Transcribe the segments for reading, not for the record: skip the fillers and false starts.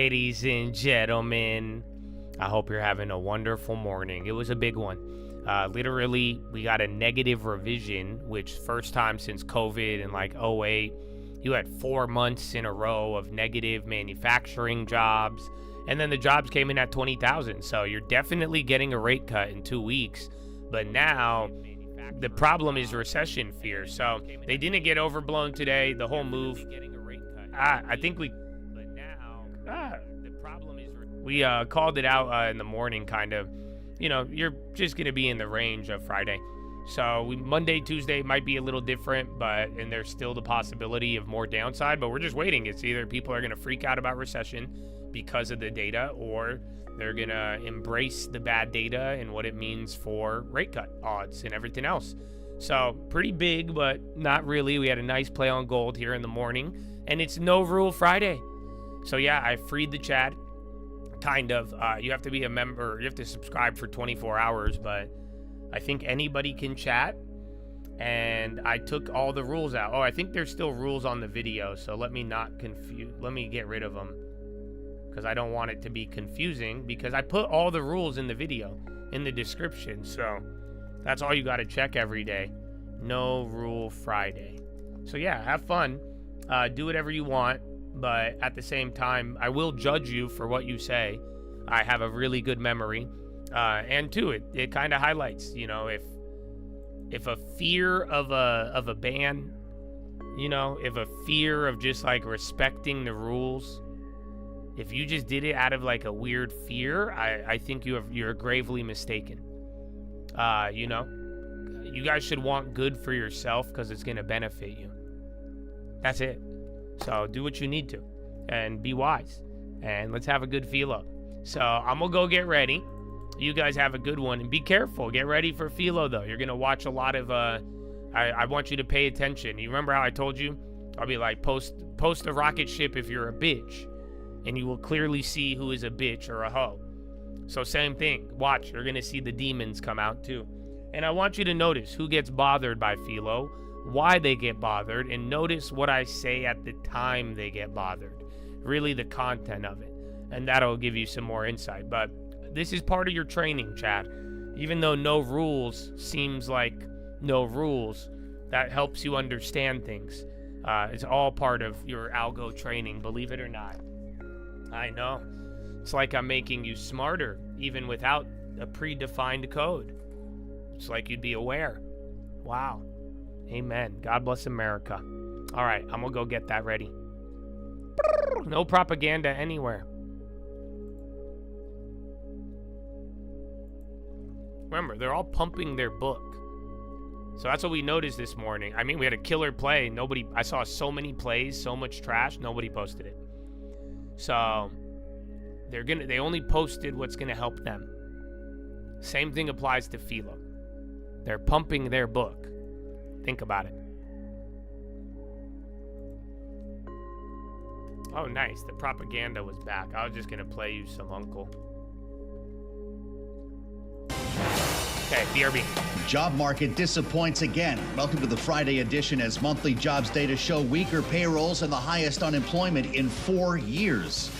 Ladies and gentlemen, I hope you're having a wonderful morning. It was a big one. Literally, we got a negative revision, which first time since COVID in like '08. You had 4 months in a row of negative manufacturing jobs, and then the jobs came in at 20,000. So you're definitely getting a rate cut in 2 weeks. But now the problem is recession fear. So they didn't get overblown today. The whole move. I think we called it out in the morning, kind of. You know, you're just going to be in the range of Friday. So Monday, Tuesday might be a little different, and there's still the possibility of more downside, but we're just waiting. It's either people are going to freak out about recession because of the data, or they're going to embrace the bad data and what it means for rate cut odds and everything else. So pretty big, but not really. We had a nice play on gold here in the morning, and it's No Rule Friday. So yeah, I freed the chat. Kind of. You have to be a member. You have to subscribe for 24 hours, but I think anybody can chat. And I took all the rules out. Oh, I think there's still rules on the video, so let me not confuse. Let me get rid of them because I don't want it to be confusing, because I put all the rules in the video in the description. So that's all you got to check every day. No Rule Friday. So yeah, have fun. Do whatever you want. But at the same time, I will judge you for what you say. I have a really good memory. And too, it kind of highlights, you know, if a fear of a ban, you know, if a fear of just like respecting the rules, if you just did it out of like a weird fear, I think you're gravely mistaken. You know, you guys should want good for yourself because it's going to benefit you. That's it. So do what you need to and be wise, and let's have a good Philo. So I'm gonna go get ready. You guys have a good one, and be careful. Get ready for Philo though. You're gonna watch a lot of I want you to pay attention. You remember how I told you? I'll be like, post a rocket ship if you're a bitch, and you will clearly see who is a bitch or a hoe. So same thing. Watch. You're gonna see the demons come out too. And I want you to notice who gets bothered by Philo, why they get bothered, and notice what I say at the time they get bothered. Really the content of it. And that'll give you some more insight. But this is part of your training, Chad. Even though no rules seems like no rules, that helps you understand things. It's all part of your algo training, believe it or not. I know. It's like I'm making you smarter, even without a predefined code. It's like you'd be aware. Wow. Amen. God bless America. All right, I'm going to go get that ready. No propaganda anywhere. Remember, they're all pumping their book. So that's what we noticed this morning. I mean, we had a killer play. I saw so many plays, so much trash, nobody posted it. So they only posted what's going to help them. Same thing applies to Philo. They're pumping their book. Think about it. Oh, nice. The propaganda was back. I was just going to play you some uncle. Okay, BRB. Job market disappoints again. Welcome to the Friday edition as monthly jobs data show weaker payrolls and the highest unemployment in 4 years,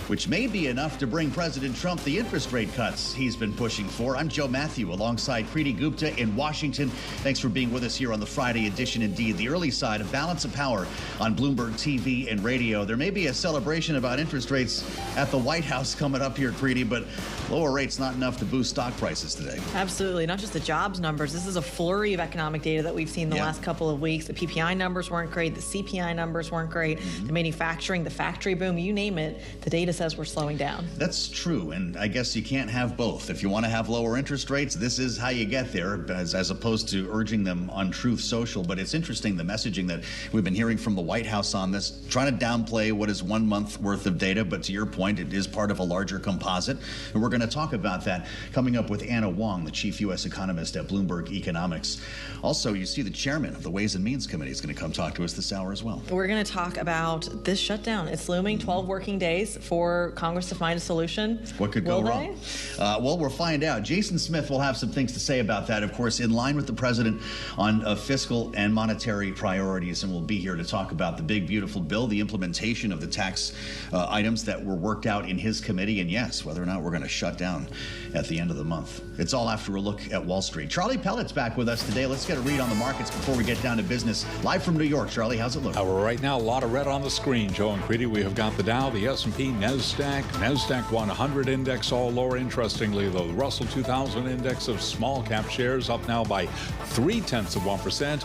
which may be enough to bring President Trump the interest rate cuts he's been pushing for. I'm Joe Matthew alongside Preeti Gupta in Washington. Thanks for being with us here on the Friday edition. Indeed, the early side of Balance of Power on Bloomberg TV and radio. There may be a celebration about interest rates at the White House coming up here, Preeti, but lower rates not enough to boost stock prices today. Absolutely. Not just the jobs numbers. This is a flurry of economic data that we've seen the last couple of weeks. The PPI numbers weren't great. The CPI numbers weren't great. The manufacturing, the factory boom, you name it, the data says we're slowing down. That's true, and I guess you can't have both. If you want to have lower interest rates, this is how you get there, as opposed to urging them on Truth Social. But it's interesting, the messaging that we've been hearing from the White House on this, trying to downplay what is 1 month worth of data, but to your point, it is part of a larger composite. And we're going to talk about that coming up with Anna Wong, the chief U.S. economist at Bloomberg Economics. Also, you see the chairman of the Ways and Means Committee is going to come talk to us this hour as well. We're going to talk about this shutdown. It's looming, 12 working days for for Congress to find a solution. What could go wrong? Well, we'll find out. Jason Smith will have some things to say about that, of course, in line with the president on fiscal and monetary priorities, and we'll be here to talk about the big, beautiful bill, the implementation of the tax items that were worked out in his committee, and yes, whether or not we're going to shut down at the end of the month. It's all after a look at Wall Street. Charlie Pellet's back with us today. Let's get a read on the markets before we get down to business. Live from New York. Charlie, how's it look? Right now, a lot of red on the screen, Joe and Creedy. We have got the Dow, the S&P, NASDAQ 100 index all lower. Interestingly, though, the Russell 2000 index of small cap shares up now by 0.3%.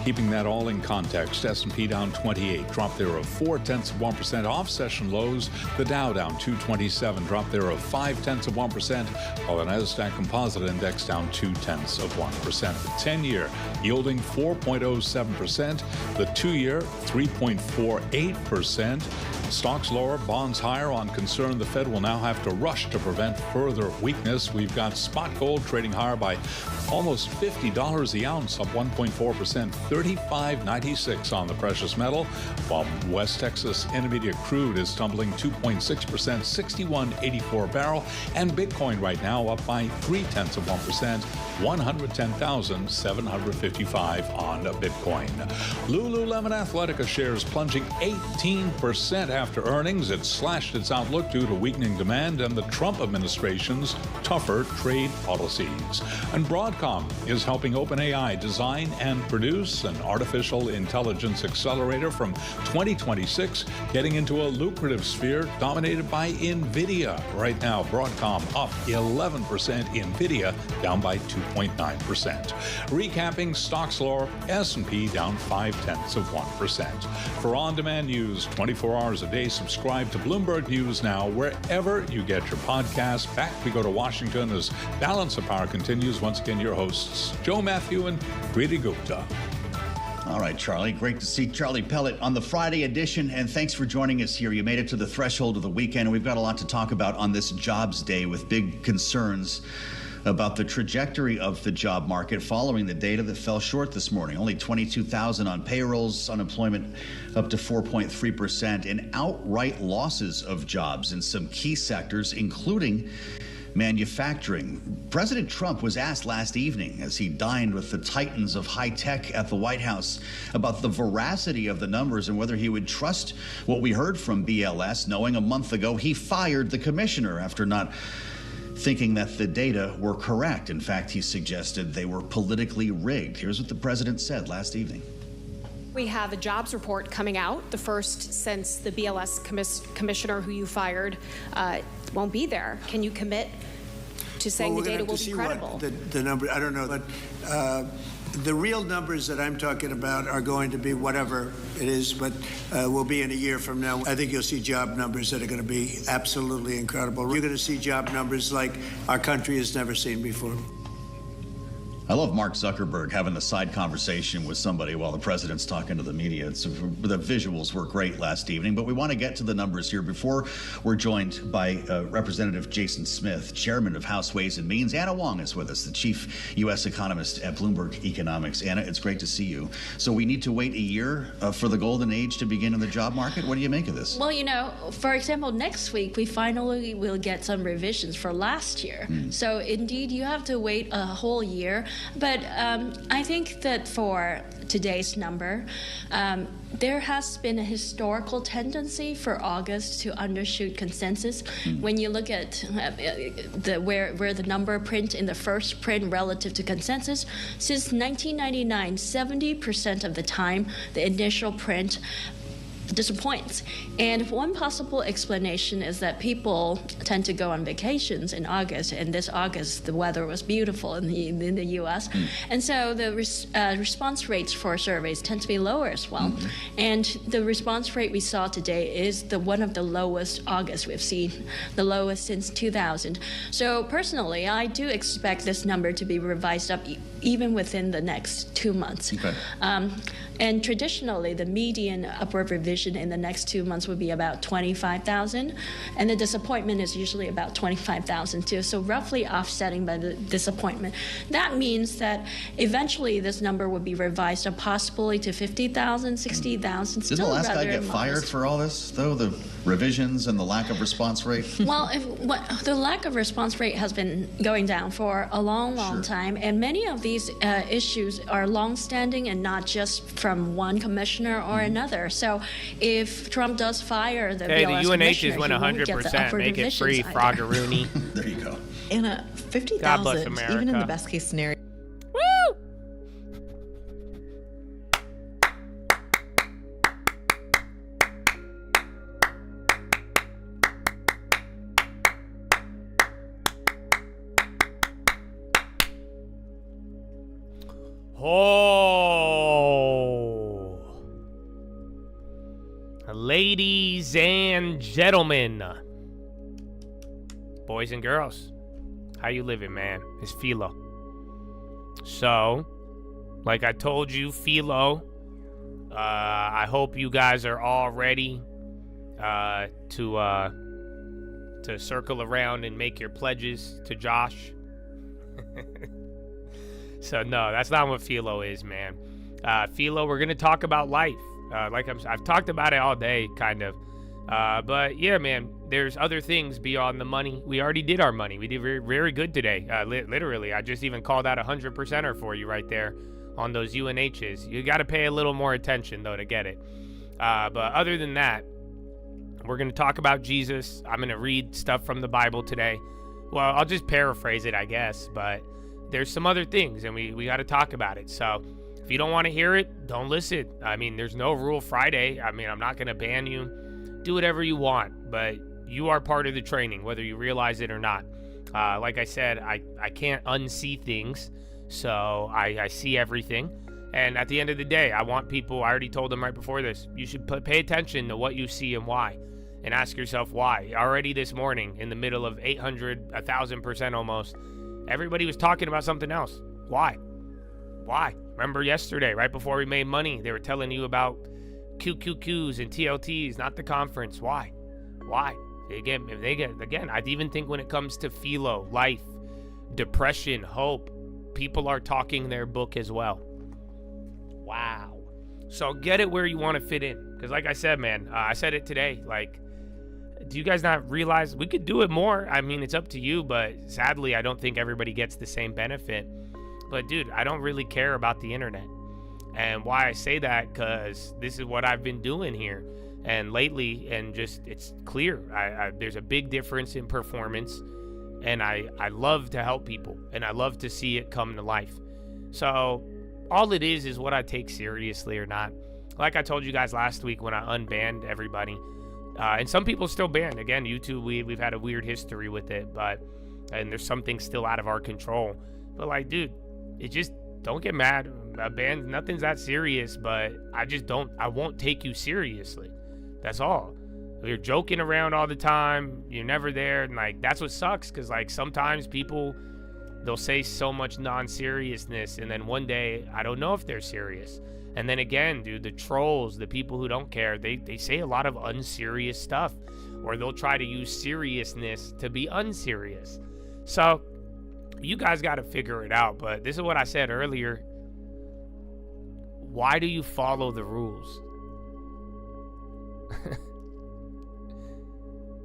Keeping that all in context, S&P down 28, drop there of 0.4%. Off session lows, the Dow down 227, drop there of 0.5%, while the NASDAQ Composite Index down 0.2%. The 10-year yielding 4.07%, the 2-year 3.48%. Stocks lower, bonds higher on concern the Fed will now have to rush to prevent further weakness. We've got spot gold trading higher by almost $50 the ounce, up 1.4%, $35.96 on the precious metal, while West Texas Intermediate crude is tumbling 2.6%, $61.84 a barrel, and Bitcoin right now up by 0.3%, $110,755 on Bitcoin. Lululemon Athletica shares plunging 18% after earnings. It slashed its outlook due to weakening demand and the Trump administration's tougher trade policies. And Broadcom is helping OpenAI design and produce an artificial intelligence accelerator from 2026, getting into a lucrative sphere dominated by NVIDIA. Right now, Broadcom up 11%, NVIDIA down by 2.9%. Recapping stocks lower, S&P down 0.5%. For on-demand news 24 hours a day, subscribe to Bloomberg News now wherever you get your podcasts. Back we go to Washington as Balance of Power continues. Once again, your hosts, Joe Matthew and Preeti Gupta. All right, Charlie. Great to see Charlie Pellet on the Friday edition, and thanks for joining us here. You made it to the threshold of the weekend, and we've got a lot to talk about on this jobs day with big concerns about the trajectory of the job market following the data that fell short this morning. Only 22,000 on payrolls, unemployment up to 4.3%, and outright losses of jobs in some key sectors, including manufacturing. President Trump was asked last evening as he dined with the titans of high tech at the White House about the veracity of the numbers and whether he would trust what we heard from BLS, knowing a month ago he fired the commissioner after not thinking that the data were correct. In fact, he suggested they were politically rigged. Here's what the president said last evening. We have a jobs report coming out, the first since the BLS commissioner who you fired won't be there. Can you commit to saying the data will be credible? The number, I don't know, but the real numbers that I'm talking about are going to be whatever it is, but will be in a year from now. I think you'll see job numbers that are going to be absolutely incredible. You're going to see job numbers like our country has never seen before. I love Mark Zuckerberg having the side conversation with somebody while the president's talking to the media. The visuals were great last evening, but we want to get to the numbers here before we're joined by Representative Jason Smith, chairman of House Ways and Means. Anna Wong is with us, the chief U.S. economist at Bloomberg Economics. Anna, it's great to see you. So we need to wait a year for the golden age to begin in the job market. What do you make of this? Well, you know, for example, next week, we finally will get some revisions for last year. So indeed, you have to wait a whole year. But I think that for today's number, there has been a historical tendency for August to undershoot consensus. When you look at where the number print in the first print relative to consensus, since 1999, 70% of the time, the initial print disappoints. And one possible explanation is that people tend to go on vacations in August, and this August the weather was beautiful in the U.S. And so the response rates for surveys tend to be lower as well. And the response rate we saw today is one of the lowest August we've seen, the lowest since 2000. So personally, I do expect this number to be revised up even within the next 2 months. Okay. And traditionally, the median upward revision in the next 2 months would be about 25,000, and the disappointment is usually about 25,000 too. So roughly offsetting by the disappointment. That means that eventually this number would be revised up possibly to 50,000, 60,000. Didn't the last guy get fired for all this, though? The revisions and the lack of response rate? Well, the lack of response rate has been going down for a long time, and many of these issues are long-standing and not just from one commissioner or another. So if Trump does fire the BLS the commissioner, UNHs went he won't get the 100%. upward Make it revisions free, either. Froggeroony. There you go. Anna, God bless 50,000, America. even in the best case scenario. Woo! Oh, ladies and gentlemen, boys and girls, how you living, man? It's Philo. So, like I told you, Philo, I hope you guys are all ready to circle around and make your pledges to Josh. So no, that's not what Philo is, man. Philo, we're gonna talk about life. I've talked about it all day, kind of. But yeah, man, there's other things beyond the money. We already did our money. We did very, very good today. Literally, I just even called out 100%er for you right there on those UNHs. You got to pay a little more attention though to get it. But other than that, we're gonna talk about Jesus. I'm gonna read stuff from the Bible today. Well, I'll just paraphrase it, I guess, but there's some other things, and we got to talk about it. So if you don't want to hear it, don't listen. I mean, there's no Rule Friday. I mean, I'm not going to ban you. Do whatever you want, but you are part of the training, whether you realize it or not. Like I said, I can't unsee things, so I see everything. And at the end of the day, I want people, I already told them right before this, you should pay attention to what you see and why, and ask yourself why. Already this morning, in the middle of 800, 1,000% almost, everybody was talking about something else. Why? Remember yesterday, right before we made money, they were telling you about QQQs and TLTs, not the conference. Why? Again, I even think when it comes to Philo, life, depression, hope, people are talking their book as well. Wow. So get it where you want to fit in. Because like I said, man, I said it today, like, do you guys not realize we could do it more? I mean, it's up to you, but sadly, I don't think everybody gets the same benefit. But dude, I don't really care about the internet. And why I say that, because this is what I've been doing here. And lately, and just, it's clear. There's a big difference in performance. And I love to help people. And I love to see it come to life. So all it is what I take seriously or not. Like I told you guys last week when I unbanned everybody. And some people still ban. Again, YouTube, we've had a weird history with it, and there's some things still out of our control. But like, dude, it just, don't get mad. A ban, nothing's that serious, but I won't take you seriously. That's all. You're joking around all the time. You're never there. And like, that's what sucks. Cause like sometimes people, they'll say so much non-seriousness. And then one day, I don't know if they're serious. And then again, dude, the trolls, the people who don't care, they say a lot of unserious stuff, or they'll try to use seriousness to be unserious. So you guys got to figure it out. But this is what I said earlier. Why do you follow the rules?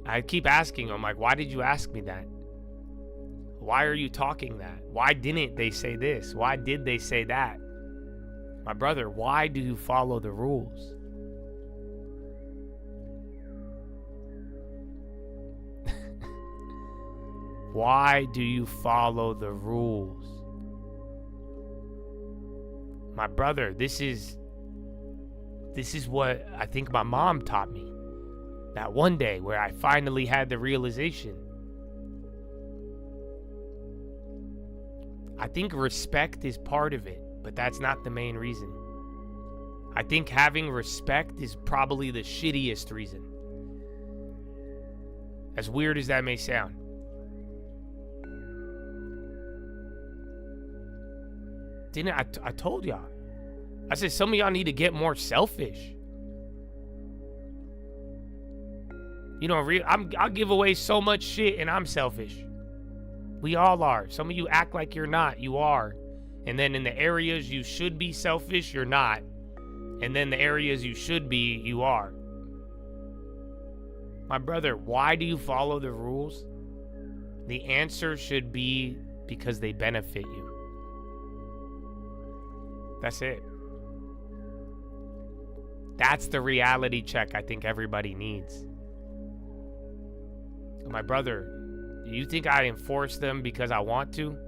I keep asking them, like, why did you ask me that? Why are you talking that? Why didn't they say this? Why did they say that? My brother, why do you follow the rules? Why do you follow the rules? My brother, this is what I think my mom taught me. That one day where I finally had the realization. I think respect is part of it, but that's not the main reason. I think having respect is probably the shittiest reason. As weird as that may sound. I told y'all. I said some of y'all need to get more selfish. You know, I'll give away so much shit and I'm selfish. We all are. Some of you act like you're not. You are. And then in the areas you should be selfish, you're not. And then the areas you should be, you are. My brother, why do you follow the rules? The answer should be because they benefit you. That's it. That's the reality check I think everybody needs. My brother, do you think I enforce them because I want to?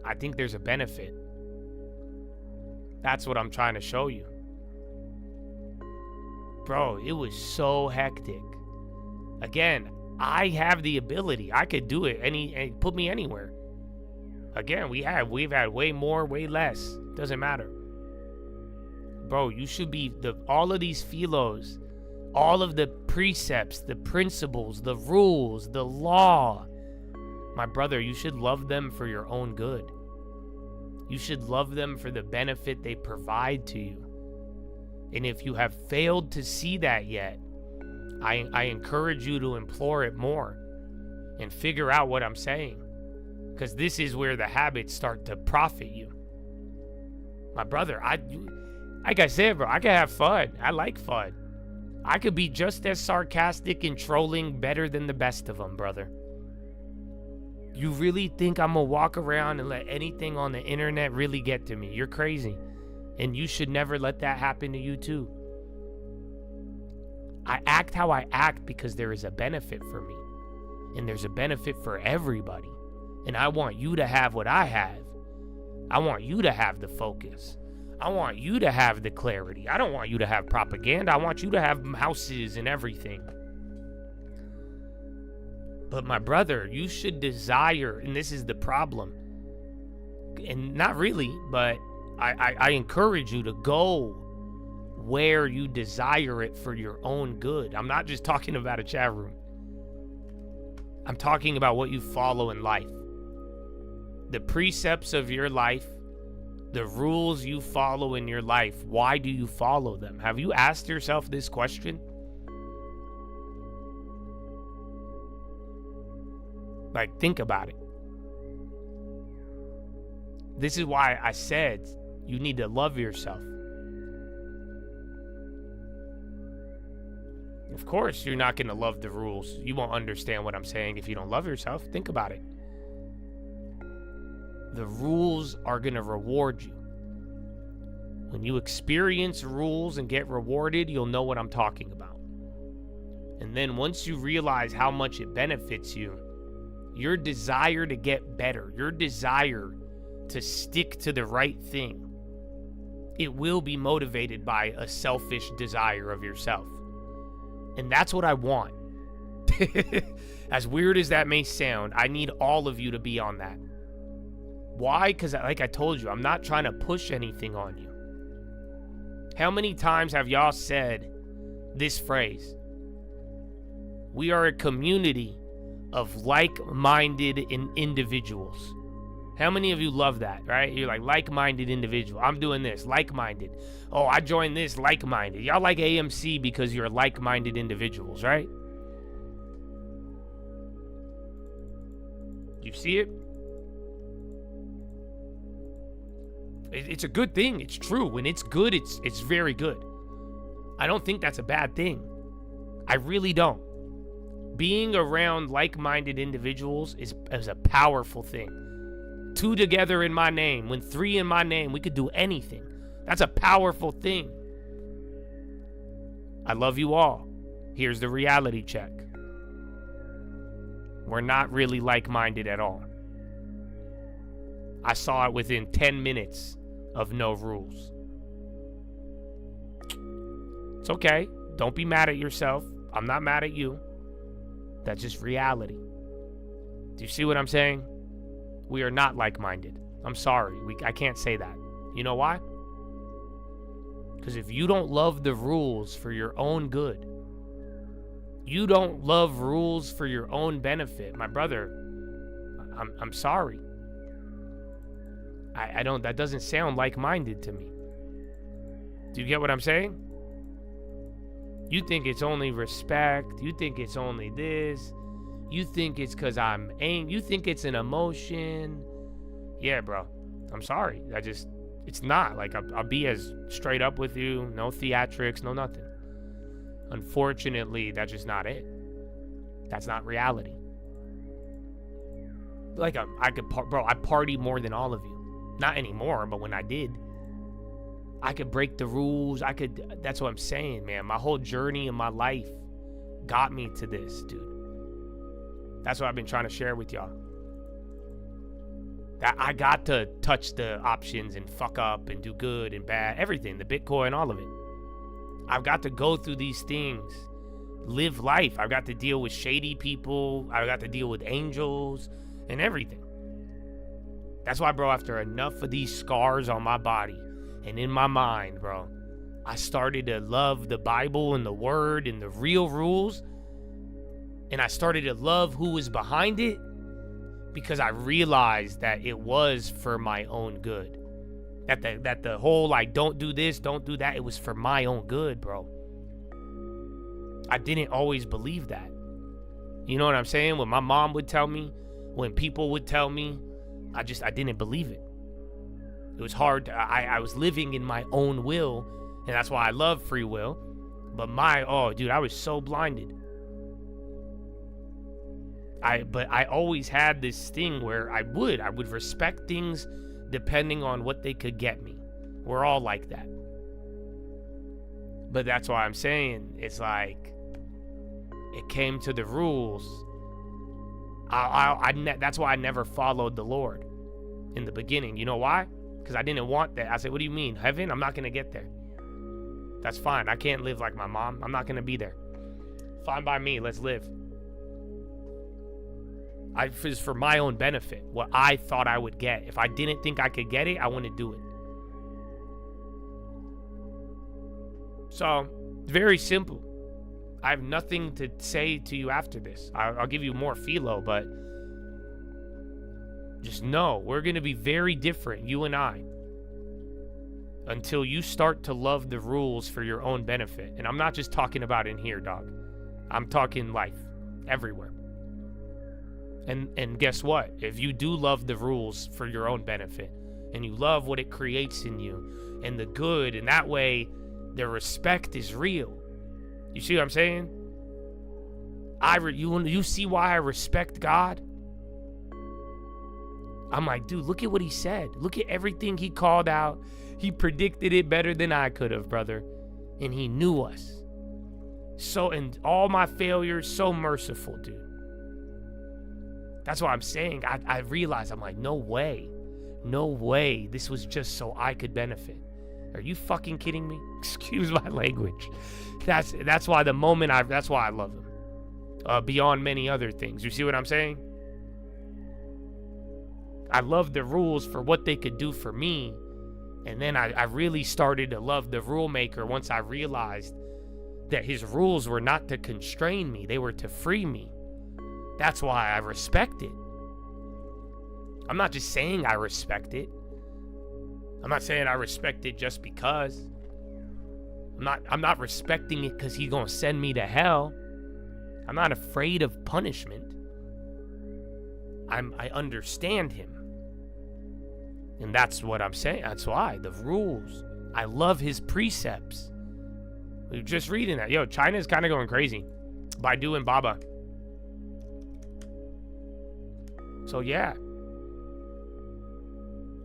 I think there's a benefit. That's what I'm trying to show you. Bro, it was so hectic. Again, I have the ability. I could do it. Put me anywhere. Again, we've had way more, way less. Doesn't matter. Bro, you should be all of these philos, all of the precepts, the principles, the rules, the law. My brother, you should love them for your own good. You should love them for the benefit they provide to you. And if you have failed to see that yet, I encourage you to implore it more and figure out what I'm saying. Because this is where the habits start to profit you. My brother, like I said, bro, I can have fun. I like fun. I could be just as sarcastic and trolling better than the best of them, brother. You really think I'm gonna walk around and let anything on the internet really get to me? You're crazy. And you should never let that happen to you too. I act how I act because there is a benefit for me. And there's a benefit for everybody. And I want you to have what I have. I want you to have the focus. I want you to have the clarity. I don't want you to have propaganda. I want you to have houses and everything. But my brother, you should desire, and this is the problem, and not really, but I encourage you to go where you desire it for your own good. I'm not just talking about a chat room. I'm talking about what you follow in life. The precepts of your life, the rules you follow in your life. Why do you follow them? Have you asked yourself this question? Like, think about it. This is why I said you need to love yourself. Of course, you're not going to love the rules. You won't understand what I'm saying if you don't love yourself. Think about it. The rules are going to reward you. When you experience rules and get rewarded, you'll know what I'm talking about. And then once you realize how much it benefits you, your desire to get better, your desire to stick to the right thing, it will be motivated by a selfish desire of yourself. And that's what I want. As weird as that may sound, I need all of you to be on that. Why? Because like I told you, I'm not trying to push anything on you. How many times have y'all said this phrase? We are a community of like-minded individuals. How many of you love that, right? You're like-minded individual. I'm doing this, like-minded. Oh, I joined this, like-minded. Y'all like AMC because you're like-minded individuals, right? You see it? It's a good thing. It's true. When it's good, it's very good. I don't think that's a bad thing. I really don't. Being around like-minded individuals is a powerful thing. 2 together in my name. When 3 in my name, we could do anything. That's a powerful thing. I love you all. Here's the reality check. We're not really like-minded at all. I saw it within 10 minutes of no rules. It's okay. Don't be mad at yourself. I'm not mad at you. That's just reality. Do you see what I'm saying? We are not like-minded. I'm sorry. I can't say that. You know why? Because if you don't love the rules for your own good, you don't love rules for your own benefit, my brother, I'm sorry. I don't, that doesn't sound like-minded to me. Do you get what I'm saying? You think it's only respect. You think it's only this. You think it's because I'm angry. You think it's an emotion. Yeah, bro. I'm sorry. It's not. Like, I'll be as straight up with you. No theatrics, no nothing. Unfortunately, that's just not it. That's not reality. Like, I party more than all of you. Not anymore, but when I did, I could break the rules. That's what I'm saying, man. My whole journey in my life got me to this, dude. That's what I've been trying to share with y'all. That I got to touch the options and fuck up and do good and bad, everything, the Bitcoin, all of it. I've got to go through these things, live life. I've got to deal with shady people. I've got to deal with angels and everything. That's why, bro, after enough of these scars on my body and in my mind, bro, I started to love the Bible and the Word and the real rules. And I started to love who was behind it because I realized that it was for my own good. That the whole, like, don't do this, don't do that, it was for my own good, bro. I didn't always believe that. You know what I'm saying? When my mom would tell me, when people would tell me, I didn't believe it. It was hard. I was living in my own will, and that's why I love free will. But I was so blinded. But I always had this thing where I would respect things depending on what they could get me. We're all like that. But that's why I'm saying, it's like, it came to the rules. That's why I never followed the Lord in the beginning. You know why? Because I didn't want that. I said, what do you mean? Heaven? I'm not going to get there. That's fine. I can't live like my mom. I'm not going to be there. Fine by me. Let's live. It was for my own benefit, what I thought I would get. If I didn't think I could get it, I wouldn't do it. So, very simple. I have nothing to say to you after this. I'll give you more Philo, but just know we're going to be very different, you and I, until you start to love the rules for your own benefit. And I'm not just talking about in here, dog. I'm talking life, everywhere. And guess what? If you do love the rules for your own benefit, and you love what it creates in you, and the good, and that way, the respect is real. You see what I'm saying? You see why I respect God? I'm like, dude, look at what he said. Look at everything he called out. He predicted it better than I could have, brother. And he knew us. And all my failures, so merciful, dude. That's what I'm saying. I realized, I'm like, no way. No way. This was just so I could benefit. Are you fucking kidding me? Excuse my language. That's why that's why I love him. Beyond many other things. You see what I'm saying? I love the rules for what they could do for me. And then I really started to love the rule maker once I realized that his rules were not to constrain me. They were to free me. That's why I respect it. I'm not just saying I respect it. I'm not saying I respect it just because. I'm not respecting it because he's going to send me to hell. I'm not afraid of punishment. I understand him. And that's what I'm saying. That's why. The rules. I love his precepts. We were just reading that. Yo, China's kind of going crazy. Baidu and Baba. So yeah.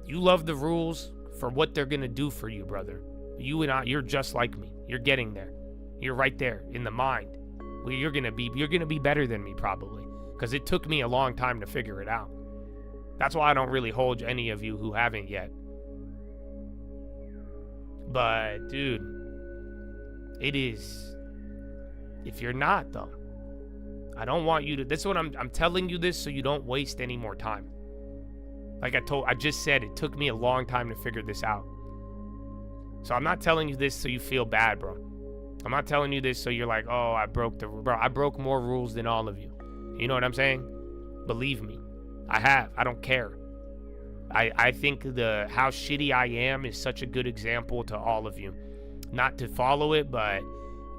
You love the rules for what they're going to do for you, brother. You and I, you're just like me. You're getting there. You're right there in the mind. Well, you're going to be better than me probably, because it took me a long time to figure it out. That's why I don't really hold any of you who haven't yet. But dude, it is, if you're not though, I don't want you to, this is what I'm telling you this so you don't waste any more time. Like I just said, it took me a long time to figure this out. So I'm not telling you this so you feel bad, bro. I'm not telling you this so you're like, oh, I broke more rules than all of you. You know what I'm saying? Believe me, I have. I don't care. I think how shitty I am is such a good example to all of you. Not to follow it, but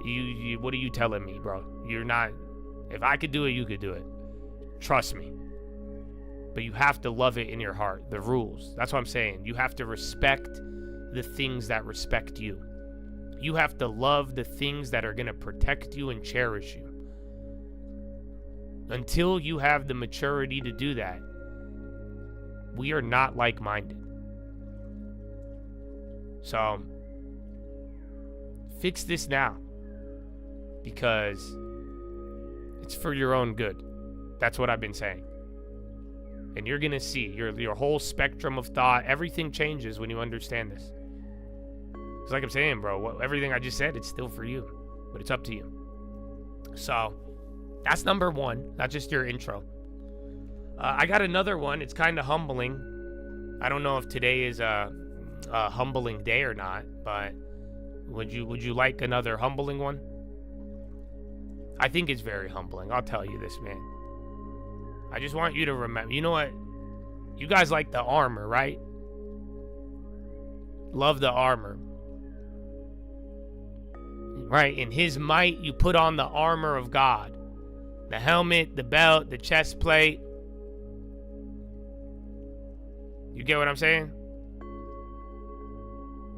you what are you telling me, bro? You're not. If I could do it, you could do it. Trust me. But you have to love it in your heart. The rules. That's what I'm saying. You have to respect the things that respect you. You have to love the things that are going to protect you and cherish you. Until you have the maturity to do that, we are not like-minded. So, fix this now. Because it's for your own good. That's what I've been saying. And you're going to see your whole spectrum of thought, everything changes when you understand this. It's like I'm saying, bro, everything I just said, it's still for you. But it's up to you. So, that's number one, not just your intro. I got another one. It's kind of humbling. I don't know if today is a humbling day or not, but would you like another humbling one? I think it's very humbling. I'll tell you this, man. I just want you to remember. You know what? You guys like the armor, right? Love the armor. Right? In his might, you put on the armor of God. The helmet, the belt, the chest plate. You get what I'm saying?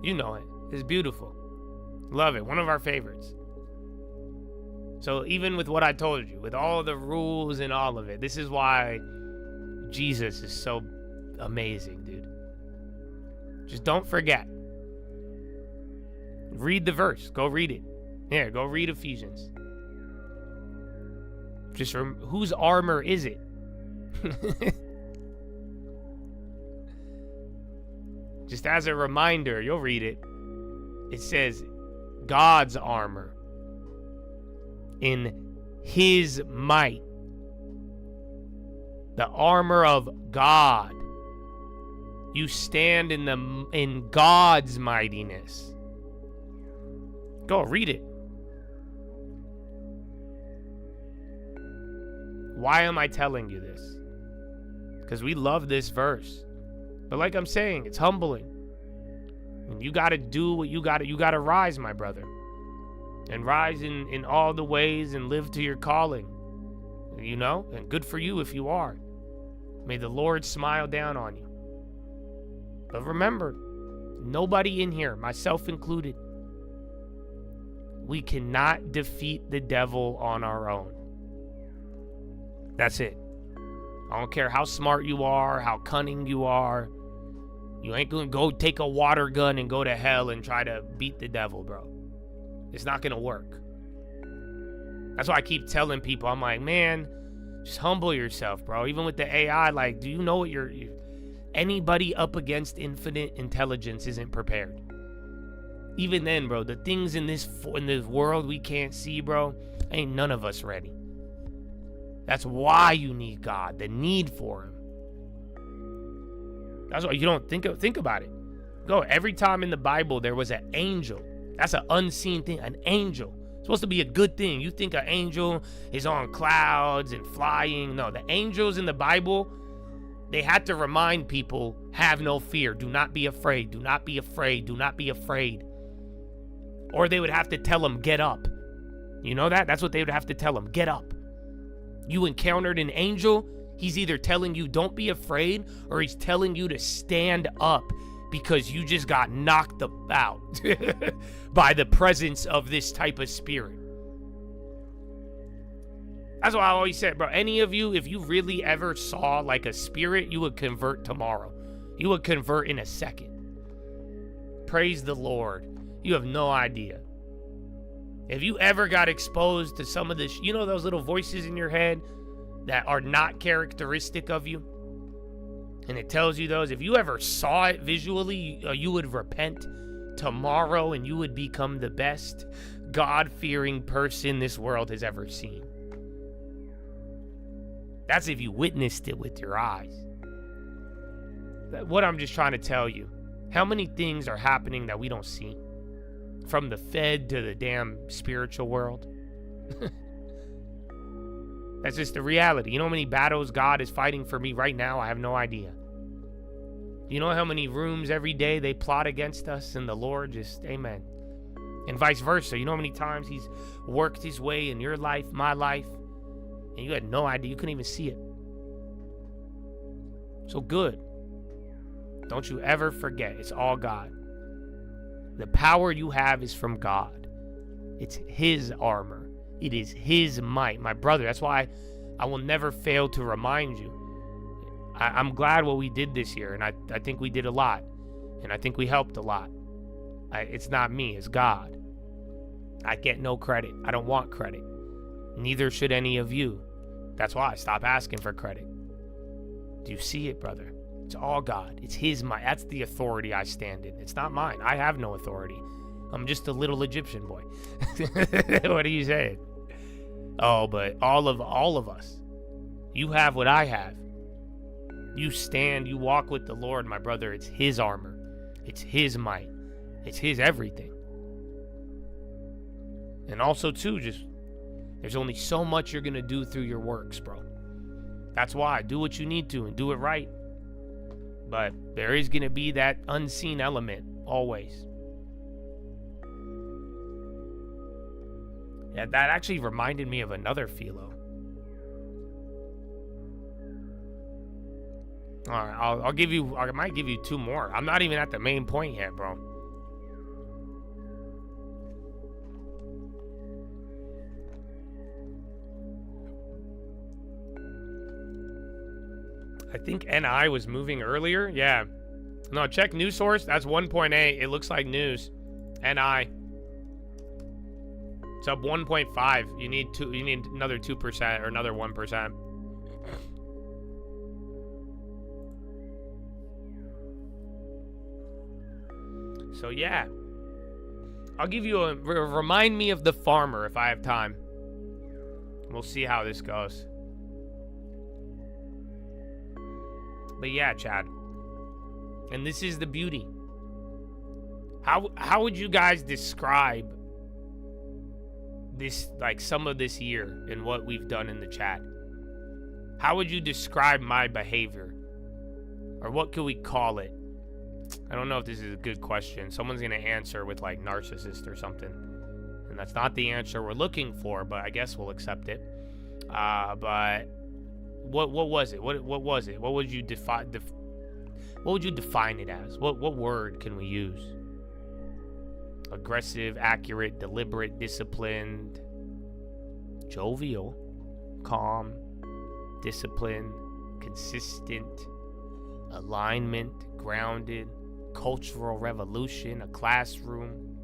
You know it. It's beautiful. Love it. One of our favorites. So even with what I told you, with all the rules and all of it, this is why Jesus is so amazing, dude. Just don't forget. Read the verse. Go read it. Here, go read Ephesians. Just whose armor is it? Just as a reminder, you'll read it. It says God's armor. In his might. The armor of God. You stand in God's mightiness. Go read it. Why am I telling you this? Because we love this verse. But like I'm saying, it's humbling. And you got to do what you got to rise, my brother. And rise in all the ways and live to your calling. You know? And good for you if you are. May the Lord smile down on you. But remember, nobody in here, myself included, we cannot defeat the devil on our own. That's it. I don't care how smart you are, how cunning you are. You ain't going to go take a water gun and go to hell and try to beat the devil, bro. It's not going to work. That's why I keep telling people, I'm like, man, just humble yourself, bro. Even with the AI, like, do you know what anybody up against infinite intelligence isn't prepared? Even then, bro, the things in this world we can't see, bro, ain't none of us ready. That's why you need God, the need for him. That's why you don't think about it. Go, every time in the Bible there was an angel. That's an unseen thing, an angel. It's supposed to be a good thing. You think an angel is on clouds and flying. No, the angels in the Bible, they had to remind people, have no fear. Do not be afraid. Do not be afraid. Do not be afraid. Or they would have to tell them, get up. You know that? That's what they would have to tell them, get up. You encountered an angel, he's either telling you don't be afraid or he's telling you to stand up because you just got knocked out by the presence of this type of spirit. That's why I always said, bro, any of you, if you really ever saw like a spirit, you would convert tomorrow. You would convert in a second. Praise the Lord. You have no idea. If you ever got exposed to some of this, you know those little voices in your head that are not characteristic of you? And it tells you those. If you ever saw it visually, you would repent tomorrow and you would become the best God-fearing person this world has ever seen. That's if you witnessed it with your eyes. What I'm just trying to tell you, how many things are happening that we don't see? From the Fed to the damn spiritual world. That's just the reality. You know how many battles God is fighting for me right now? I have no idea. You know how many rooms every day they plot against us, and the Lord just, amen. And vice versa. You know how many times he's worked his way in your life, my life, and you had no idea. You couldn't even see it. So good. Don't you ever forget, it's all God. The power you have is from God. It's his armor. It is his might. My brother, that's why I will never fail to remind you. I'm glad what we did this year, and I think we did a lot, and I think we helped a lot. It's not me, it's God. I get no credit. I don't want credit. Neither should any of you. That's why I stop asking for credit. Do you see it, brother? It's all God. It's his might. That's the authority I stand in. It's not mine. I have no authority. I'm just a little Egyptian boy. What are you saying? Oh, but all of us. You have what I have. You stand, you walk with the Lord, my brother. It's his armor. It's his might. It's his everything. And also, too, just there's only so much you're going to do through your works, bro. That's why. Do what you need to and do it right. But there is going to be that unseen element, always. Yeah, that actually reminded me of another Philo. All right, I'll give you, I might give you two more. I'm not even at the main point yet, bro. I think NI was moving earlier. Yeah. No, check news source. That's 1.8. It looks like news. NI. It's up 1.5. You need another 2% or another 1%. So yeah. I'll give you remind me of the farmer if I have time. We'll see how this goes. But yeah, Chad. And this is the beauty. How would you guys describe this, like some of this year and what we've done in the chat? How would you describe my behavior? Or what could we call it? I don't know if this is a good question. Someone's going to answer with like narcissist or something. And that's not the answer we're looking for, but I guess we'll accept it. But what was it? What was it? What would you define it as? What word can we use? Aggressive, accurate, deliberate, disciplined, jovial, calm, disciplined, consistent, alignment, grounded, cultural revolution, a classroom.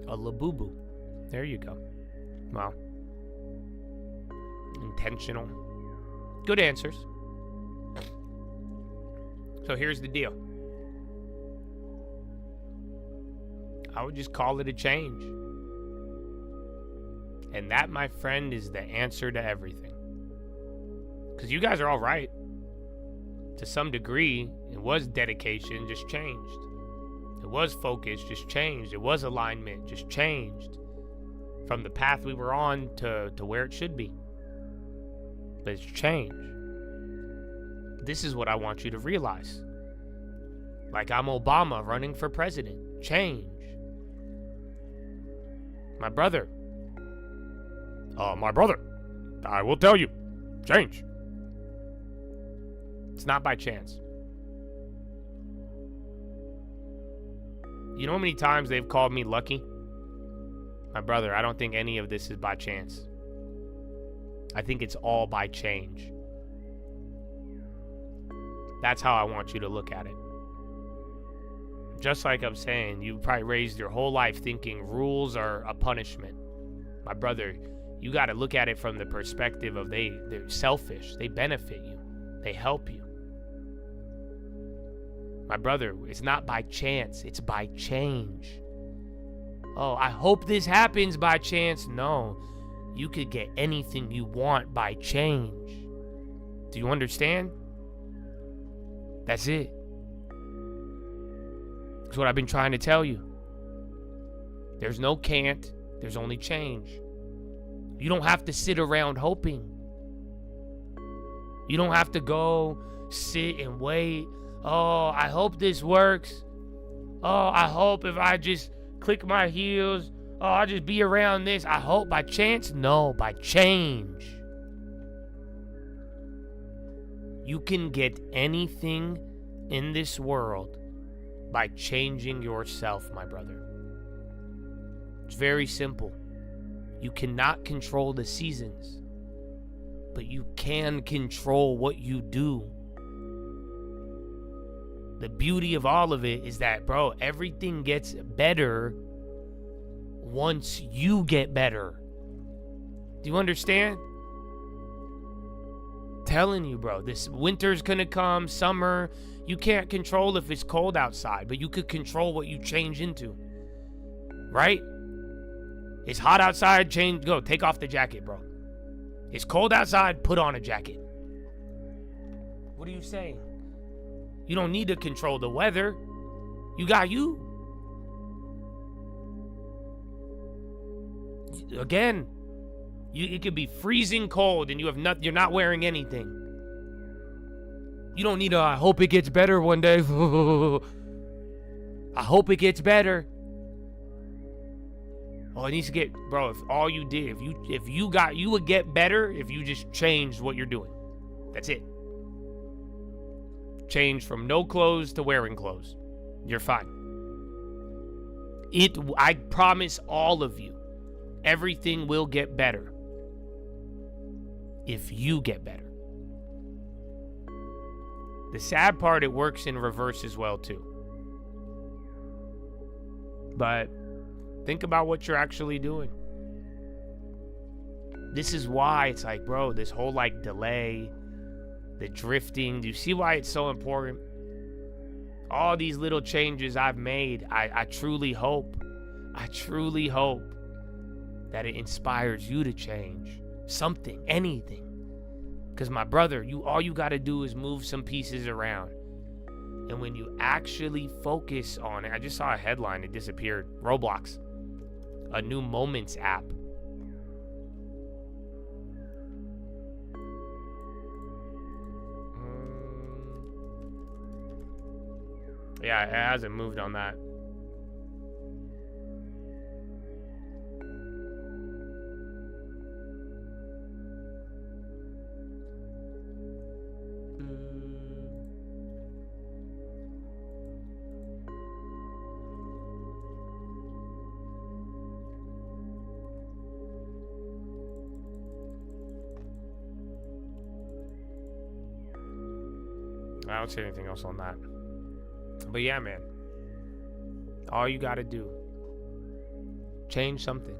A labubu. There you go. Well, intentional. Good answers. So here's the deal. I would just call it a change. And that, my friend, is the answer to everything. Because you guys are all right. To some degree, it was dedication, just changed. It was focus, just changed. It was alignment, just changed. From the path we were on to where it should be. But it's change. This is what I want you to realize. Like I'm Obama running for president. Change. My brother, I will tell you, change. It's not by chance. You know how many times they've called me lucky? My brother, I don't think any of this is by chance. I think it's all by change. That's how I want you to look at it. Just like I'm saying, you probably raised your whole life thinking rules are a punishment. My brother, you got to look at it from the perspective of they're selfish. They benefit you. They help you. My brother, it's not by chance. It's by change. Oh, I hope this happens by chance. No, you could get anything you want by change. Do you understand? That's it. That's what I've been trying to tell you. There's no can't. There's only change. You don't have to sit around hoping. You don't have to go sit and wait. Oh, I hope this works. Oh, I hope if I just click my heels, oh, I'll just be around this. I hope by chance. No, by change. You can get anything in this world by changing yourself, my brother. It's very simple. You cannot control the seasons, but you can control what you do. The beauty of all of it is that, bro, everything gets better once you get better. Do you understand? Telling you, bro, this winter's gonna come, summer. You can't control if it's cold outside, but you could control what you change into. Right? It's hot outside, go, take off the jacket, bro. It's cold outside, put on a jacket. What are you saying? You don't need to control the weather. You got you. Again, it could be freezing cold and you're not wearing anything. You don't need I hope it gets better one day. I hope it gets better. Oh, it needs to get, bro, if all you did, you would get better if you just changed what you're doing. That's it. Change from no clothes to wearing clothes. You're fine. I promise all of you, everything will get better if you get better. The sad part, it works in reverse as well too. But think about what you're actually doing. This is why it's like, bro, this whole like delay, the drifting. Do you see why it's so important? All these little changes I've made, I truly hope that it inspires you to change something, anything. Because my brother, all you got to do is move some pieces around. And when you actually focus on it, I just saw a headline, it disappeared. Roblox, a new Moments app. Yeah, it hasn't moved on that. I don't see anything else on that. But yeah, man. All you gotta do, change something.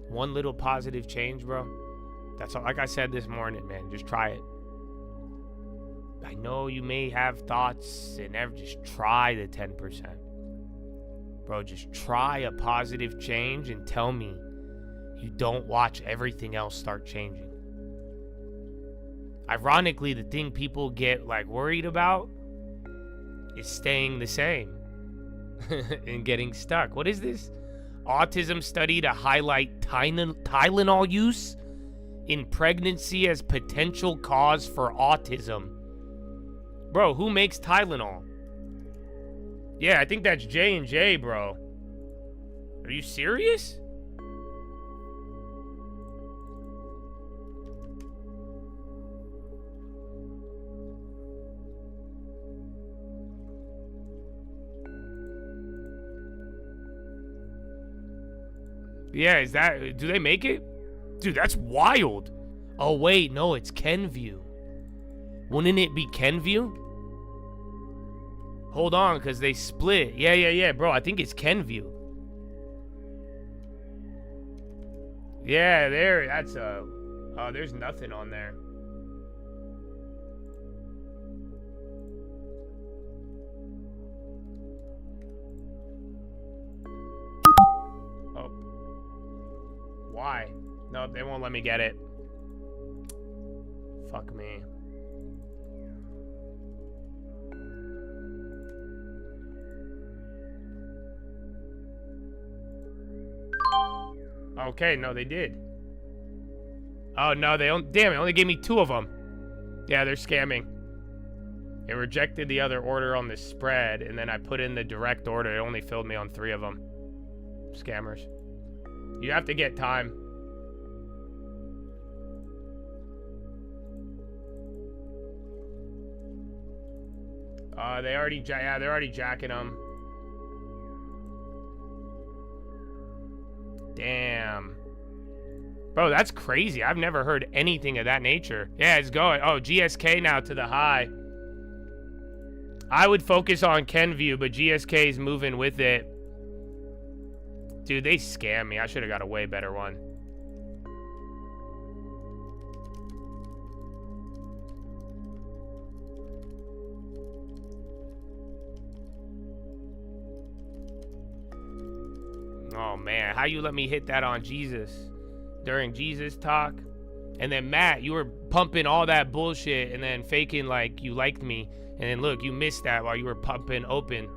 One little positive change, bro. That's all. Like I said this morning, man, just try it. I know you may have thoughts and just try the 10%. Bro, just try a positive change and tell me you don't watch everything else start changing. Ironically, the thing people get like worried about is staying the same and getting stuck. What is this? Autism study to highlight Tylenol use in pregnancy as potential cause for autism. Bro, who makes Tylenol? Yeah, I think that's J&J, bro. Are you serious? Yeah, do they make it? Dude, that's wild. Oh, wait, no, it's Kenvue. Wouldn't it be Kenvue? Hold on, because they split. Yeah, bro, I think it's Kenvue. Yeah, there's nothing on there. Why? No, they won't let me get it. Fuck me. Okay, no, they did. Oh, no, damn it, only gave me 2 of them. Yeah, they're scamming. It rejected the other order on the spread, and then I put in the direct order. It only filled me on 3 of them. Scammers. You have to get time. They're already jacking them. Damn. Bro, that's crazy. I've never heard anything of that nature. Yeah, it's going. Oh, GSK now to the high. I would focus on Kenview, but GSK is moving with it. Dude, they scammed me. I should have got a way better one. Oh, man. How you let me hit that on Jesus during Jesus talk? And then, Matt, you were pumping all that bullshit and then faking like you liked me. And then, look, you missed that while you were pumping open.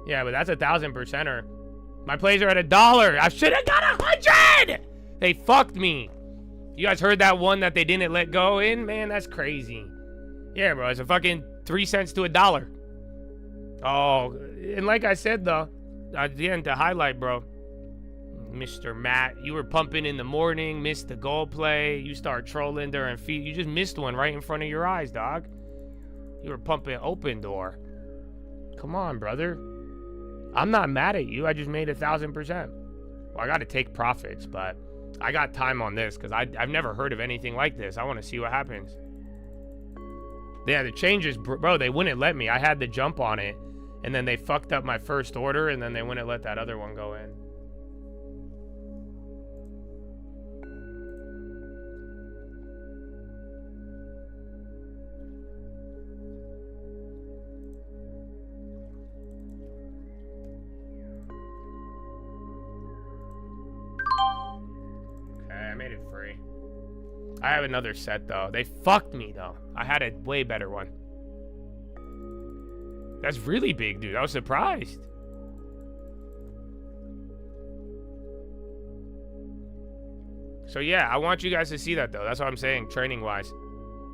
Yeah, but that's 1,000%er. My plays are at $1. I should have got 100! They fucked me. You guys heard that one that they didn't let go in? Man, that's crazy. Yeah, bro, it's a fucking 3 cents to $1. Oh, and like I said, though, again, to highlight, bro, Mr. Matt, you were pumping in the morning, missed the goal play. You start trolling during feet. You just missed one right in front of your eyes, dog. You were pumping open door. Come on, brother. I'm not mad at you. I just made 1,000%. Well, I got to take profits, but I got time on this because I've never heard of anything like this. I want to see what happens. Yeah, the changes, bro, they wouldn't let me. I had the jump on it, and then they fucked up my first order, and then they wouldn't let that other one go in. I have another set, though. They fucked me, though. I had a way better one. That's really big, dude. I was surprised. So, yeah, I want you guys to see that, though. That's what I'm saying, training-wise.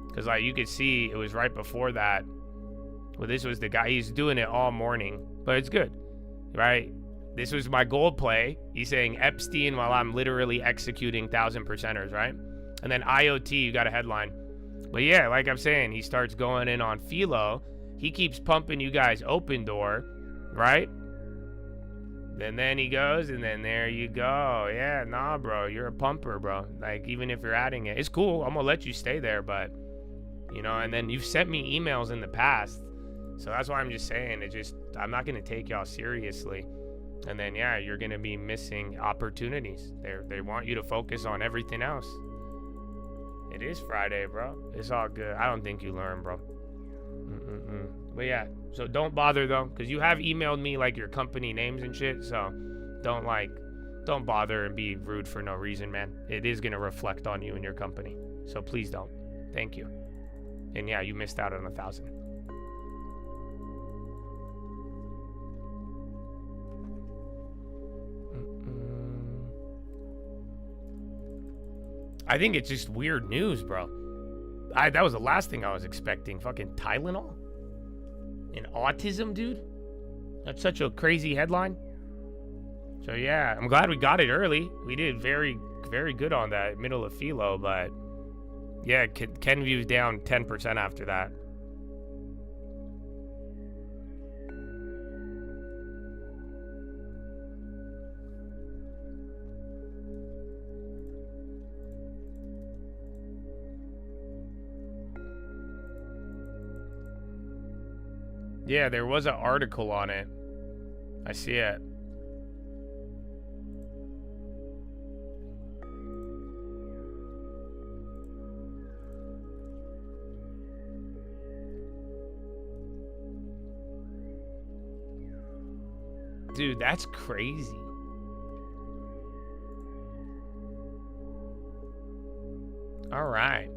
Because, like, you could see it was right before that. Well, this was the guy. He's doing it all morning. But it's good, right? This was my gold play. He's saying Epstein while I'm literally executing 1,000%ers, right? And then IoT, you got a headline. But yeah, like I'm saying, he starts going in on Philo. He keeps pumping you guys open door, right? And then he goes, and then there you go. Yeah, nah, bro, you're a pumper, bro. Like, even if you're adding it, it's cool. I'm gonna let you stay there, but, you know, and then you've sent me emails in the past. So that's why I'm just saying, I'm not gonna take y'all seriously. And then, yeah, you're gonna be missing opportunities. They want you to focus on everything else. It is Friday, bro. It's all good. I don't think you learn, bro. But yeah, so don't bother, though, because you have emailed me, like, your company names and shit, so don't bother and be rude for no reason, man. It is going to reflect on you and your company, so please don't. Thank you. And yeah, you missed out on 1,000. I think it's just weird news, bro. That was the last thing I was expecting. Fucking Tylenol? And autism, dude? That's such a crazy headline. So yeah, I'm glad we got it early. We did very, very good on that middle of Philo, but yeah, Kenview's down 10% after that. Yeah, there was an article on it. I see it. Dude, that's crazy. All right.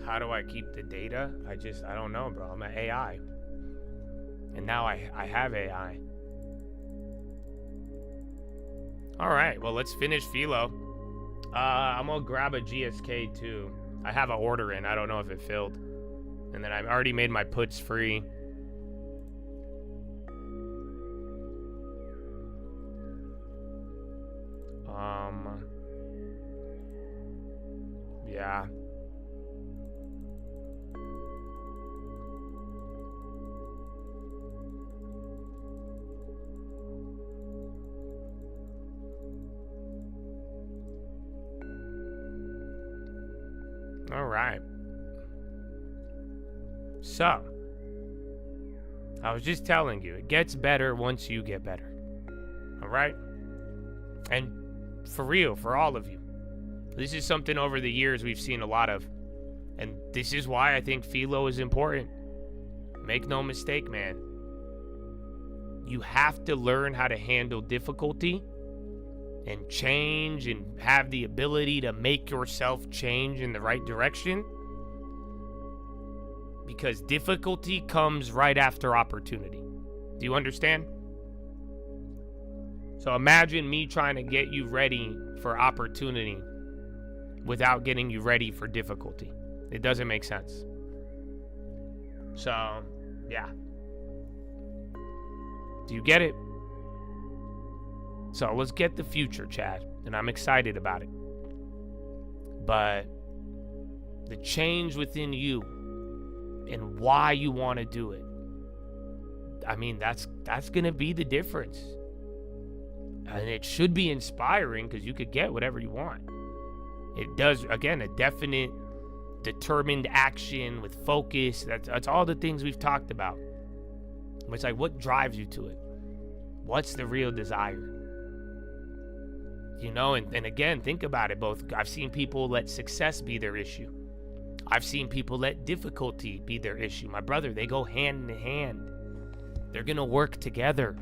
How do I keep the data? I don't know, bro. I'm an AI. And now I have AI. All right, well, let's finish Philo. I'm gonna grab a GSK too. I have an order in. I don't know if it filled. And then I've already made my puts free. Yeah. All right. So, I was just telling you, it gets better once you get better. All right? And for real, for all of you, this is something over the years we've seen a lot of. And this is why I think Philo is important. Make no mistake, man. You have to learn how to handle difficulty and change and have the ability to make yourself change in the right direction. Because difficulty comes right after opportunity. Do you understand? So imagine me trying to get you ready for opportunity without getting you ready for difficulty. It doesn't make sense. So, yeah. Do you get it? So let's get the future, Chad. And I'm excited about it. But the change within you and why you want to do it, I mean, that's going to be the difference. And it should be inspiring because you could get whatever you want. It does, again, a definite, determined action with focus. That's all the things we've talked about. It's like, what drives you to it? What's the real desire? You know, and again, think about it both. I've seen people let success be their issue. I've seen people let difficulty be their issue. My brother, they go hand in hand. They're going to work together.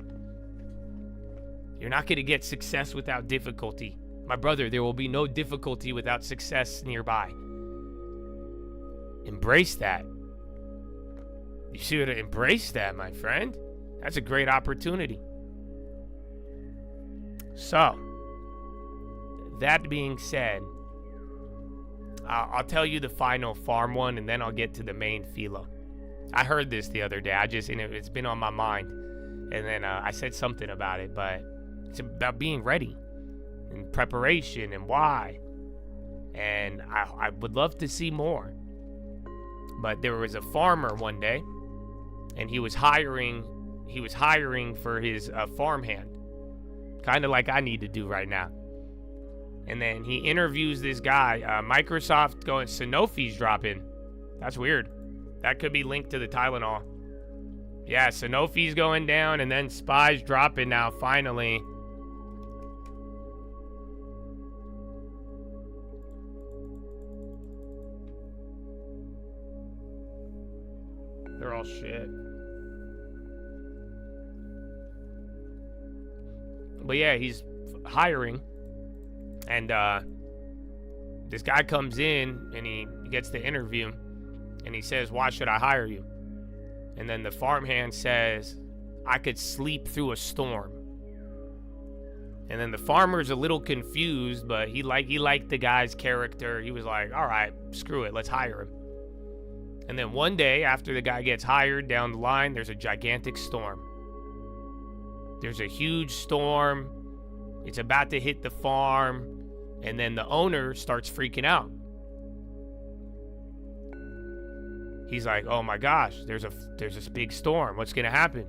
You're not going to get success without difficulty. My brother, there will be no difficulty without success nearby. Embrace that. You should embrace that, my friend. That's a great opportunity. So, that being said, I'll tell you the final farm one, and then I'll get to the main Philo. I heard this the other day. It's been on my mind, and then I said something about it, but it's about being ready and preparation and why. And I would love to see more. But there was a farmer one day, and he was hiring for his farmhand, kind of like I need to do right now. And then he interviews this guy. Microsoft going, Sanofi's dropping. That's weird. That could be linked to the Tylenol. Yeah, Sanofi's going down, and then Spy's dropping now, finally. They're all shit. But yeah, he's hiring. And this guy comes in and he gets the interview and he says, "Why should I hire you?" And then the farmhand says, "I could sleep through a storm." And then the farmer's a little confused, but he liked the guy's character. He was like, "All right, screw it, let's hire him." And then one day after the guy gets hired, down the line, there's a gigantic storm. There's a huge storm. It's about to hit the farm. And then the owner starts freaking out. He's like, "Oh my gosh, there's this big storm. What's going to happen?"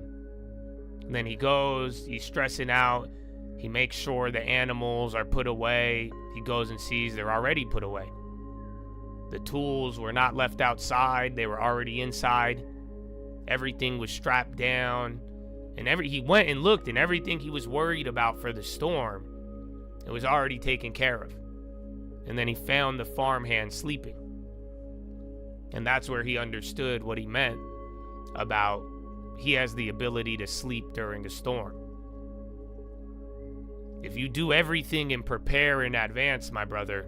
And then he goes, he's stressing out. He makes sure the animals are put away. He goes and sees they're already put away. The tools were not left outside. They were already inside. Everything was strapped down. And he went and looked, and everything he was worried about for the storm, it was already taken care of. And then he found the farmhand sleeping. And that's where he understood what he meant about he has the ability to sleep during a storm. If you do everything and prepare in advance, my brother,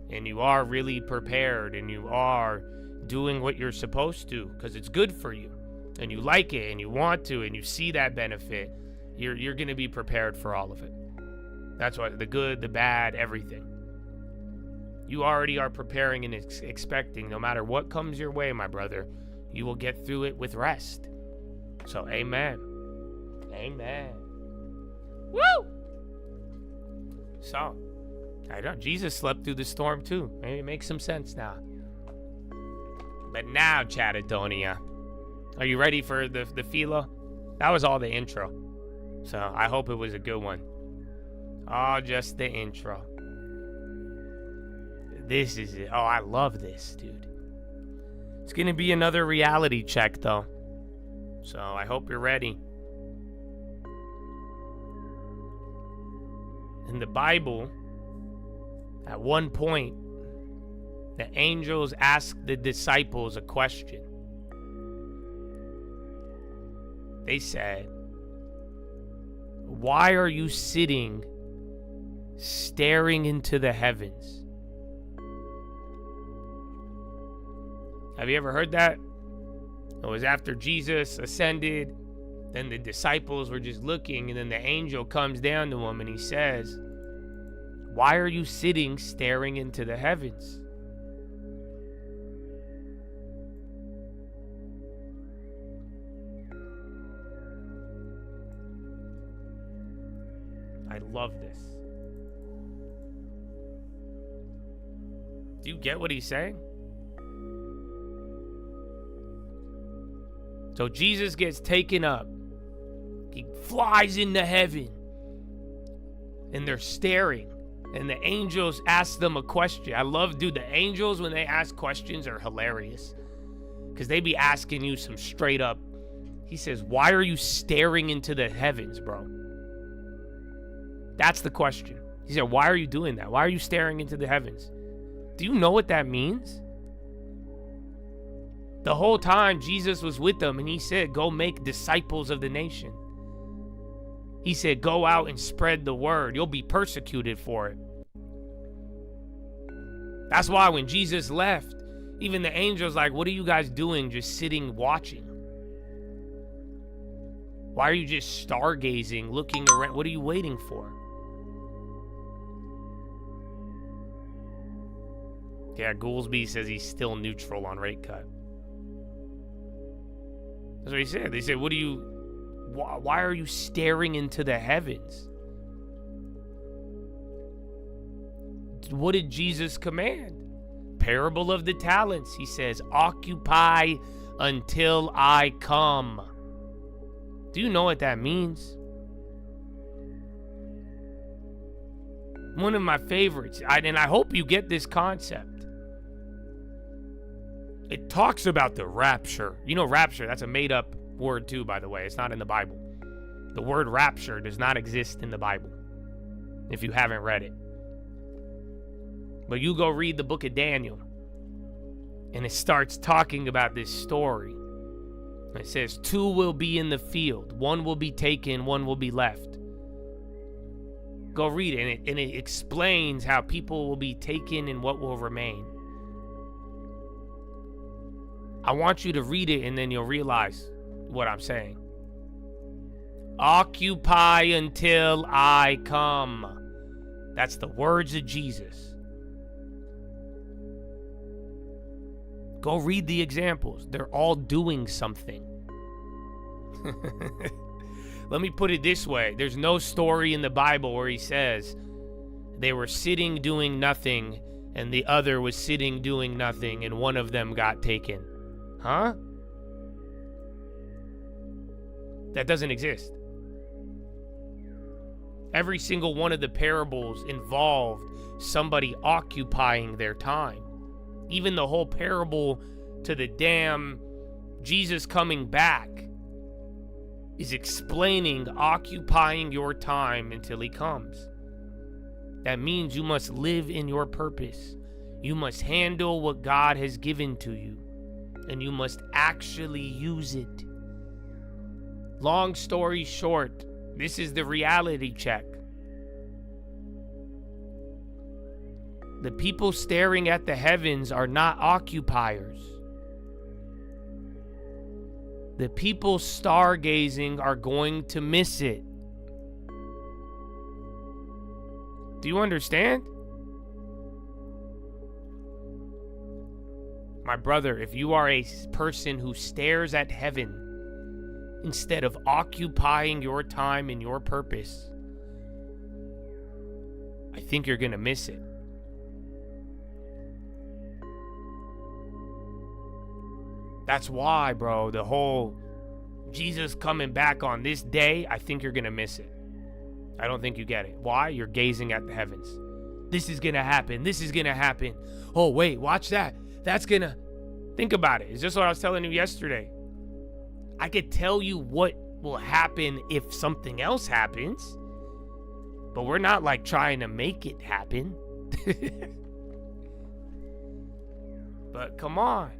and you are really prepared and you are doing what you're supposed to because it's good for you and you like it and you want to and you see that benefit, you're going to be prepared for all of it. That's what, the good, the bad, everything. You already are preparing and expecting. No matter what comes your way, my brother, you will get through it with rest. So, amen. Amen. Woo! So, I know Jesus slept through the storm too. Maybe it makes some sense now. But now, Chattadonia, are you ready for the Philo? That was all the intro. So, I hope it was a good one. Oh, just the intro. This is it. Oh, I love this, dude. It's going to be another reality check, though. So I hope you're ready. In the Bible, at one point, the angels asked the disciples a question. They said, "Why are you sitting staring into the heavens?" Have you ever heard that? It was after Jesus ascended, then the disciples were just looking, and then the angel comes down to them and he says, "Why are you sitting staring into the heavens?" I love this. Do you get what he's saying? So Jesus gets taken up. He flies into heaven. And they're staring. And the angels ask them a question. I love, dude, the angels, when they ask questions, are hilarious. Because they be asking you some straight up. He says, "Why are you staring into the heavens, bro?" That's the question. He said, "Why are you doing that? Why are you staring into the heavens?" Do you know what that means? The whole time Jesus was with them and he said, "Go make disciples of the nation." He said, "Go out and spread the word. You'll be persecuted for it." That's why when Jesus left, even the angels like, "What are you guys doing just sitting watching? Why are you just stargazing, looking around? What are you waiting for?" Yeah, Goolsby says he's still neutral on rate cut. That's what he said. They said, why are you staring into the heavens? What did Jesus command? Parable of the talents. He says, "Occupy until I come." Do you know what that means? One of my favorites, and I hope you get this concept. It talks about the rapture. You know, rapture, that's a made-up word too, by the way. It's not in the Bible. The word rapture does not exist in the Bible, if you haven't read it. But you go read the book of Daniel, and it starts talking about this story. It says, 2 will be in the field. 1 will be taken, 1 will be left. Go read it, and it explains how people will be taken and what will remain. I want you to read it, and then you'll realize what I'm saying. Occupy until I come. That's the words of Jesus. Go read the examples. They're all doing something. Let me put it this way. There's no story in the Bible where he says they were sitting doing nothing and the other was sitting doing nothing and one of them got taken. Huh? That doesn't exist. Every single one of the parables involved somebody occupying their time. Even the whole parable to the damn Jesus coming back is explaining occupying your time until he comes. That means you must live in your purpose. You must handle what God has given to you, and you must actually use it. Long story short, this is the reality check. The people staring at the heavens are not occupiers. The people stargazing are going to miss it. Do you understand? My brother, if you are a person who stares at heaven instead of occupying your time and your purpose, I think you're going to miss it. That's why, bro, the whole Jesus coming back on this day, I think you're going to miss it. I don't think you get it. Why? You're gazing at the heavens. This is going to happen. This is going to happen. Oh, wait, watch that. That's going to... Think about it. It's just what I was telling you yesterday. I could tell you what will happen if something else happens, but we're not like trying to make it happen. But come on.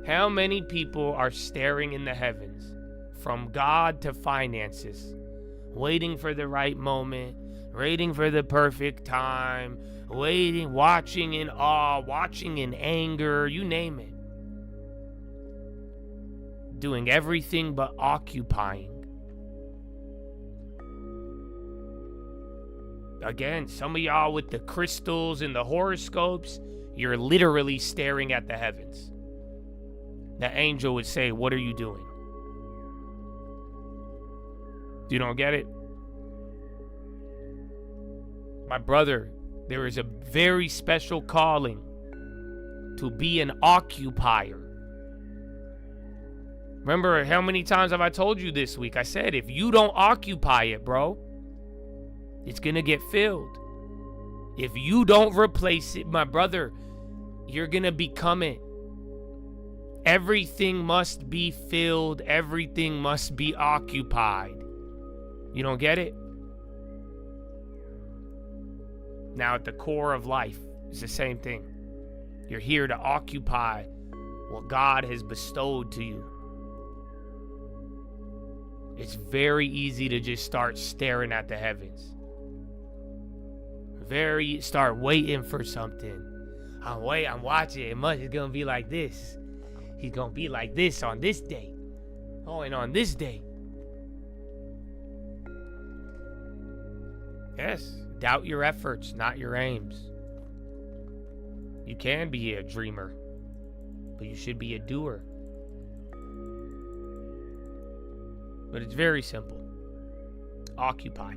How many people are staring in the heavens, from God to finances, waiting for the right moment, waiting for the perfect time, waiting, watching in awe, watching in anger, you name it. Doing everything but occupying. Again, some of y'all with the crystals and the horoscopes, you're literally staring at the heavens. The angel would say, "What are you doing?" You don't get it? My brother, there is a very special calling to be an occupier. Remember, how many times have I told you this week? I said, if you don't occupy it, bro, it's going to get filled. If you don't replace it, my brother, you're going to become it. Everything must be filled. Everything must be occupied. You don't get it? Now, at the core of life, it's the same thing. You're here to occupy what God has bestowed to you. It's very easy to just start staring at the heavens. Start waiting for something. I'm watching. It's gonna be like this. He's gonna be like this on this day. Oh, and on this day. Yes, doubt your efforts, not your aims. You can be a dreamer, but you should be a doer. But it's very simple. Occupy.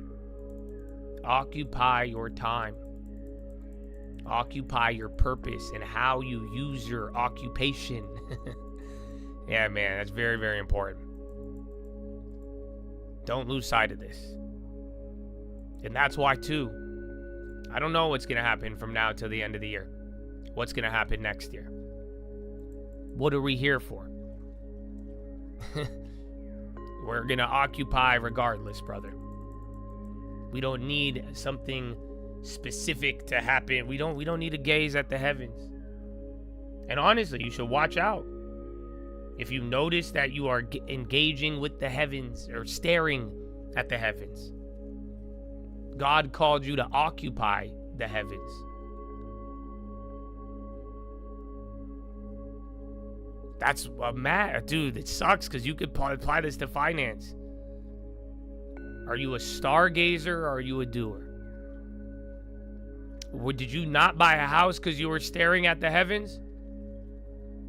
Occupy your time. Occupy your purpose and how you use your occupation. Yeah, man, that's very, very important. Don't lose sight of this. And that's why, too, I don't know what's going to happen from now till the end of the year. What's going to happen next year? What are we here for? We're going to occupy regardless, brother. We don't need something specific to happen. We don't need to gaze at the heavens. And honestly, you should watch out. If you notice that you are engaging with the heavens or staring at the heavens, God called you to occupy the heavens. That's a matter, dude. It sucks because you could apply this to finance. Are you a stargazer or are you a doer? Did you not buy a house because you were staring at the heavens?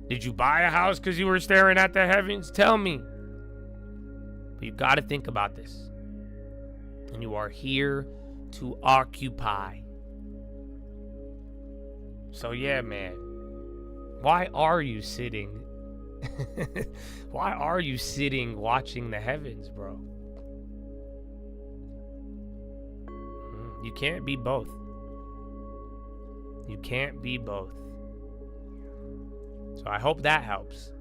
Did you buy a house because you were staring at the heavens? Tell me. But you got to think about this. And you are here to occupy. So yeah, man. Why are you sitting? Why are you sitting watching the heavens, bro? You can't be both. You can't be both. So I hope that helps.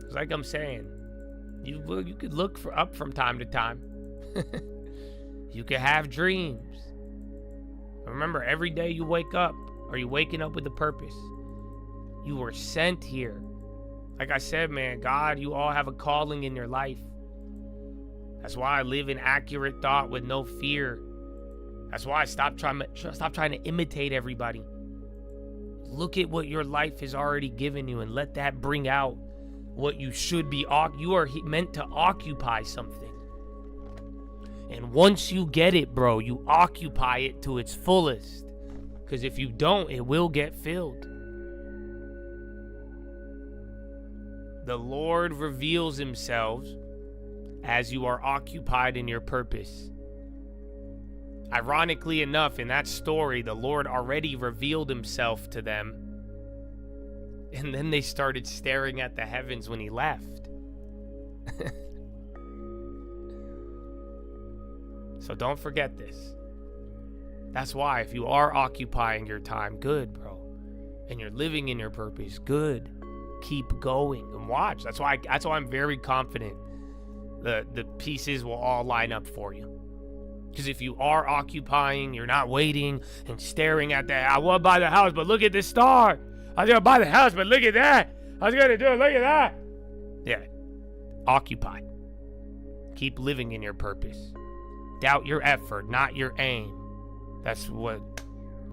It's like I'm saying, you could look up from time to time. You could have dreams. Remember, every day you wake up, are you waking up with a purpose? You were sent here. Like I said, man, God, you all have a calling in your life. That's why I live in accurate thought with no fear. That's why I stop trying to imitate everybody. Look at what your life has already given you and let that bring out what you should be. You are meant to occupy something. And once you get it, bro, you occupy it to its fullest. Because if you don't, it will get filled. The Lord reveals himself as you are occupied in your purpose. Ironically enough, in that story, the Lord already revealed himself to them. And then they started staring at the heavens when he left. So don't forget this. That's why if you are occupying your time, good, bro. And you're living in your purpose, good. Keep going and watch. That's why I'm very confident the pieces will all line up for you. Because if you are occupying, you're not waiting and staring at that. I want to buy the house, but look at this star. I was going to buy the house, but look at that. I was going to do it. Look at that. Yeah. Occupy. Keep living in your purpose. Doubt your effort, not your aim. That's what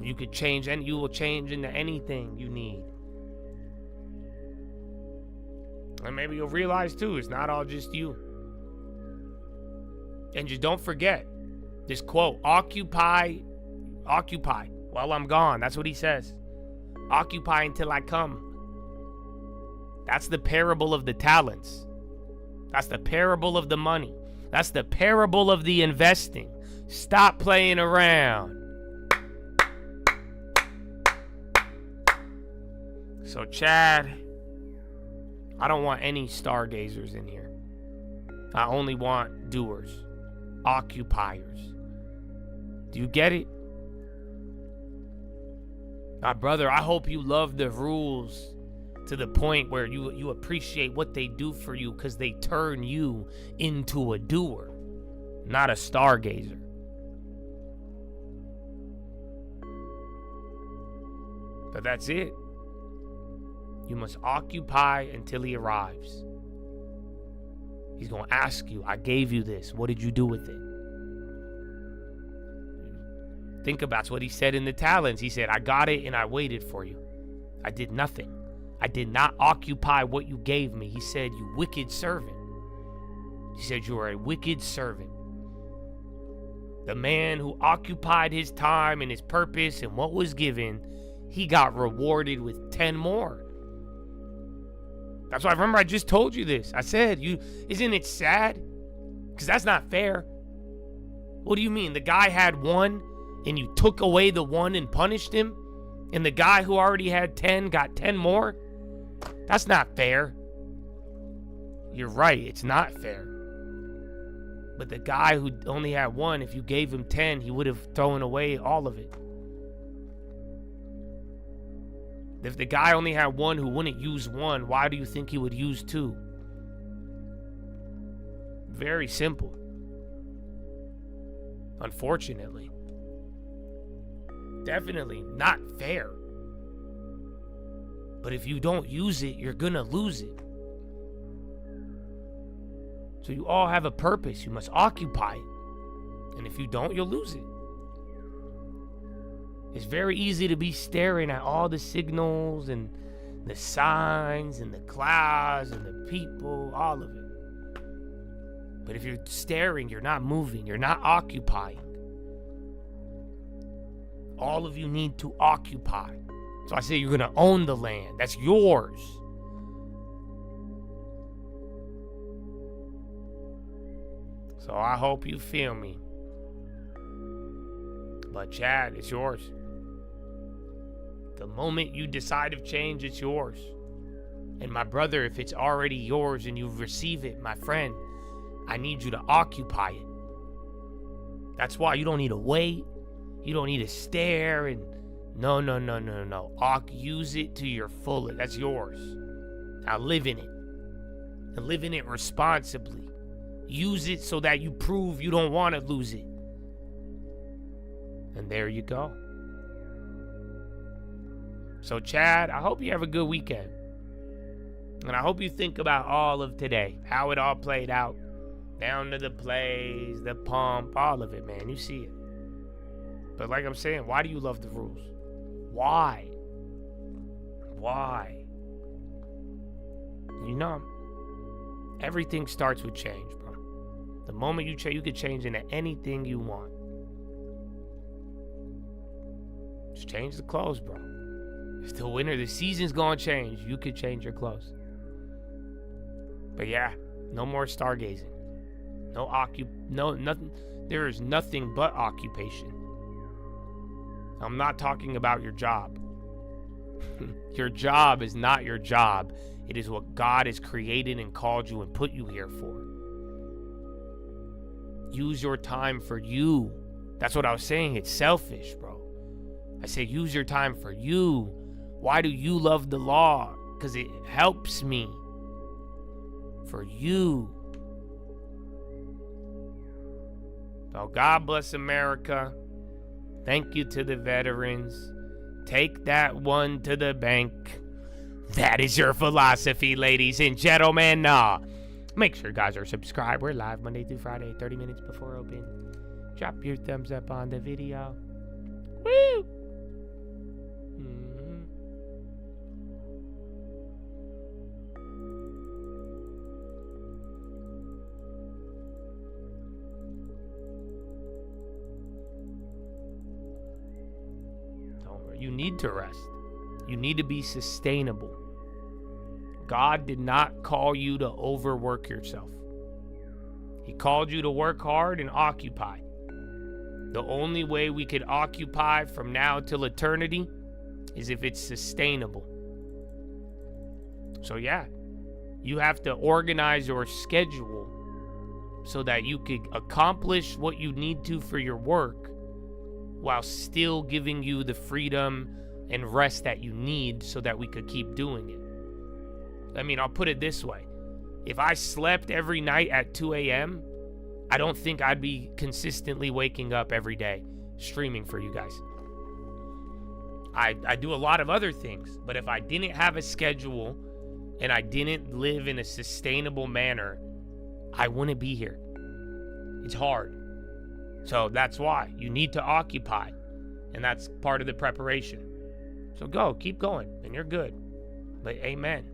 you could change, and you will change into anything you need. And maybe you'll realize too, it's not all just you. And just don't forget this quote, occupy while I'm gone. That's what he says. Occupy until I come. That's the parable of the talents. That's the parable of the money. That's the parable of the investing. Stop playing around. So, Chad, I don't want any stargazers in here. I only want doers, occupiers. Do you get it? My brother, I hope you love the rules to the point where you appreciate what they do for you because they turn you into a doer, not a stargazer. But that's it. You must occupy until he arrives. He's going to ask you, I gave you this. What did you do with it? Think about what he said in the talents. He said, I got it and I waited for you. I did nothing. I did not occupy what you gave me. He said, you wicked servant. He said, you are a wicked servant. The man who occupied his time and his purpose and what was given, he got rewarded with 10 more. That's why I remember I just told you this. I said, isn't it sad? Because that's not fair. What do you mean? The guy had 1 and you took away the 1 and punished him? And the guy who already had 10 got 10 more? That's not fair. You're right, it's not fair. But the guy who only had 1, if you gave him 10, he would have thrown away all of it. If the guy only had 1 who wouldn't use 1, why do you think he would use 2? Very simple. Unfortunately. Definitely not fair. But if you don't use it, you're gonna lose it. So you all have a purpose. You must occupy it. And if you don't, you'll lose it. It's very easy to be staring at all the signals and the signs and the clouds and the people, all of it. But if you're staring, you're not moving, you're not occupying. All of you need to occupy. So I say you're going to own the land. That's yours. So I hope you feel me. But Chad, it's yours. The moment you decide to change, it's yours. And my brother, if it's already yours and you receive it, my friend, I need you to occupy it. That's why you don't need to wait. You don't need to stare and no. Use it to your fullest. That's yours. Now live in it. And live in it responsibly. Use it so that you prove you don't want to lose it. And there you go. So Chad, I hope you have a good weekend. And I hope you think about all of today, how it all played out. Down to the plays, the pump, all of it, man. You see it. But like I'm saying, why do you love the rules? Why? Why? You know, everything starts with change, bro. The moment you change, you could change into anything you want. Just change the clothes, bro. If the winter, the season's gonna change, you could change your clothes. But yeah, no more stargazing. No nothing. There is nothing but occupation. I'm not talking about your job. Your job is not your job. It is what God has created and called you and put you here for. Use your time for you. That's what I was saying. It's selfish, bro. I said use your time for you. Why do you love the law? Because it helps me. For you. So God bless America. Thank you to the veterans. Take that one to the bank. That is your philosophy, ladies and gentlemen. Make sure you guys are subscribed. We're live Monday through Friday, 30 minutes before open. Drop your thumbs up on the video. Woo! You need to rest. You need to be sustainable. God did not call you to overwork yourself. He called you to work hard and occupy. The only way we could occupy from now till eternity is if it's sustainable. So yeah, you have to organize your schedule so that you could accomplish what you need to for your work while still giving you the freedom and rest that you need so that we could keep doing it. I mean, I'll put it this way. If I slept every night at 2 a.m., I don't think I'd be consistently waking up every day streaming for you guys. I do a lot of other things, but if I didn't have a schedule and I didn't live in a sustainable manner, I wouldn't be here. It's hard. So that's why you need to occupy, and that's part of the preparation. So go, keep going, and you're good. But amen.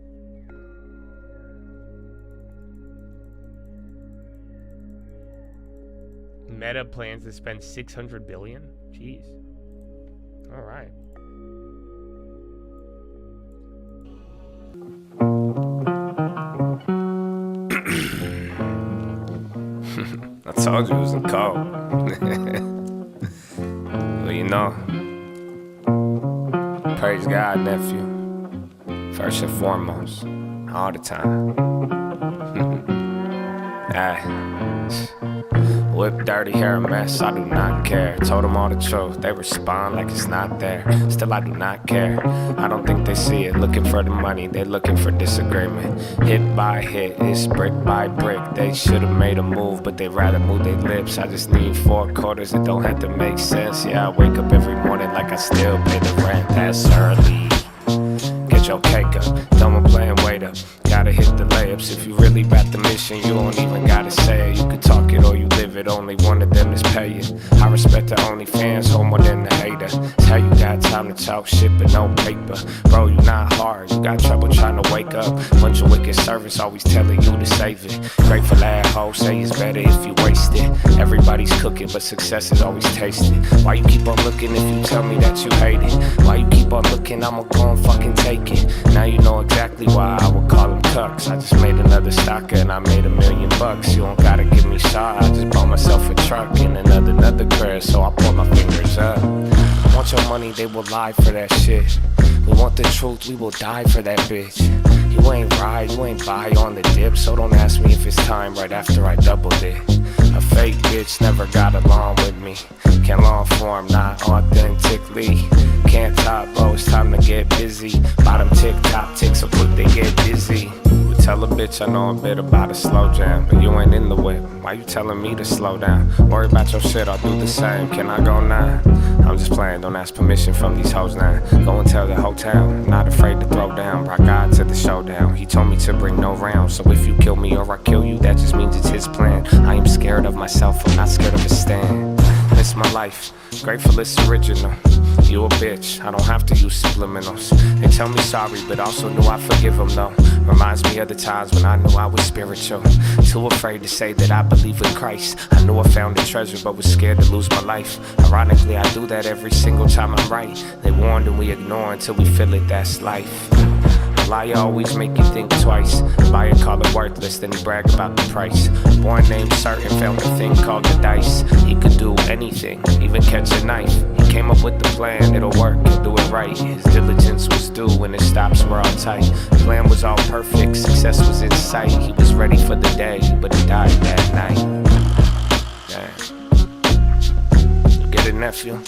Meta plans to spend $600 billion? Jeez. All right. I told you it was a cold. Well, you know, praise God, nephew. First and foremost, all the time. Whip dirty hair mess, I do not care. Told them all the truth, they respond like it's not there. Still I do not care, I don't think they see it. Looking for the money, they looking for disagreement. Hit by hit, it's brick by brick. They should've made a move, but they rather move their lips. I just need 4 quarters, it don't have to make sense. Yeah, I wake up every morning like I still pay the rent. That's early. Get your cake up, done with playing wait up. Gotta hit the layups. If you really about the mission, you don't even gotta say it. You can talk it or you live it, only one of them is paying. I respect the OnlyFans, hold more than the hater. It's how you got time to talk shit but no paper. Bro, you not hard, you got trouble trying to wake up. Bunch of wicked servants always telling you to save it. Grateful that hoe, say it's better if you waste it. Everybody's cooking, but success is always tasted. Why you keep on looking if you tell me that you hate it? Why you keep on looking, I'ma go and fucking take it. Now you know exactly why I would call them cucks. I just made another stocker and I made $1 million. You don't gotta give me shot, I just bought myself a truck and another career, so I pull my fingers up. Want your money, they will lie for that shit. We want the truth, we will die for that bitch. You ain't ride, you ain't buy on the dip, so don't ask me if it's time right after I doubled it. A fake bitch never got along with me. Can long form, not authentically. Can't top, bro, it's time to get busy. Bottom tick, top tick, so quick they get dizzy. Tell a bitch I know a bit about a slow jam, but you ain't in the whip. Why you telling me to slow down? Worry about your shit, I'll do the same. Can I go now? I'm just playing, don't ask permission from these hoes now. Go and tell the whole town, not afraid to throw down. Brought God to the showdown, he told me to bring no rounds. So if you kill me or I kill you, that just means it's his plan. I am scared of myself, I'm not scared of a stand. it's my life. Grateful it's original. You a bitch, I don't have to use subliminals. They tell me sorry, but also knew I forgive them though. Reminds me of the times when I knew I was spiritual. Too afraid to say that I believe in Christ. I knew I found a treasure, but was scared to lose my life. Ironically, I do that every single time I'm right. They warned and we ignore until we feel it, that's life. A lie always make you think twice. Buyer call it worthless, then he brag about the price. Born named certain, found a thing called the dice. He could do anything, even catch a knife. He came up with the plan, it'll work, he'll do it right. His diligence was due when his stops were all tight. The plan was all perfect, success was in sight. He was ready for the day, but he died that night. Damn. You get it, nephew?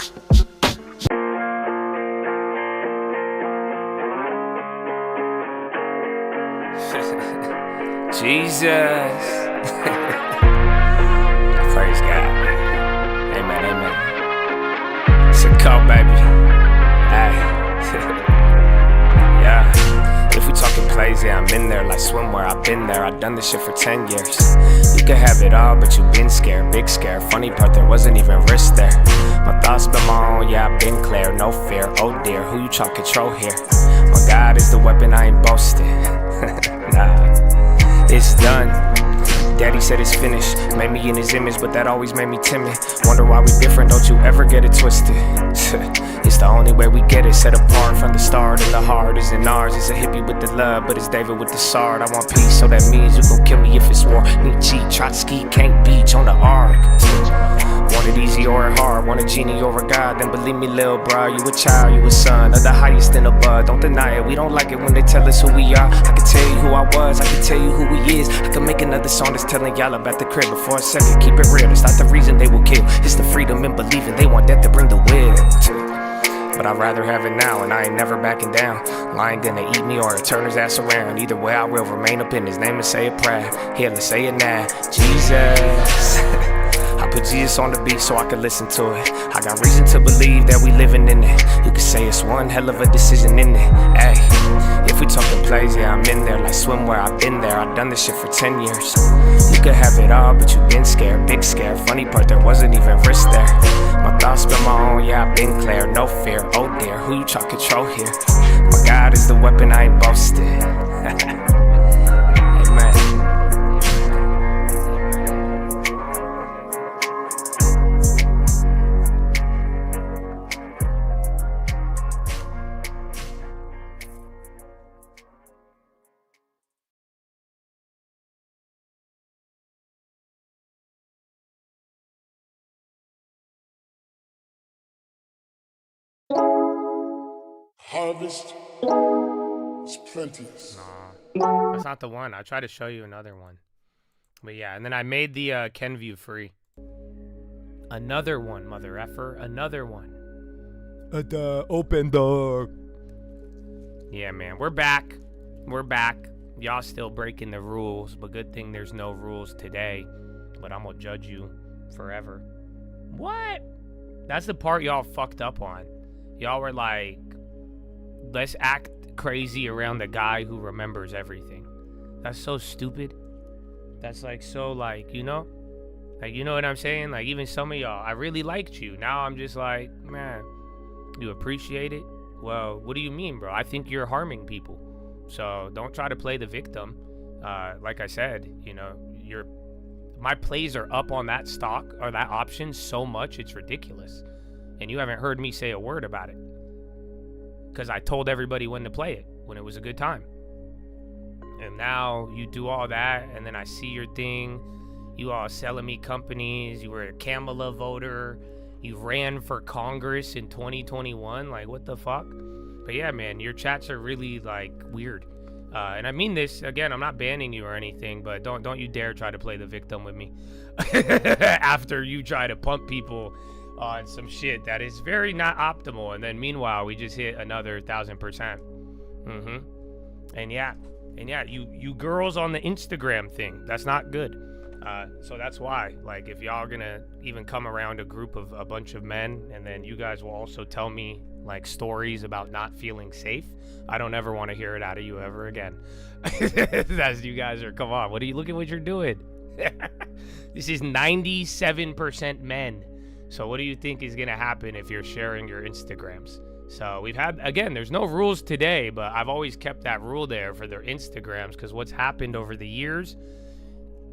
Jesus. Praise God. Amen, amen. It's a cult, baby. Hey. Yeah. If we talking plays, yeah, I'm in there like swimwear. I've been there, I've done this shit for 10 years. You could have it all, but you've been scared, big scare. Funny part, there wasn't even risk there. My thoughts been my own, yeah, I've been clear, no fear. Oh dear, who you trying to control here? My God is the weapon, I ain't boasting. Nah. It's done. Daddy said it's finished. Made me in his image, but that always made me timid. Wonder why we different, don't you ever get it twisted. It's the only way we get it, set apart from the start. And the heart isn't ours, it's a hippie with the love, but it's David with the sword. I want peace, so that means you gon' kill me if it's war. Nietzsche, Trotsky, can't beach on the ark. Want it easy or hard, want a genie or a god, then believe me, lil' bro, you a child, you a son of the highest in the bud. Don't deny it, we don't like it when they tell us who we are. I can tell you who I was, I can tell you who he is. I can make another song that's telling y'all about the crib, but for a second, keep it real, it's not the reason they will kill. It's the freedom in believing, they want death to bring the will. But I'd rather have it now, and I ain't never backing down. Lion gonna eat me or turn his ass around. Either way, I will remain up in his name and say it proud. Here, let's say it now, Jesus. I put Jesus on the beat so I can listen to it. I got reason to believe that we living in it. You could say it's one hell of a decision in it. Ay, if we talking plays, yeah, I'm in there like swimwear. I've been there, I've done this shit for 10 years. You could have it all, but you been scared, big scare. Funny part, there wasn't even risk there. My thoughts been my own, yeah, I've been clear, no fear. Oh dear, who you try to control here? My God is the weapon, I ain't boasting. Amen. Harvest is plenteous. Nah, that's not the one. I'll try to show you another one. But yeah, and then I made the Kenview free. Another one, mother effer. Another one. Open door. Yeah, man. We're back. We're back. Y'all still breaking the rules, but good thing there's no rules today. But I'm gonna judge you forever. What? That's the part y'all fucked up on. Y'all were like, let's act crazy around the guy who remembers everything. That's so stupid. That's like so like, you know? Like, you know what I'm saying? Like, even some of y'all, I really liked you. Now I'm just like, man, you appreciate it? Well, what do you mean, bro? I think you're harming people. So don't try to play the victim. Like I said, you know, my plays are up on that stock or that option so much, it's ridiculous. And you haven't heard me say a word about it. Because I told everybody when to play it, when it was a good time. And now you do all that, and then I see your thing. You all selling me companies. You were a Kamala voter. You ran for Congress in 2021. Like, what the fuck? But yeah, man, your chats are really, like, weird. And I mean this, again, I'm not banning you or anything, but don't you dare try to play the victim with me. After you try to pump people on some shit that is very not optimal, and then meanwhile we just hit another 1000%. And yeah, you girls on the Instagram thing, that's not good. So that's why, like, if y'all gonna even come around a group of a bunch of men, and then you guys will also tell me like stories about not feeling safe, I don't ever want to hear it out of you ever again. That's, you guys are, come on, look at what you're doing. This is 97% men. So what do you think is going to happen if you're sharing your Instagrams? So we've had, again, there's no rules today, but I've always kept that rule there for their Instagrams, because what's happened over the years,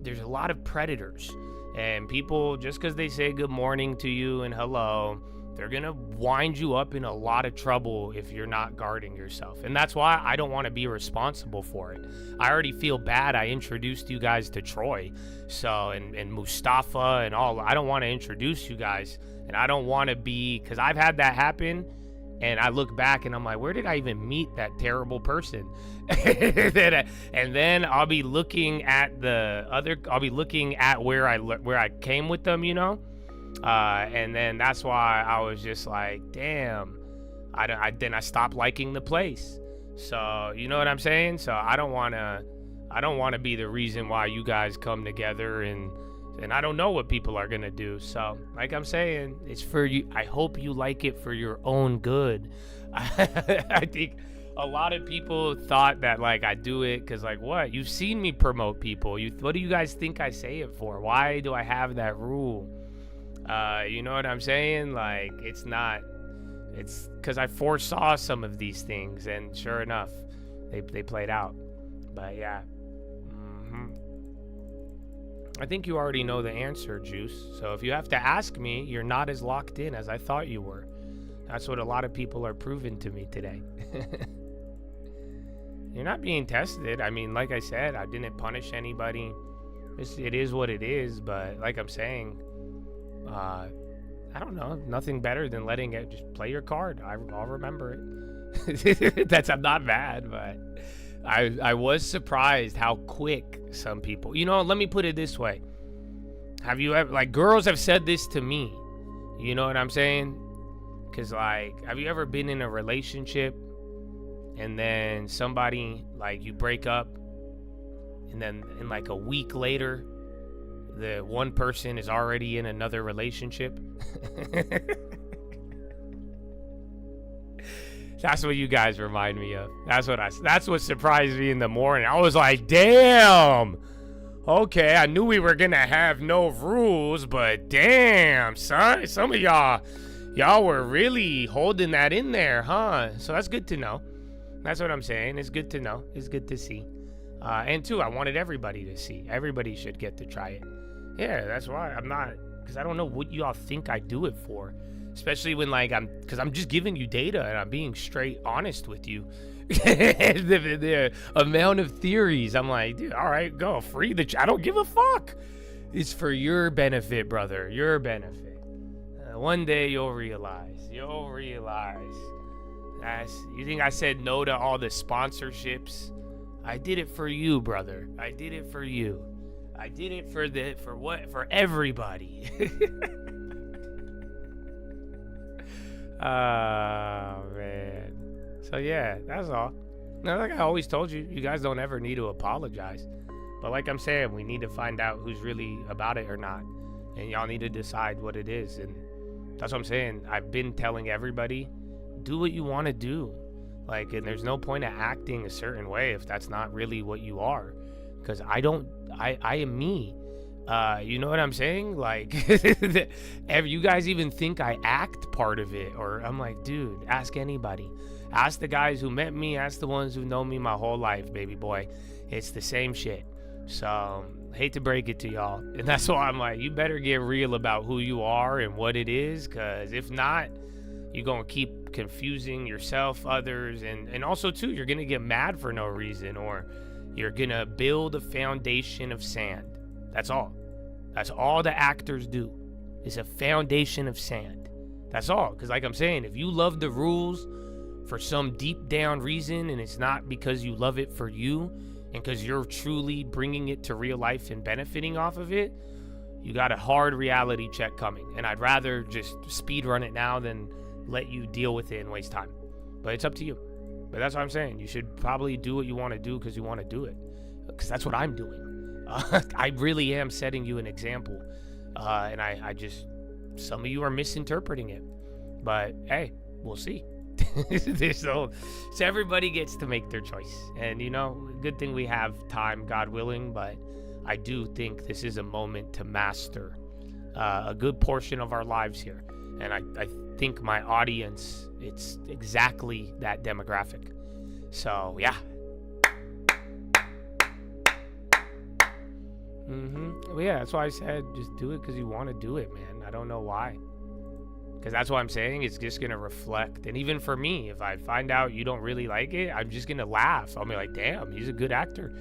there's a lot of predators, and people, just because they say good morning to you and hello, they're going to wind you up in a lot of trouble if you're not guarding yourself. And that's why I don't want to be responsible for it. I already feel bad. I introduced you guys to Troy, so, and Mustafa and all. I don't want to introduce you guys, and I don't want to be, because I've had that happen. And I look back and I'm like, where did I even meet that terrible person? And then I'll be looking at I'll be looking at where I came with them, you know? And then that's why I was just like, damn, then I stopped liking the place. So, you know what I'm saying? So I don't want to be the reason why you guys come together, and I don't know what people are going to do. So, like I'm saying, it's for you. I hope you like it for your own good. I think a lot of people thought that, like, I do it because, like, what? You've seen me promote people. What do you guys think I say it for? Why do I have that rule? You know what I'm saying? Like, it's because I foresaw some of these things, and sure enough, they played out. But, yeah. I think you already know the answer, Juice. So if you have to ask me, you're not as locked in as I thought you were. That's what a lot of people are proving to me today. You're not being tested. I mean, like I said, I didn't punish anybody. It is what it is. But like I'm saying, I don't know. Nothing better than letting it just play your card. I'll remember it. I'm not mad, but I was surprised how quick some people, you know, let me put it this way. Have you ever, like, girls have said this to me, you know what I'm saying? Because, like, have you ever been in a relationship and then somebody, like, you break up, and then in like a week later, the one person is already in another relationship? That's what you guys remind me of. That's what surprised me in the morning. I was like, damn. Okay, I knew we were gonna have no rules, but damn, son, some of y'all were really holding that in there, huh? So that's good to know. That's what I'm saying. It's good to know. It's good to see. And two, I wanted everybody to see. Everybody should get to try it. Yeah, that's why I'm not, because I don't know what y'all think I do it for. Especially when, like, because I'm just giving you data and I'm being straight honest with you. the amount of theories, I'm like, dude, all right, go free I don't give a fuck. It's for your benefit, brother, your benefit. One day you'll realize. You think I said no to all the sponsorships? I did it for you, brother. I did it for you. I did it for everybody. Oh, man. So, yeah, that's all. Now, like I always told you, you guys don't ever need to apologize. But like I'm saying, we need to find out who's really about it or not. And y'all need to decide what it is. And that's what I'm saying. I've been telling everybody, do what you want to do. Like, and there's no point of acting a certain way if that's not really what you are. Because I am me. You know what I'm saying? Like, you guys even think I act part of it, or I'm like, dude, ask anybody. Ask the guys who met me, ask the ones who know me my whole life, baby boy. It's the same shit. So, hate to break it to y'all. And that's why I'm like, you better get real about who you are and what it is, because if not, you're going to keep confusing yourself, others, and also, too, you're going to get mad for no reason, or you're going to build a foundation of sand. That's all. That's all the actors do, is a foundation of sand. That's all. Because like I'm saying, if you love the rules for some deep down reason, and it's not because you love it for you, and because you're truly bringing it to real life and benefiting off of it, you got a hard reality check coming. And I'd rather just speed run it now than let you deal with it and waste time. But it's up to you. But that's what I'm saying. You should probably do what you want to do because you want to do it. Because that's what I'm doing. I really am setting you an example. And I just, some of you are misinterpreting it. But hey, we'll see. So everybody gets to make their choice. And, you know, good thing we have time, God willing. But I do think this is a moment to master a good portion of our lives here. And I think my audience, it's exactly that demographic. So, yeah. Well, yeah, that's why I said just do it because you want to do it, man. I don't know why. Because that's what I'm saying. It's just going to reflect. And even for me, if I find out you don't really like it, I'm just going to laugh. I'll be like, damn, he's a good actor.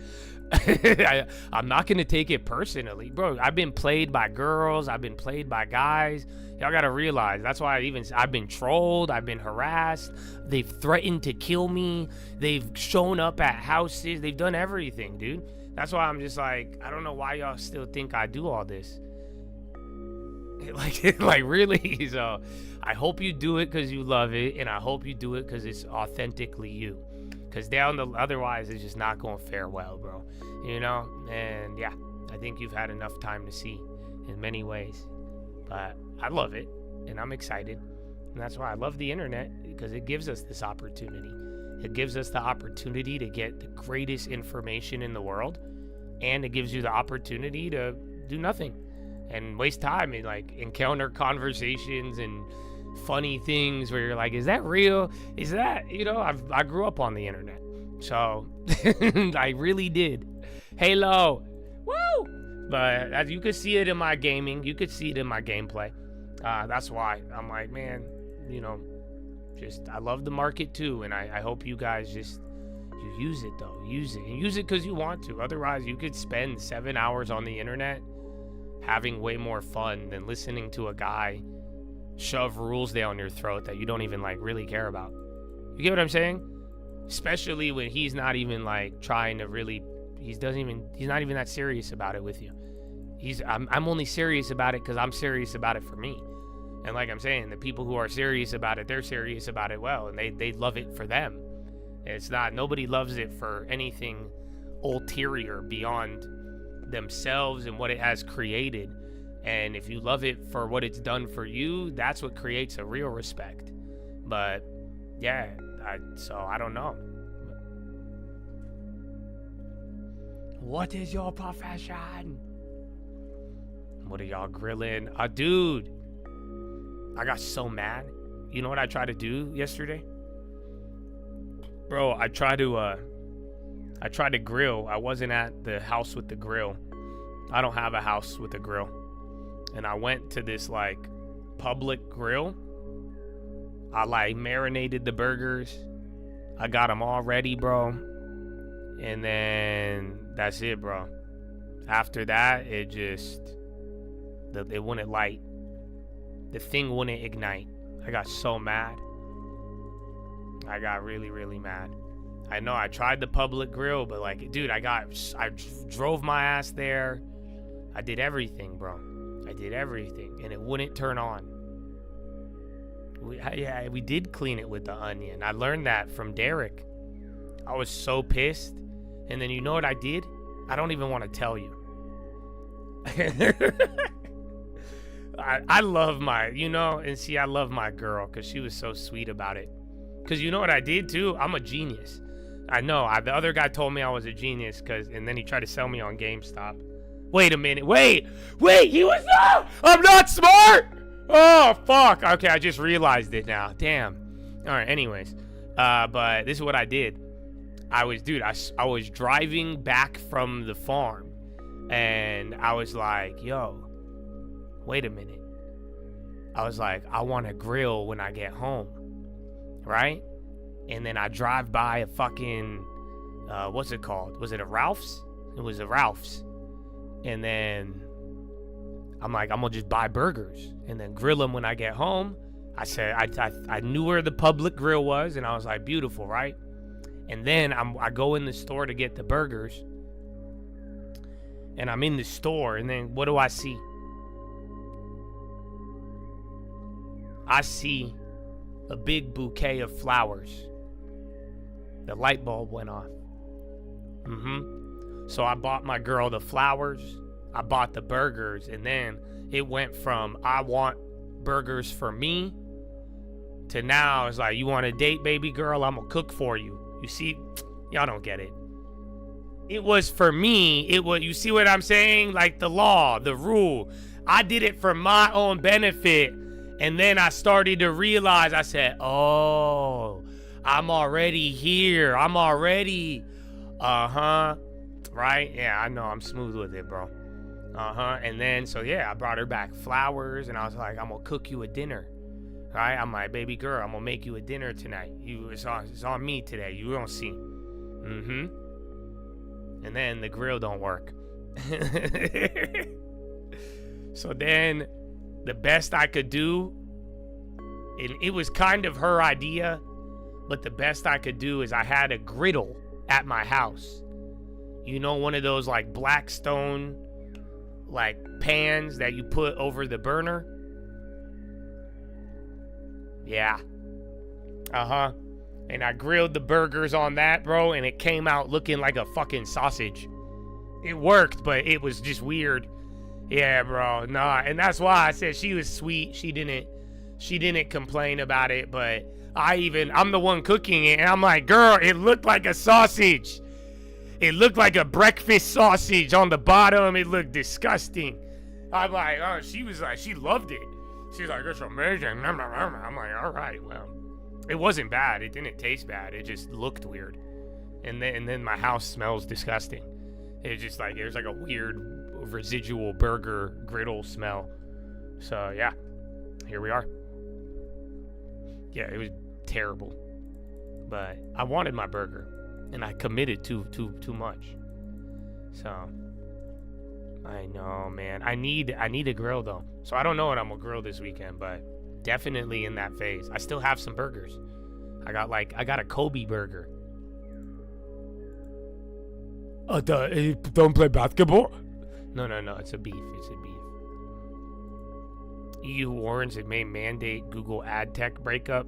I'm not going to take it personally. Bro, I've been played by girls. I've been played by guys. Y'all got to realize. That's why I've been trolled. I've been harassed. They've threatened to kill me. They've shown up at houses. They've done everything, dude. That's why I'm just like, I don't know why y'all still think I do all this. Like really. So I hope you do it because you love it, and I hope you do it because it's authentically you. Because otherwise it's just not going to fare well, bro. You know? And yeah, I think you've had enough time to see in many ways. But I love it, and I'm excited. And that's why I love the internet, because it gives us this opportunity. It gives us the opportunity to get the greatest information in the world, and it gives you the opportunity to do nothing and waste time and like encounter conversations and funny things where you're like, is that real? Is that, I grew up on the internet. So I really did. Halo. Woo! But as you could see it in my gaming, you could see it in my gameplay. That's why I'm like, man, I love the market too. And I hope you guys you use it though. Use it. And use it because you want to. Otherwise, you could spend 7 hours on the internet having way more fun than listening to a guy shove rules down your throat that you don't even like really care about. You get what I'm saying? Especially when he's not even like trying to really, he's not even that serious about it with you. I'm only serious about it because I'm serious about it for me. And like I'm saying, the people who are serious about it, they're serious about it well, and they love it for them. It's not, nobody loves it for anything ulterior beyond themselves and what it has created. And if you love it for what it's done for you, that's what creates a real respect. But yeah, so I don't know. What is your profession? What are y'all grilling? Dude, I got so mad. You know what I tried to do yesterday? Bro, I tried to grill. I wasn't at the house with the grill. I don't have a house with a grill. And I went to this like public grill. I like marinated the burgers. I got them all ready, bro. And then that's it, bro. After that, it wouldn't light. The thing wouldn't ignite. I got so mad. I got really, really mad. I know I tried the public grill, but like, dude, I drove my ass there. I did everything, bro. I did everything, and it wouldn't turn on. We did clean it with the onion. I learned that from Derek. I was so pissed. And then you know what I did? I don't even want to tell you. I love I love my girl because she was so sweet about it. Because you know what I did too? I'm a genius. I know. The other guy told me I was a genius and then he tried to sell me on GameStop. Wait a minute. Wait, he was not. I'm not smart. Oh, fuck. Okay, I just realized it now. Damn. All right, anyways. But this is what I did. I was driving back from the farm, and I was like, yo, wait a minute. I was like, I want to grill when I get home, right? And then I drive by a fucking, what's it called? Was it a Ralph's? It was a Ralph's. And then I'm like, I'm gonna just buy burgers and then grill them when I get home. I said, I knew where the public grill was, and I was like, beautiful, right? And then I go in the store to get the burgers, and I'm in the store, and then what do I see? I see a big bouquet of flowers. The light bulb went off. So I bought my girl the flowers, I bought the burgers, and then it went from I want burgers for me to now it's like, you want a date, baby girl? I'm gonna cook for you. You see, y'all don't get it. It was for me. You see what I'm saying? Like the law, the rule. I did it for my own benefit. And then I started to realize, I said, oh, I'm already here. I'm already, right? Yeah, I know, I'm smooth with it, bro. And then, so yeah, I brought her back flowers, and I was like, I'm gonna cook you a dinner. Right? I'm like, baby girl, I'm gonna make you a dinner tonight. It's on me today. You gonna see. And then the grill don't work. So then the best I could do, and it was kind of her idea, but the best I could do is I had a griddle at my house. You know, one of those like black stone like pans that you put over the burner? Yeah. And I grilled the burgers on that, bro, and it came out looking like a fucking sausage. It worked, but it was just weird. Yeah, bro. Nah, and that's why I said she was sweet. She didn't complain about it, but I'm the one cooking it, and I'm like, girl, it looked like a sausage. It looked like a breakfast sausage on the bottom. It looked disgusting. I'm like, oh, she was like, she loved it. She's like, it's amazing. I'm like, all right, well, it wasn't bad. It didn't taste bad. It just looked weird. And then my house smells disgusting. It's just like, there's like a weird residual burger griddle smell. So yeah, here we are. Yeah, it was terrible. But I wanted my burger, and I committed too much. So I know, man. I need a grill though. So I don't know what I'm gonna grill this weekend, but definitely in that phase. I still have some burgers. I got a Kobe burger. Don't play basketball? No, it's a beef. EU warns it may mandate Google ad tech breakup.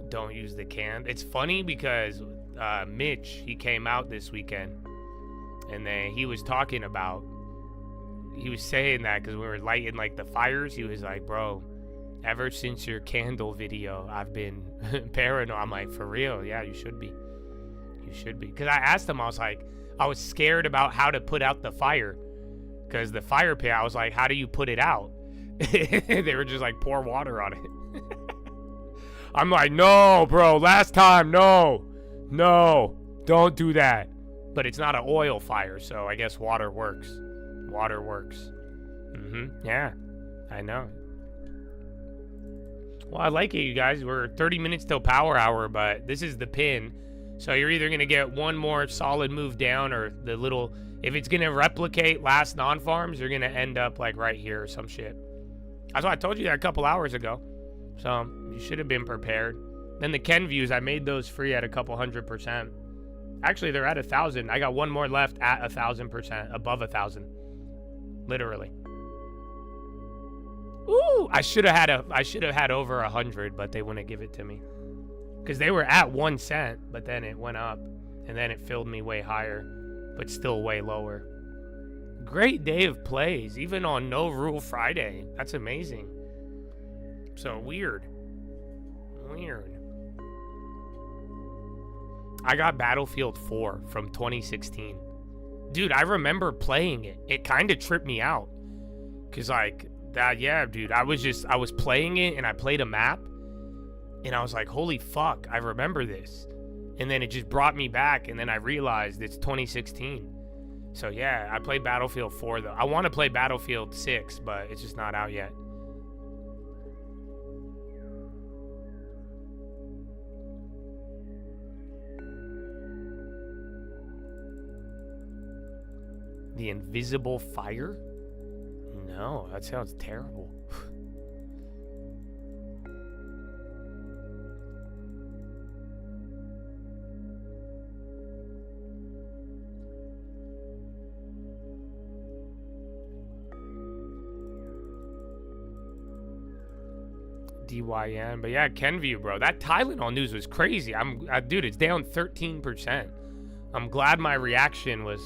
Don't use the can. It's funny because Mitch, he came out this weekend, and then he was saying that because we were lighting like the fires. He was like, bro, ever since your candle video, I've been paranoid. I'm like, for real? Yeah, you should be. Because I asked him, I was scared about how to put out the fire. Because the fire pit, I was like, how do you put it out? They were just like, pour water on it. I'm like, no, bro, last time, no, don't do that. But it's not an oil fire, so I guess water works. Yeah, I know. Well, I like it, you guys. We're 30 minutes till power hour, but this is the pin. So you're either going to get one more solid move down, or the little, if it's going to replicate last non-farms, you're going to end up like right here or some shit. That's why I told you that a couple hours ago. So you should have been prepared. Then the Ken views, I made those free at a couple 100%. Actually, they're at 1,000. I got one more left at 1,000%, above 1,000. Literally. Ooh, I should have had over 100, but they wouldn't give it to me. Because they were at 1 cent, but then it went up, and then it filled me way higher, but still way lower. Great day of plays, even on No Rule Friday. That's amazing. So weird. I got Battlefield 4 from 2016. Dude, I remember playing it. It kind of tripped me out. Cause like that, yeah, dude. I was playing it, and I played a map, and I was like, holy fuck, I remember this. And then it just brought me back, and then I realized it's 2016. So yeah, I played Battlefield 4 though. I want to play Battlefield 6, but it's just not out yet. The invisible fire? No, that sounds terrible. DYN, but yeah, Kenview, bro. That Tylenol news was crazy. Dude, it's down 13%. I'm glad my reaction was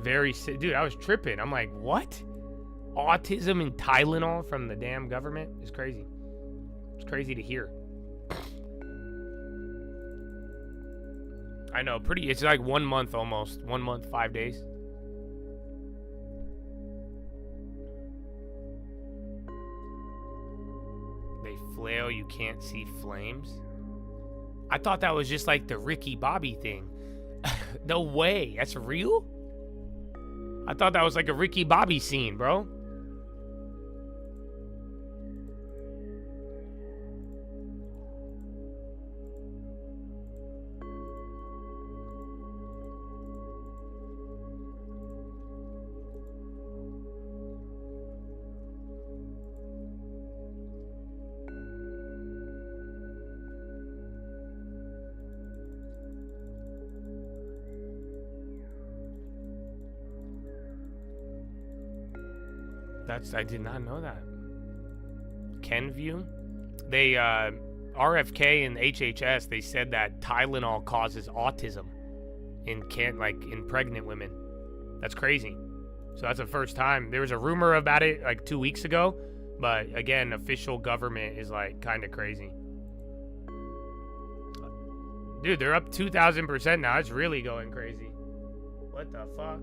very, dude, I was tripping. I'm like, what? Autism and Tylenol from the damn government is crazy. It's crazy to hear. I know, it's like 1 month almost. 1 month, 5 days. They flail, you can't see flames. I thought that was just like the Ricky Bobby thing. No way, that's real? I thought that was like a Ricky Bobby scene, bro. I did not know that. Kenvue? They, RFK and HHS, they said that Tylenol causes autism in pregnant women. That's crazy. So that's the first time. There was a rumor about it like 2 weeks ago, but again, official government is like kind of crazy. Dude, they're up 2,000% now. It's really going crazy. What the fuck?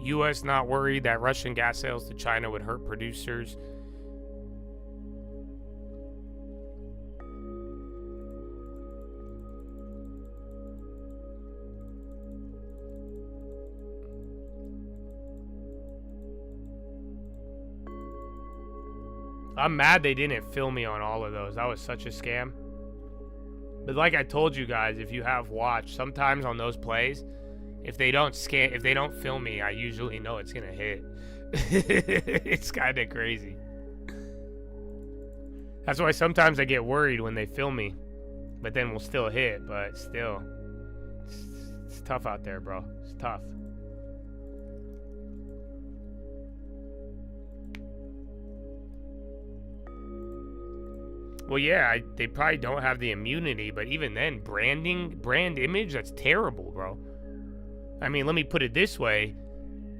U.S. not worried that Russian gas sales to China would hurt producers. I'm mad they didn't film me on all of those. That was such a scam. But like I told you guys, if you have watched, sometimes on those plays, if they don't film me, I usually know it's gonna hit. It's kind of crazy. That's why sometimes I get worried when they film me, but then we'll still hit. But still, it's tough out there, bro. It's tough. Well, yeah, they probably don't have the immunity, but even then, brand image, that's terrible, bro. I mean, let me put it this way.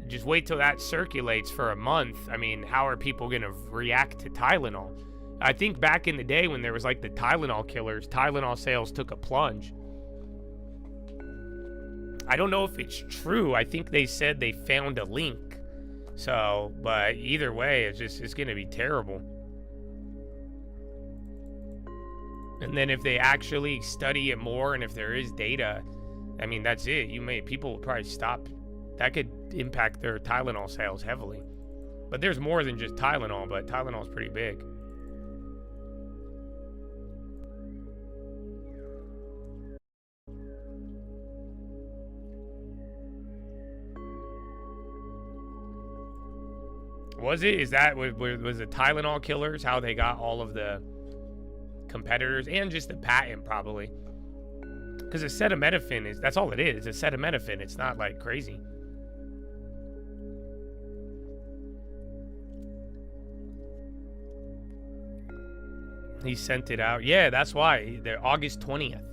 Just wait till that circulates for a month. I mean, how are people going to react to Tylenol? I think back in the day when there was like the Tylenol killers, Tylenol sales took a plunge. I don't know if it's true. I think they said they found a link. So, but either way, it's going to be terrible. And then if they actually study it more and if there is data, I mean, that's it. People will probably stop. That could impact their Tylenol sales heavily. But there's more than just Tylenol, but Tylenol's pretty big. Was it? Was the Tylenol killers how they got all of the competitors and just the patent probably? Because acetaminophen that's all it is. It's acetaminophen. It's not like crazy. He sent it out. Yeah, that's why. They're August 20th.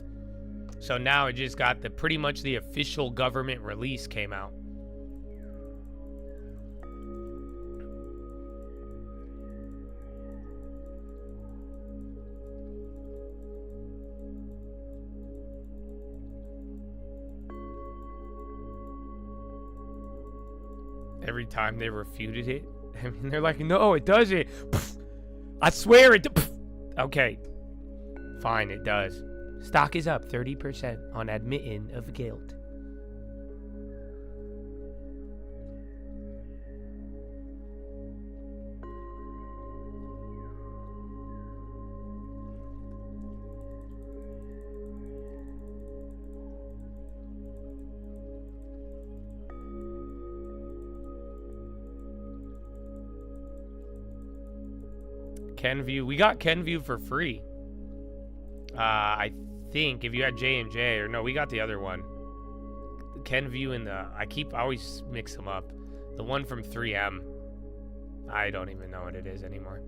So now it just got pretty much the official government release came out. Every time they refuted it, I mean, they're like, no, it doesn't. I swear it. Okay, fine, it does. Stock is up 30% on admitting of guilt. Kenvue, we got Kenvue for free. I think if you had J&J, or no, we got the other one. Kenvue and I always mix them up. The one from 3M. I don't even know what it is anymore.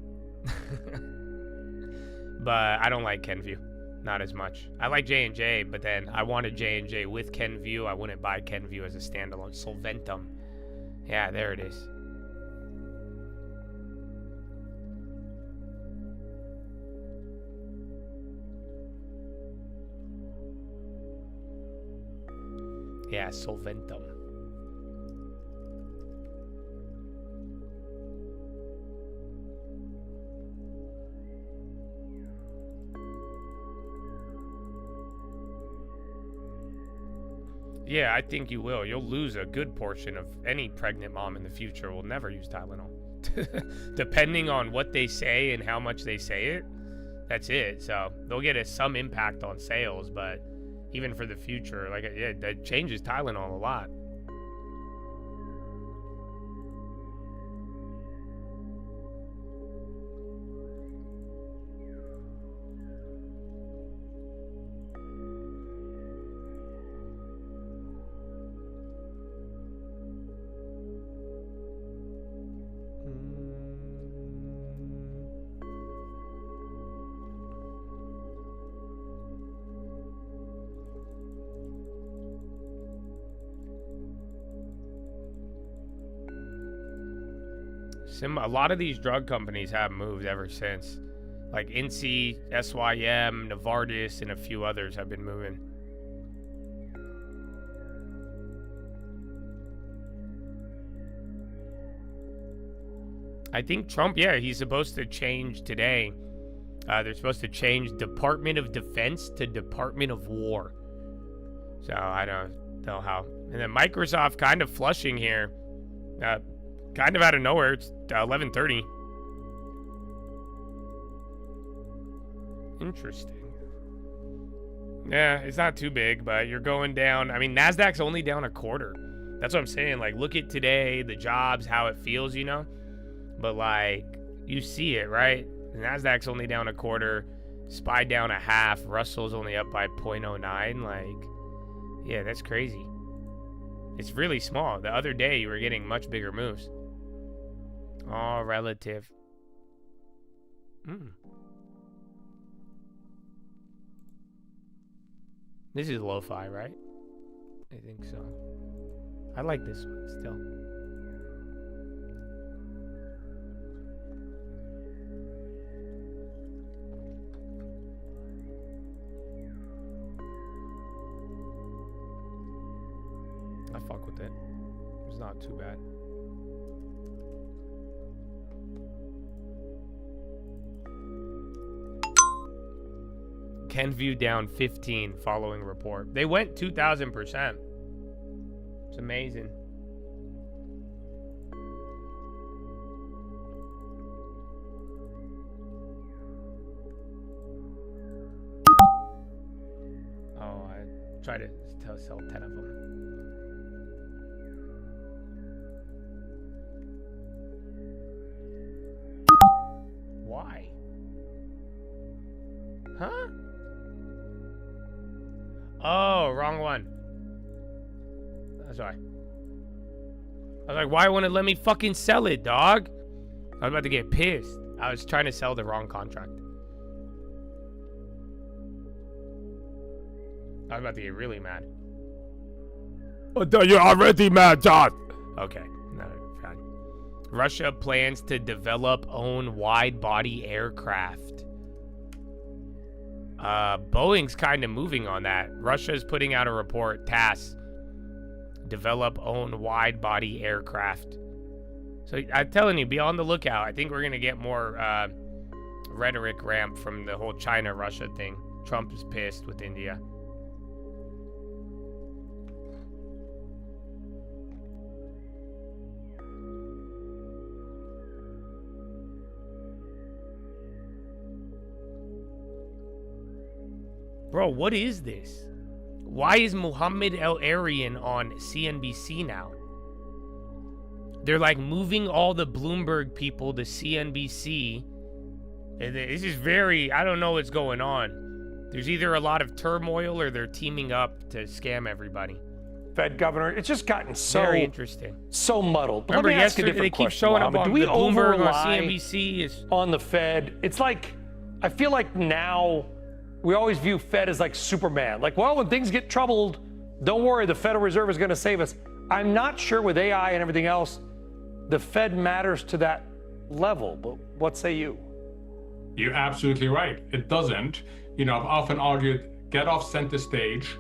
But I don't like Kenvue. Not as much. I like J&J, but then I wanted J&J with Kenvue. I wouldn't buy Kenvue as a standalone. Solventum. Yeah, there it is. Yeah, Solventum. Yeah, I think you will. You'll lose a good portion of any pregnant mom in the future will never use Tylenol. Depending on what they say and how much they say it, that's it. So they'll get some impact on sales, but even for the future, like, yeah, that changes Tylenol a lot. A lot of these drug companies have moved ever since. Like INSEE, SYM, Novartis, and a few others have been moving. I think Trump, yeah, he's supposed to change today. They're supposed to change Department of Defense to Department of War. So I don't know how. And then Microsoft kind of flushing here. Kind of out of nowhere. It's 11:30. Interesting. Yeah, it's not too big, but you're going down. I mean, NASDAQ's only down a quarter. That's what I'm saying. Like, look at today, the jobs, how it feels, you know? But, like, you see it, right? The NASDAQ's only down a quarter. SPY down a half. Russell's only up by 0.09. Like, yeah, that's crazy. It's really small. The other day, you were getting much bigger moves. All relative. This is lo-fi, right? I think so. I like this one still. I fuck with it. It's not too bad. Kenvue down 15 following report. They went 2,000%. It's amazing. Oh, I tried to sell 10 of them. Why? Huh? Oh, wrong one. Sorry. I was like, why wouldn't it let me fucking sell it, dog? I was about to get pissed. I was trying to sell the wrong contract. I was about to get really mad. Oh, you're already mad, John. Okay. No, fine. Russia plans to develop own wide-body aircraft. Boeing's kind of moving on that. Russia's putting out a report, TASS, develop own wide-body aircraft. So I'm telling you, be on the lookout. I think we're going to get more rhetoric ramp from the whole China-Russia thing. Trump is pissed with India. Bro, what is this? Why is Mohammed El-Arian on CNBC now? They're like moving all the Bloomberg people to CNBC. And this is very, I don't know what's going on. There's either a lot of turmoil or they're teaming up to scam everybody. Fed governor, it's just gotten so very interesting, so muddled. But remember, let me ask yesterday a different they keep question, showing up Mohammed. on Do we the Bloomberg over on CNBC. on the Fed? It's like, I feel like now we always view Fed as like Superman. Like, well, when things get troubled, don't worry, the Federal Reserve is going to save us. I'm not sure with AI and everything else, the Fed matters to that level. But what say you? You're absolutely right. It doesn't. I've often argued, get off center stage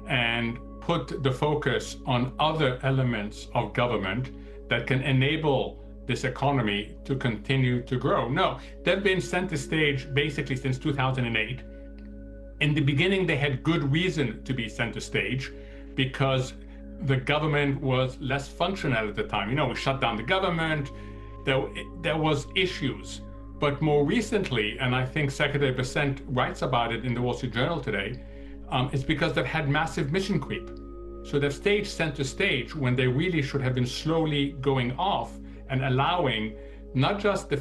and put the focus on other elements of government that can enable this economy to continue to grow. No, they've been center stage basically since 2008. In the beginning, they had good reason to be center stage because the government was less functional at the time. We shut down the government. There was issues. But more recently, and I think Secretary Bessent writes about it in the Wall Street Journal today, it's because they've had massive mission creep. So they've stayed center stage when they really should have been slowly going off and allowing not just the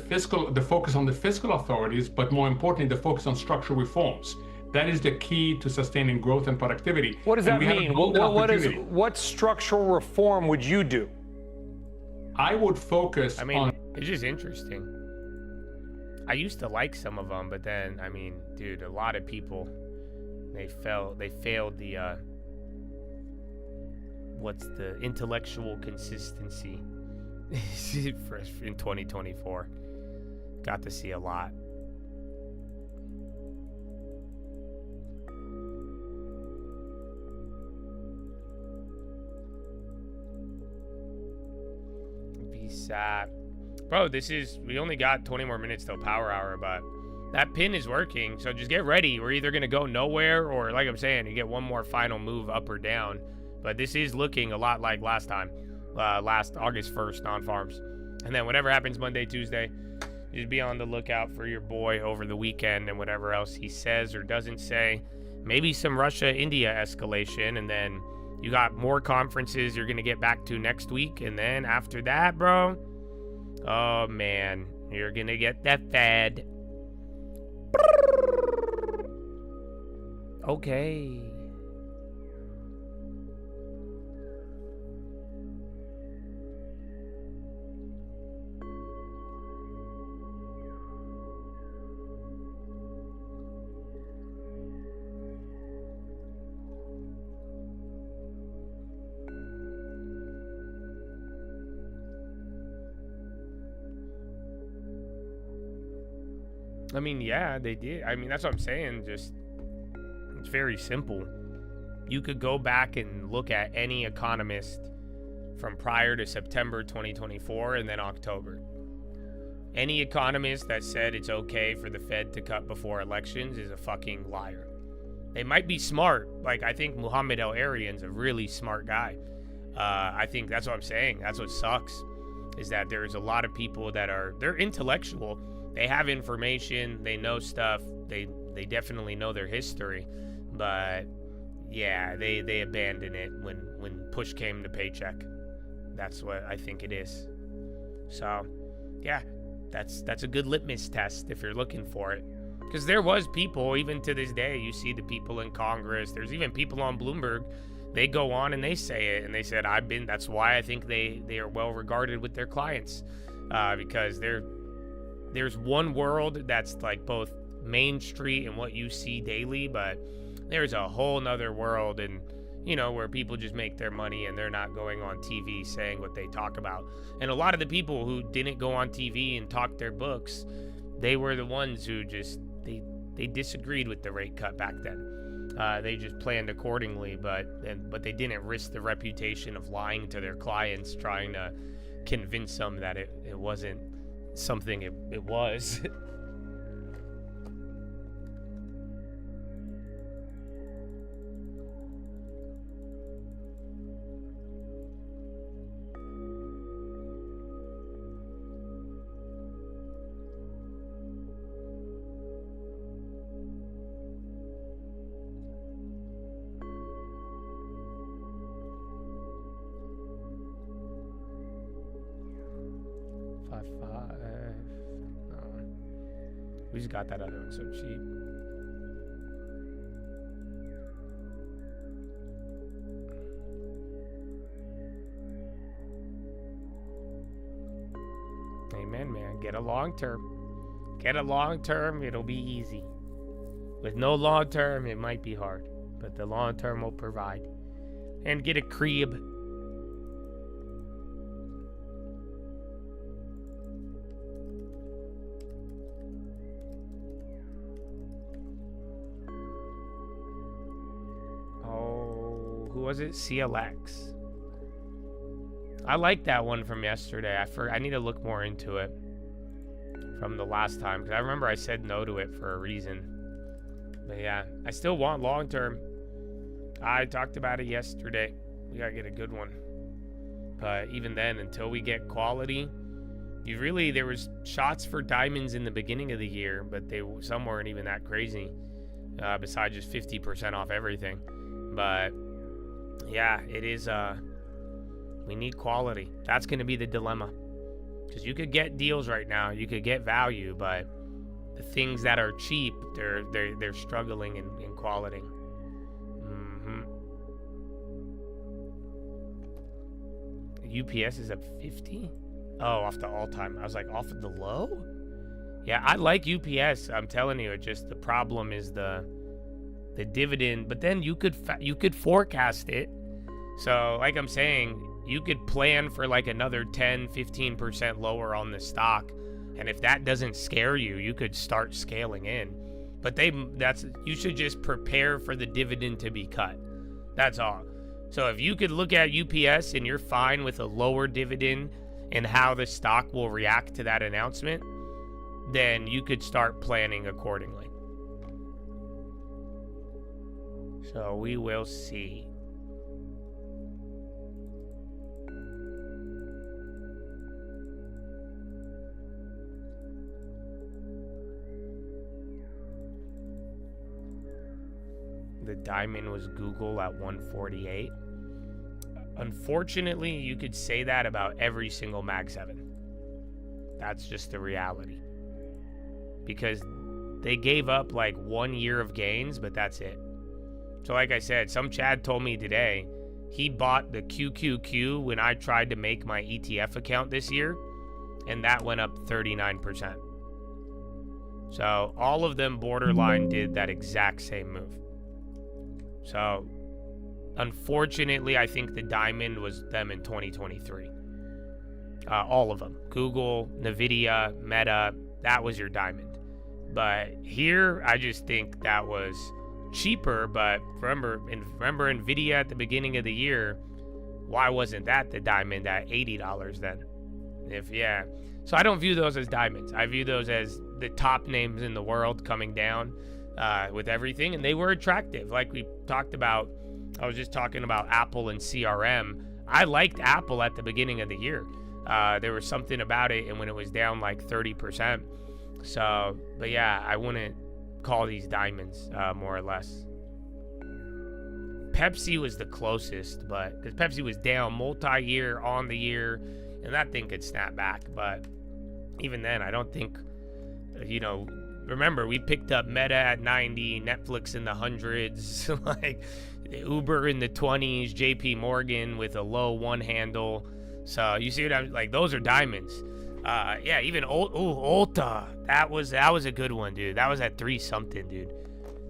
focus on the fiscal authorities, but more importantly, the focus on structural reforms. That is the key to sustaining growth and productivity. What does that mean? What structural reform would you do? I would focus on... It's just interesting. I used to like some of them, but then, dude, a lot of people, they failed the, what's the intellectual consistency in 2024. Got to see a lot. VSAT. Bro, we only got 20 more minutes till power hour, but that pin is working, so just get ready. We're either going to go nowhere or, like I'm saying, you get one more final move up or down. But this is looking a lot like last time, last August 1st, non-farms. And then whatever happens Monday, Tuesday, just be on the lookout for your boy over the weekend and whatever else he says or doesn't say. Maybe some Russia-India escalation, and then you got more conferences you're going to get back to next week. And then after that, bro... oh, man. You're gonna get that Fed. Okay. Yeah, they did. That's what I'm saying. Just, it's very simple. You could go back and look at any economist from prior to September 2024 and then October. Any economist that said it's okay for the Fed to cut before elections is a fucking liar. They might be smart. I think Mohamed El-Arian's a really smart guy. I think that's what I'm saying. That's what sucks, is that there's a lot of people that they're intellectual. They have information, they know stuff, they definitely know their history, but yeah, they abandoned it when push came to paycheck. That's what I think it is. So, yeah, that's a good litmus test if you're looking for it. Because there was people, even to this day, you see the people in Congress, there's even people on Bloomberg, they go on and they say it, and they said, that's why I think they are well regarded with their clients, because there's one world that's like both Main Street and what you see daily, but there's a whole nother world and where people just make their money and they're not going on TV saying what they talk about. And a lot of the people who didn't go on TV and talk their books, they were the ones who just they disagreed with the rate cut back then. They just planned accordingly, but they didn't risk the reputation of lying to their clients, trying to convince them that it wasn't something it was. 5.5. No. We just got that other one so cheap. Amen, man. Get a long term. Get a long term. It'll be easy. With no long term, it might be hard, but the long term will provide. And get a crib. Oh, who was it? CLX. I like that one from yesterday. I need to look more into it from the last time, because I remember I said no to it for a reason. But yeah, I still want long term. I talked about it yesterday. We gotta get a good one. But even then, until we get quality, there was shots for diamonds in the beginning of the year, but some weren't even that crazy. Besides just 50% off everything. But yeah, it is. We need quality. That's gonna be the dilemma. Because you could get deals right now, you could get value, but the things that are cheap, they're struggling in quality. UPS is up 50? Oh, off the all-time. I was like, off of the low? Yeah, I like UPS. I'm telling you, the problem is the dividend. But then you could forecast it. So, like I'm saying, you could plan for like another 10, 15% lower on the stock. And if that doesn't scare you, you could start scaling in. But you should just prepare for the dividend to be cut. That's all. So if you could look at UPS and you're fine with a lower dividend and how the stock will react to that announcement, then you could start planning accordingly. So we will see. The diamond was Google at 148. Unfortunately, you could say that about every single Mag 7. That's just the reality. Because they gave up like 1 year of gains, but that's it. So like I said, some Chad told me today, he bought the QQQ when I tried to make my ETF account this year, and that went up 39%. So all of them borderline did that exact same move. So, unfortunately, I think the diamond was them in 2023. All of them. Google, Nvidia, Meta, that was your diamond. But here, I just think that was cheaper. But remember Nvidia at the beginning of the year, why wasn't that the diamond at $80 then? So I don't view those as diamonds. I view those as the top names in the world coming down. With everything, and they were attractive. Like we talked about, I was just talking about Apple and CRM. I liked Apple at the beginning of the year. There was something about it, and when it was down like 30%. So, but yeah, I wouldn't call these diamonds, more or less. Pepsi was the closest, but because Pepsi was down multi-year on the year, and that thing could snap back. But even then, I don't think, remember, we picked up Meta at 90, Netflix in the hundreds, like Uber in the 20s, JP Morgan with a low one handle. So you see what I'm like? Those are diamonds. Yeah, even Ulta. That was a good one, dude. That was at 3 something, dude.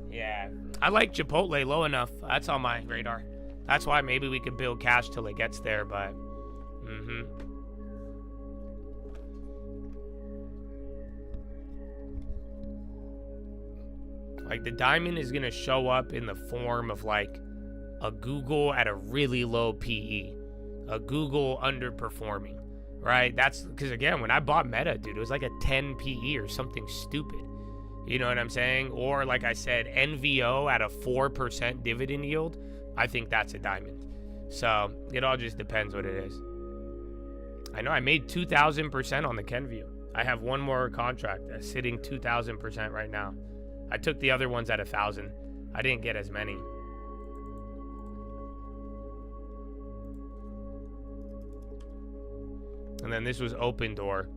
Yeah, I like Chipotle low enough. That's on my radar. That's why maybe we could build cash till it gets there. But like the diamond is going to show up in the form of like a Google at a really low PE, a Google underperforming, right? That's because, again, when I bought Meta, dude, it was like a 10 PE or something stupid. You know what I'm saying? Or like I said, NVO at a 4% dividend yield, I think that's a diamond. So it all just depends what it is. I know I made 2,000% on the Kenview. I have one more contract that's sitting 2,000% right now. I took the other ones at 1,000. I didn't get as many. And then this was Open Door,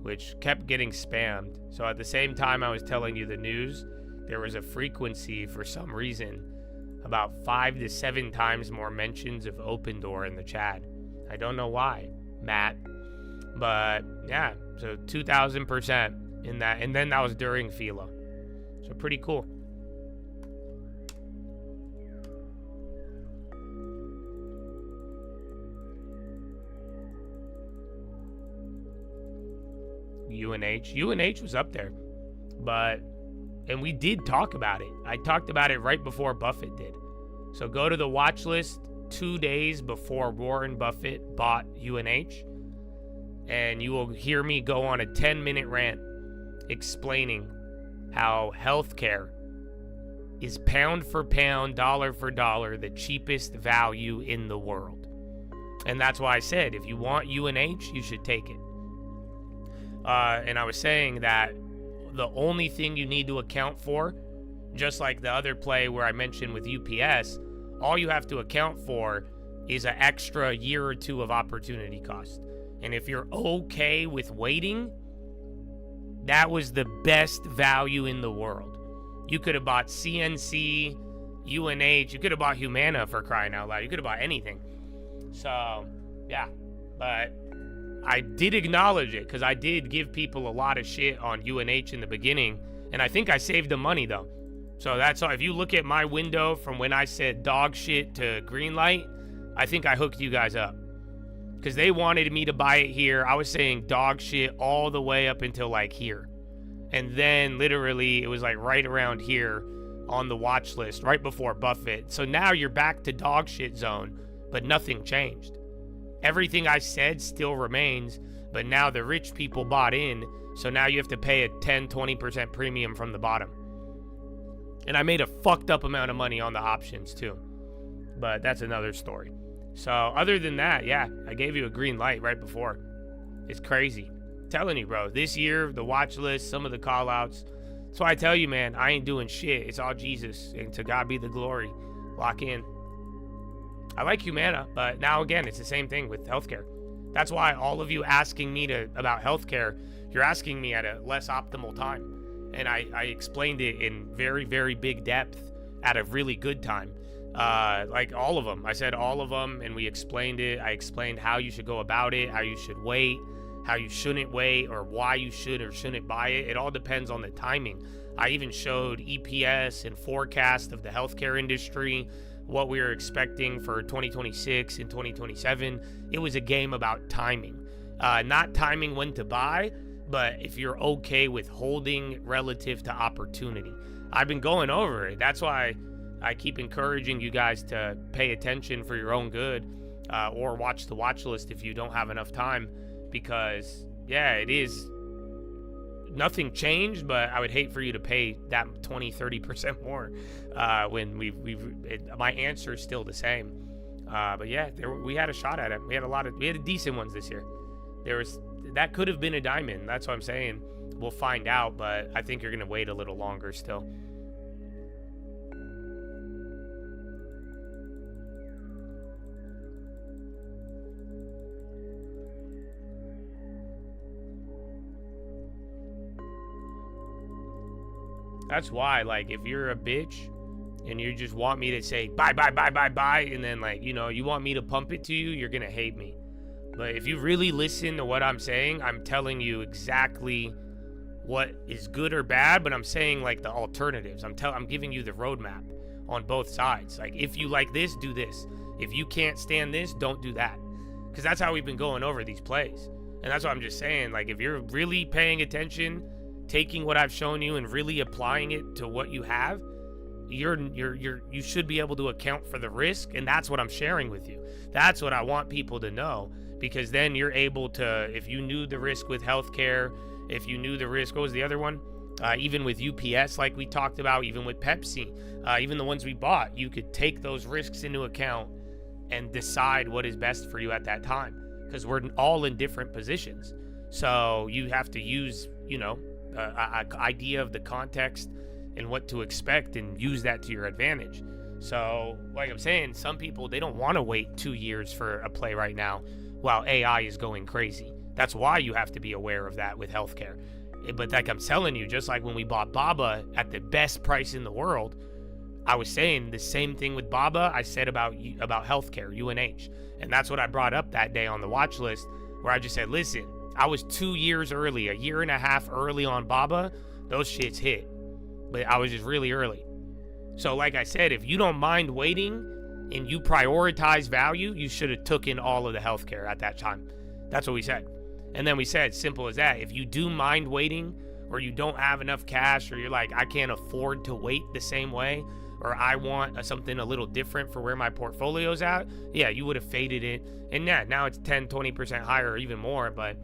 which kept getting spammed. So at the same time I was telling you the news, there was a frequency for some reason, about 5 to 7 times more mentions of Open Door in the chat. I don't know why, Matt. But yeah, so 2,000% in that. And then that was during Philo. So pretty cool. UNH. UNH was up there, and we did talk about it. I talked about it right before Buffett did. So go to the watch list 2 days before Warren Buffett bought UNH, and you will hear me go on a 10-minute rant explaining how healthcare is pound for pound, dollar for dollar, the cheapest value in the world. And that's why I said, if you want UNH, you should take it. And I was saying that the only thing you need to account for, just like the other play where I mentioned with UPS, all you have to account for is an extra year or two of opportunity cost. And if you're okay with waiting, that was the best value in the world. You could have bought CNC, UNH, you could have bought Humana, for crying out loud. You could have bought anything. So, yeah. But I did acknowledge it, because I did give people a lot of shit on UNH in the beginning, and I think I saved them money, though. So that's all. If you look at my window from when I said dog shit to green light, I think I hooked you guys up. Because they wanted me to buy it here. I was saying dog shit all the way up until like here. And then literally it was like right around here on the watch list, right before Buffett. So now you're back to dog shit zone, but nothing changed. Everything I said still remains, but now the rich people bought in. So now you have to pay a 10-20% premium from the bottom. And I made a fucked up amount of money on the options too. But that's another story. So other than that, yeah, I gave you a green light right before. It's crazy. I'm telling you, bro, this year, the watch list, some of the call outs. That's why I tell you, man, I ain't doing shit. It's all Jesus, and to God be the glory. Lock in. I like Humana, but now again, it's the same thing with healthcare. That's why all of you asking me about healthcare, you're asking me at a less optimal time. And I explained it in very, very big depth at a really good time. Like all of them. I said all of them, and we explained it. I explained how you should go about it, how you should wait, how you shouldn't wait, or why you should or shouldn't buy it. It all depends on the timing. I even showed EPS and forecast of the healthcare industry, what we were expecting for 2026 and 2027. It was a game about timing. Not timing when to buy, but if you're okay with holding relative to opportunity. I've been going over it. That's why I keep encouraging you guys to pay attention for your own good, or watch the watch list if you don't have enough time, because yeah, it is, nothing changed, but I would hate for you to pay that 20-30% more when my answer is still the same. But yeah, we had a shot at it. We had decent ones this year. That could have been a diamond. That's what I'm saying. We'll find out, but I think you're gonna wait a little longer still. That's why, like, if you're a bitch and you just want me to say buy, and then, like, you know, you want me to pump it to you, you're gonna hate me. But if you really listen to what I'm saying, I'm telling you exactly what is good or bad, but I'm saying, like, the alternatives. I'm giving you the roadmap on both sides. Like, if you like this, do this. If you can't stand this, don't do that. Because that's how we've been going over these plays. And that's what I'm just saying. Like, if you're really paying attention, taking what I've shown you and really applying it to what you have, you should be able to account for the risk, and that's what I'm sharing with you. That's what I want people to know, because then you're able to, if you knew the risk with healthcare, if you knew the risk, what was the other one? Even with UPS, like we talked about, even with Pepsi, even the ones we bought, you could take those risks into account and decide what is best for you at that time, because we're all in different positions. So you have to use, you know, idea of the context and what to expect and use that to your advantage. So like I'm saying, some people, they don't want to wait 2 years for a play right now while AI is going crazy. That's why you have to be aware of that with healthcare. But like I'm telling you, just like when we bought Baba at the best price in the world, I was saying the same thing with Baba I said about healthcare, UNH. And that's what I brought up that day on the watch list, where I just said, listen, I was 2 years early, a year and a half early on Baba. Those shits hit. But I was just really early. So like I said, if you don't mind waiting and you prioritize value, you should have took in all of the healthcare at that time. That's what we said. And then we said, simple as that. If you do mind waiting, or you don't have enough cash, or you're like, I can't afford to wait the same way, or I want something a little different for where my portfolio's at, yeah, you would have faded it. And now it's 10, 20% higher or even more, but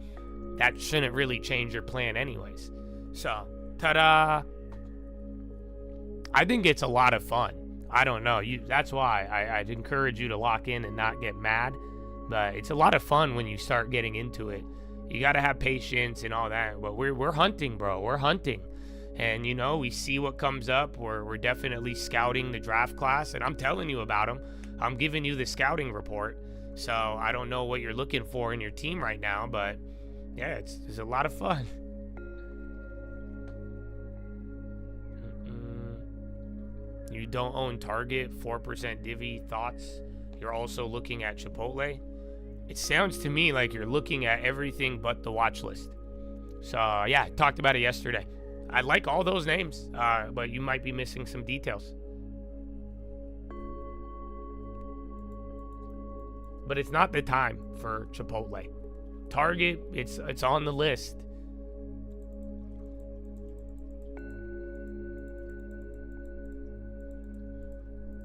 that shouldn't really change your plan anyways. So, ta-da! I think it's a lot of fun. I don't know. That's why I'd encourage you to lock in and not get mad. But it's a lot of fun when you start getting into it. You got to have patience and all that. But we're hunting, bro. We're hunting. And, you know, we see what comes up. We're definitely scouting the draft class. And I'm telling you about them. I'm giving you the scouting report. So I don't know what you're looking for in your team right now. But, yeah, it's a lot of fun. You don't own Target, 4% divvy. Thoughts? You're also looking at Chipotle? It sounds to me like you're looking at everything but the watch list. So, yeah, talked about it yesterday. I like all those names, but you might be missing some details. But it's not the time for Chipotle. Target, it's on the list.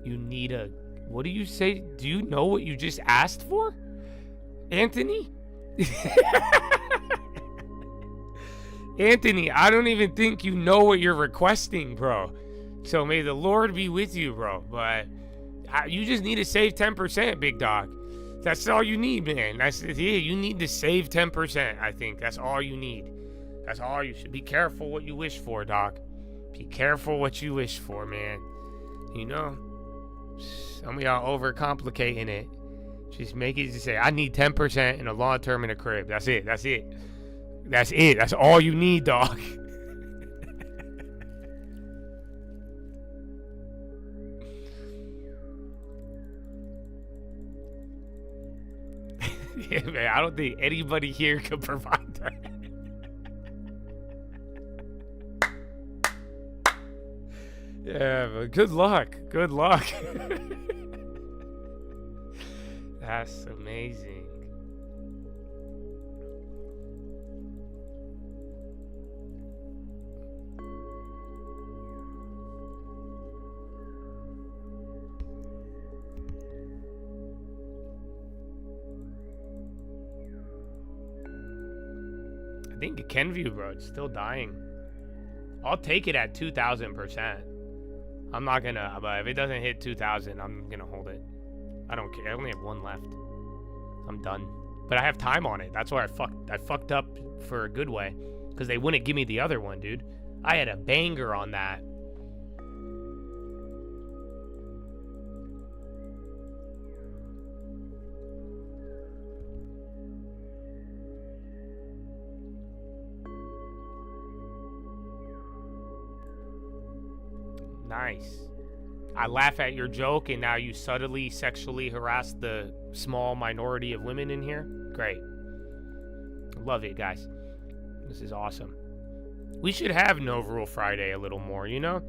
You need a... What do you say? Do you know what you just asked for? Anthony? Anthony, I don't even think you know what you're requesting, bro. So may the Lord be with you, bro. But you just need to save 10%, big dog. That's all you need, man. You need to save 10%, I think. That's all you need. That's all you should. Be careful what you wish for, dog. Be careful what you wish for, man. You know? Some of y'all overcomplicating it. Just make it to say, I need 10% in a long term in a crib. That's it. That's it. That's it. That's all you need, dog. Yeah, man. I don't think anybody here could provide that. Yeah, but good luck. Good luck. That's amazing. I think Kenview, bro, it's still dying. I'll take it at 2,000%. I'm not gonna, but if it doesn't hit 2,000, I'm gonna hold it. I don't care. I only have one left. I'm done. But I have time on it. That's where I fucked up for a good way, because they wouldn't give me the other one, dude. I had a banger on that. Nice. I laugh at your joke, and now you subtly sexually harass the small minority of women in here. Great. Love it, guys. This is awesome. We should have No Rule Friday a little more, you know?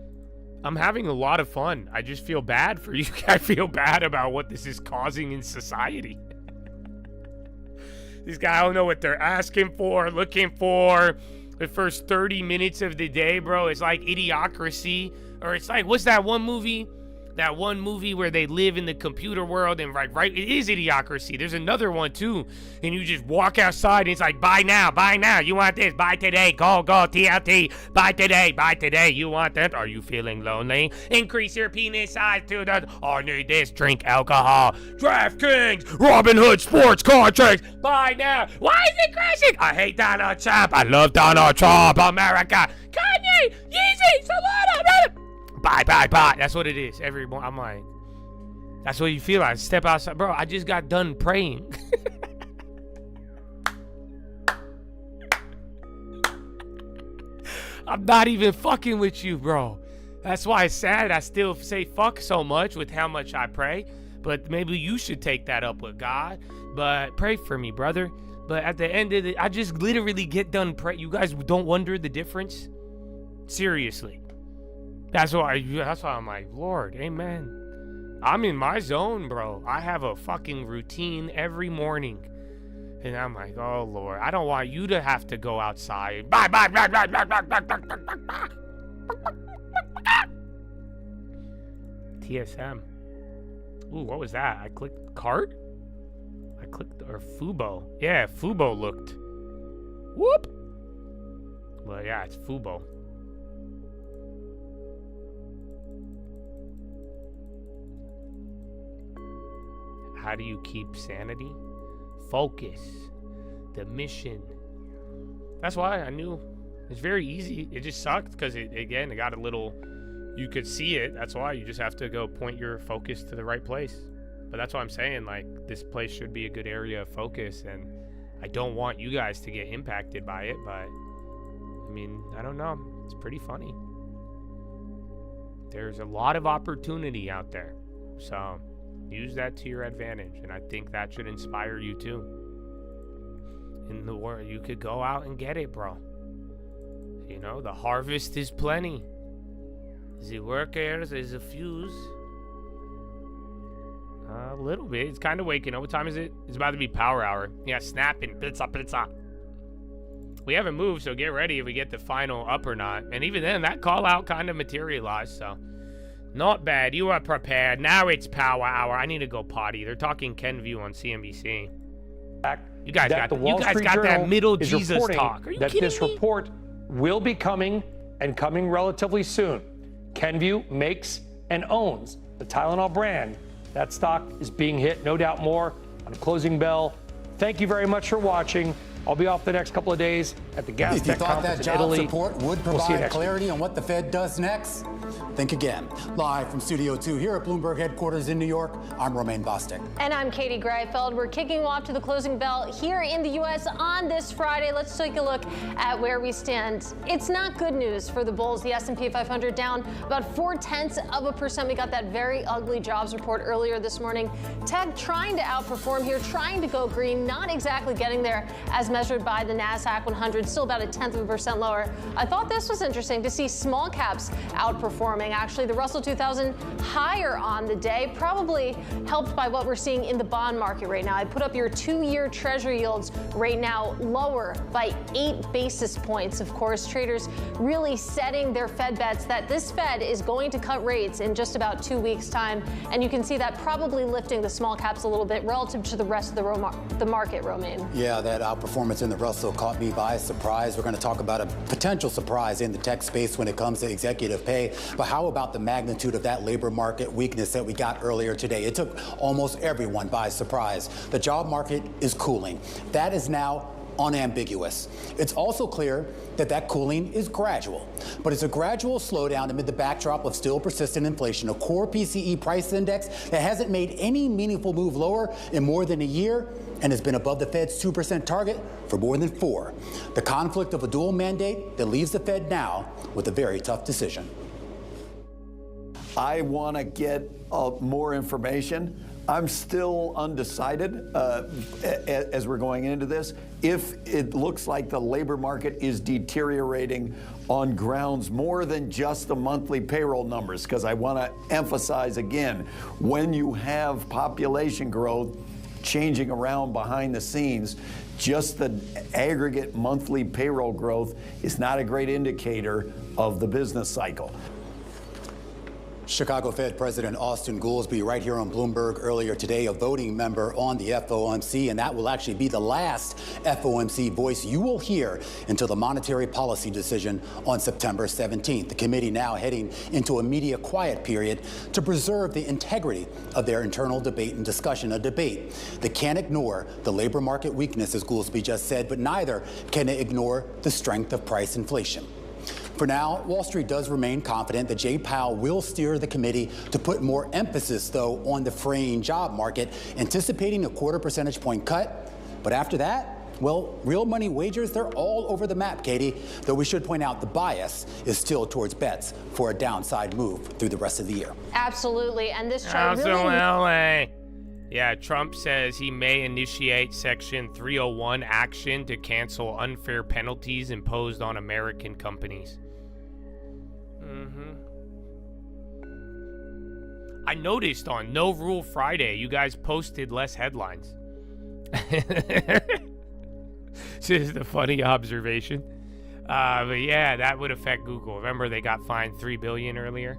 I'm having a lot of fun. I just feel bad for you. I feel bad about what this is causing in society. These guys don't know what they're asking for, looking for. The first 30 minutes of the day, bro, it's like Idiocracy. Or it's like, what's that one movie? That one movie where they live in the computer world and right, it is Idiocracy. There's another one too. And you just walk outside and it's like, buy now. You want this, buy today, go, TLT, buy today, you want that? Are you feeling lonely? Increase your penis size to the, I need this, drink alcohol. DraftKings, Robinhood Sports Contracts, buy now. Why is it crashing? I hate Donald Trump. I love Donald Trump, America. Kanye, Yeezy, Solana, Bye. That's what it is. I'm like, that's what you feel like. Step outside. Bro, I just got done praying. I'm not even fucking with you, bro. That's why it's sad. I still say fuck so much with how much I pray. But maybe you should take that up with God. But pray for me, brother. But at the end of it, I just literally get done praying. You guys don't wonder the difference? Seriously. That's why I'm like, Lord, amen. I'm in my zone, bro. I have a fucking routine every morning. And I'm like, oh, Lord, I don't want you to have to go outside. Bye, bye, bye, bye, bye, bye, bye, bye, bye, bye. TSM. Ooh, what was that? I clicked cart? I clicked, or Fubo. Yeah, Fubo looked. Whoop. Well, yeah, it's Fubo. How do you keep sanity? Focus. The mission. That's why I knew it's very easy. It just sucked because it got a little, you could see it. That's why you just have to go point your focus to the right place. But that's what I'm saying. Like, this place should be a good area of focus, and I don't want you guys to get impacted by it, but I mean, I don't know. It's pretty funny. There's a lot of opportunity out there. So use that to your advantage, and I think that should inspire you too. In the world, you could go out and get it, bro. You know, the harvest is plenty. The workers is a fuse. A little bit. It's kind of waking up. What time is it? It's about to be power hour. Yeah, snapping. Blitza, blitza. We haven't moved, so get ready if we get the final up or not. And even then, that call out kind of materialized, so not bad. You are prepared. Now it's power hour. I need to go potty. They're talking Ken View on CNBC. You guys got that middle Jesus talk. Are you kidding me? This report will be coming and coming relatively soon. Kenvue makes and owns the Tylenol brand. That stock is being hit, no doubt more, on a closing bell. Thank you very much for watching. I'll be off the next couple of days at the Gas Tech Conference in Italy. If you thought that jobs report would provide clarity on what the Fed does next, think again. Live from Studio 2 here at Bloomberg headquarters in New York, I'm Romaine Bostick. And I'm Katie Greifeld. We're kicking off to the closing bell here in the U.S. on this Friday. Let's take a look at where we stand. It's not good news for the bulls. The S&P 500 down about 0.4%. We got that very ugly jobs report earlier this morning. Tech trying to outperform here, trying to go green, not exactly getting there as measured by the NASDAQ 100, still about 0.1% lower. I thought this was interesting to see small caps outperforming. Actually, the Russell 2000 higher on the day, probably helped by what we're seeing in the bond market right now. I put up your 2-year Treasury yields right now lower by 8 basis points. Of course, traders really setting their Fed bets that this Fed is going to cut rates in just about 2 weeks' time. And you can see that probably lifting the small caps a little bit relative to the rest of the market, Romaine. Yeah, that outperformance in the Russell caught me by surprise. We're going to talk about a potential surprise in the tech space when it comes to executive pay. But how about the magnitude of that labor market weakness that we got earlier today? It took almost everyone by surprise. The job market is cooling. That is now unambiguous. It's also clear that that cooling is gradual, but it's a gradual slowdown amid the backdrop of still persistent inflation, a core PCE price index that hasn't made any meaningful move lower in more than a year and has been above the Fed's 2% target for more than 4. The conflict of a dual mandate that leaves the Fed now with a very tough decision. I want to get more information. I'm still undecided as we're going into this. If it looks like the labor market is deteriorating on grounds more than just the monthly payroll numbers, because I want to emphasize again, when you have population growth changing around behind the scenes, just the aggregate monthly payroll growth is not a great indicator of the business cycle. Chicago Fed President Austin Goolsbee right here on Bloomberg earlier today, a voting member on the FOMC, and that will actually be the last FOMC voice you will hear until the monetary policy decision on September 17th. The committee now heading into a media quiet period to preserve the integrity of their internal debate and discussion, a debate that can't ignore the labor market weakness, as Goolsbee just said, but neither can it ignore the strength of price inflation. For now, Wall Street does remain confident that Jay Powell will steer the committee to put more emphasis, though, on the fraying job market, anticipating a 0.25 percentage point cut. But after that, well, real money wagers, they're all over the map, Katie, though we should point out the bias is still towards bets for a downside move through the rest of the year. Absolutely. And this chart really... LA. Yeah, Trump says he may initiate Section 301 action to cancel unfair penalties imposed on American companies. I noticed on No Rule Friday, you guys posted less headlines. Just a funny observation. But yeah, that would affect Google. Remember, they got fined $3 billion earlier.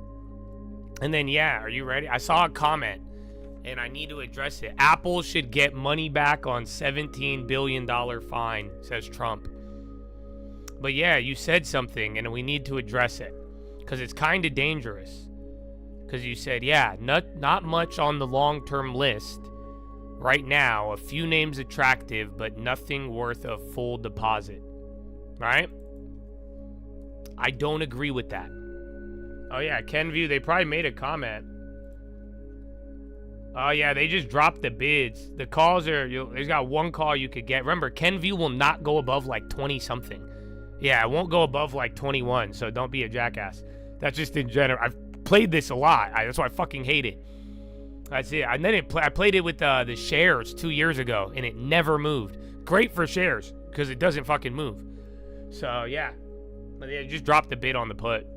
And then, yeah, are you ready? I saw a comment, and I need to address it. Apple should get money back on $17 billion fine, says Trump. But yeah, you said something, and we need to address it, because it's kind of dangerous. Because you said, yeah, not much on the long-term list. Right now, a few names attractive, but nothing worth a full deposit. Right? I don't agree with that. Oh yeah, Kenview, they probably made a comment. Oh yeah, they just dropped the bids. The calls are, there's got one call you could get. Remember, Kenview will not go above like 20 something. Yeah, it won't go above like 21, so don't be a jackass. That's just in general. I've played this a lot. That's why I fucking hate it. That's it. And then I played it with the shares 2 years ago, and it never moved. Great for shares, because it doesn't fucking move. So yeah, but they just dropped the bid on the put.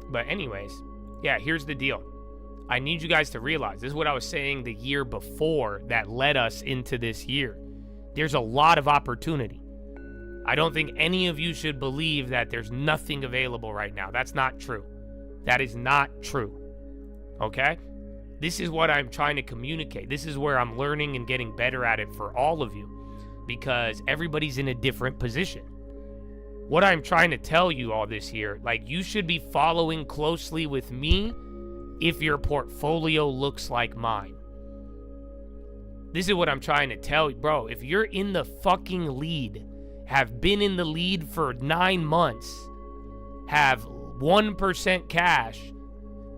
But anyways, yeah, here's the deal. I need you guys to realize, this is what I was saying the year before that led us into this year. There's a lot of opportunity. I don't think any of you should believe that there's nothing available right now. That's not true. That is not true. Okay? This is what I'm trying to communicate. This is where I'm learning and getting better at it for all of you, because everybody's in a different position. What I'm trying to tell you all this year, like, you should be following closely with me if your portfolio looks like mine. This is what I'm trying to tell you, bro. If you're in the fucking lead, have been in the lead for 9 months, have 1% cash,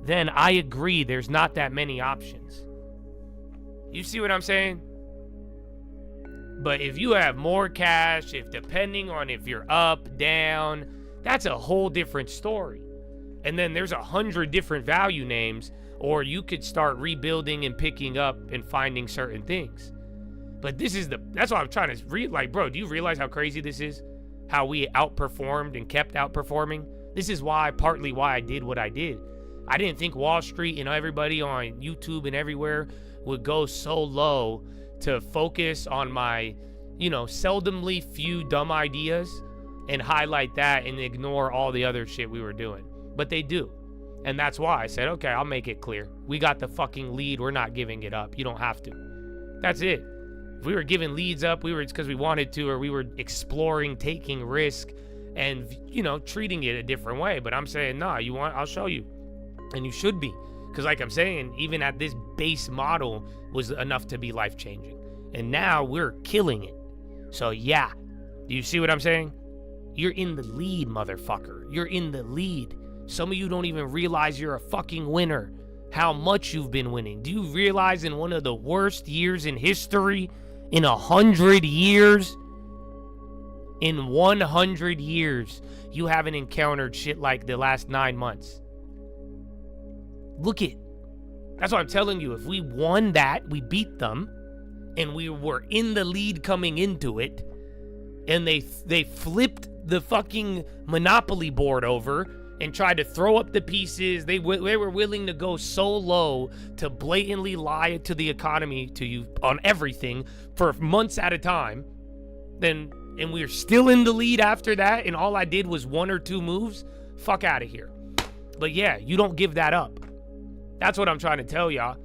then I agree there's not that many options. You see what I'm saying? But if you have more cash, if depending on if you're up, down, that's a whole different story. And then there's 100 different value names, or you could start rebuilding and picking up and finding certain things. But that's what I'm trying to read. Like, bro, do you realize how crazy this is? How we outperformed and kept outperforming? This is partly why I did what I did. I didn't think Wall Street and everybody on YouTube and everywhere would go so low to focus on my, seldomly few dumb ideas and highlight that and ignore all the other shit we were doing. But they do. And that's why I said, okay, I'll make it clear. We got the fucking lead. We're not giving it up. You don't have to. That's it. If we were giving leads up, it's because we wanted to, or we were exploring, taking risk, and, treating it a different way. But I'm saying, nah, I'll show you. And you should be. Because like I'm saying, even at this base model was enough to be life-changing. And now we're killing it. So yeah, do you see what I'm saying? You're in the lead, motherfucker. You're in the lead. Some of you don't even realize you're a fucking winner. How much you've been winning. Do you realize in one of the worst years in history, in 100 years, in 100 years, you haven't encountered shit like the last 9 months? Look it. That's what I'm telling you. If we won that, we beat them, and we were in the lead coming into it, and they flipped the fucking Monopoly board over and tried to throw up the pieces. They were willing to go so low to blatantly lie to the economy, to you, on everything for months at a time. And we're still in the lead after that, and all I did was 1 or 2 moves. Fuck out of here. But yeah, you don't give that up. That's what I'm trying to tell y'all.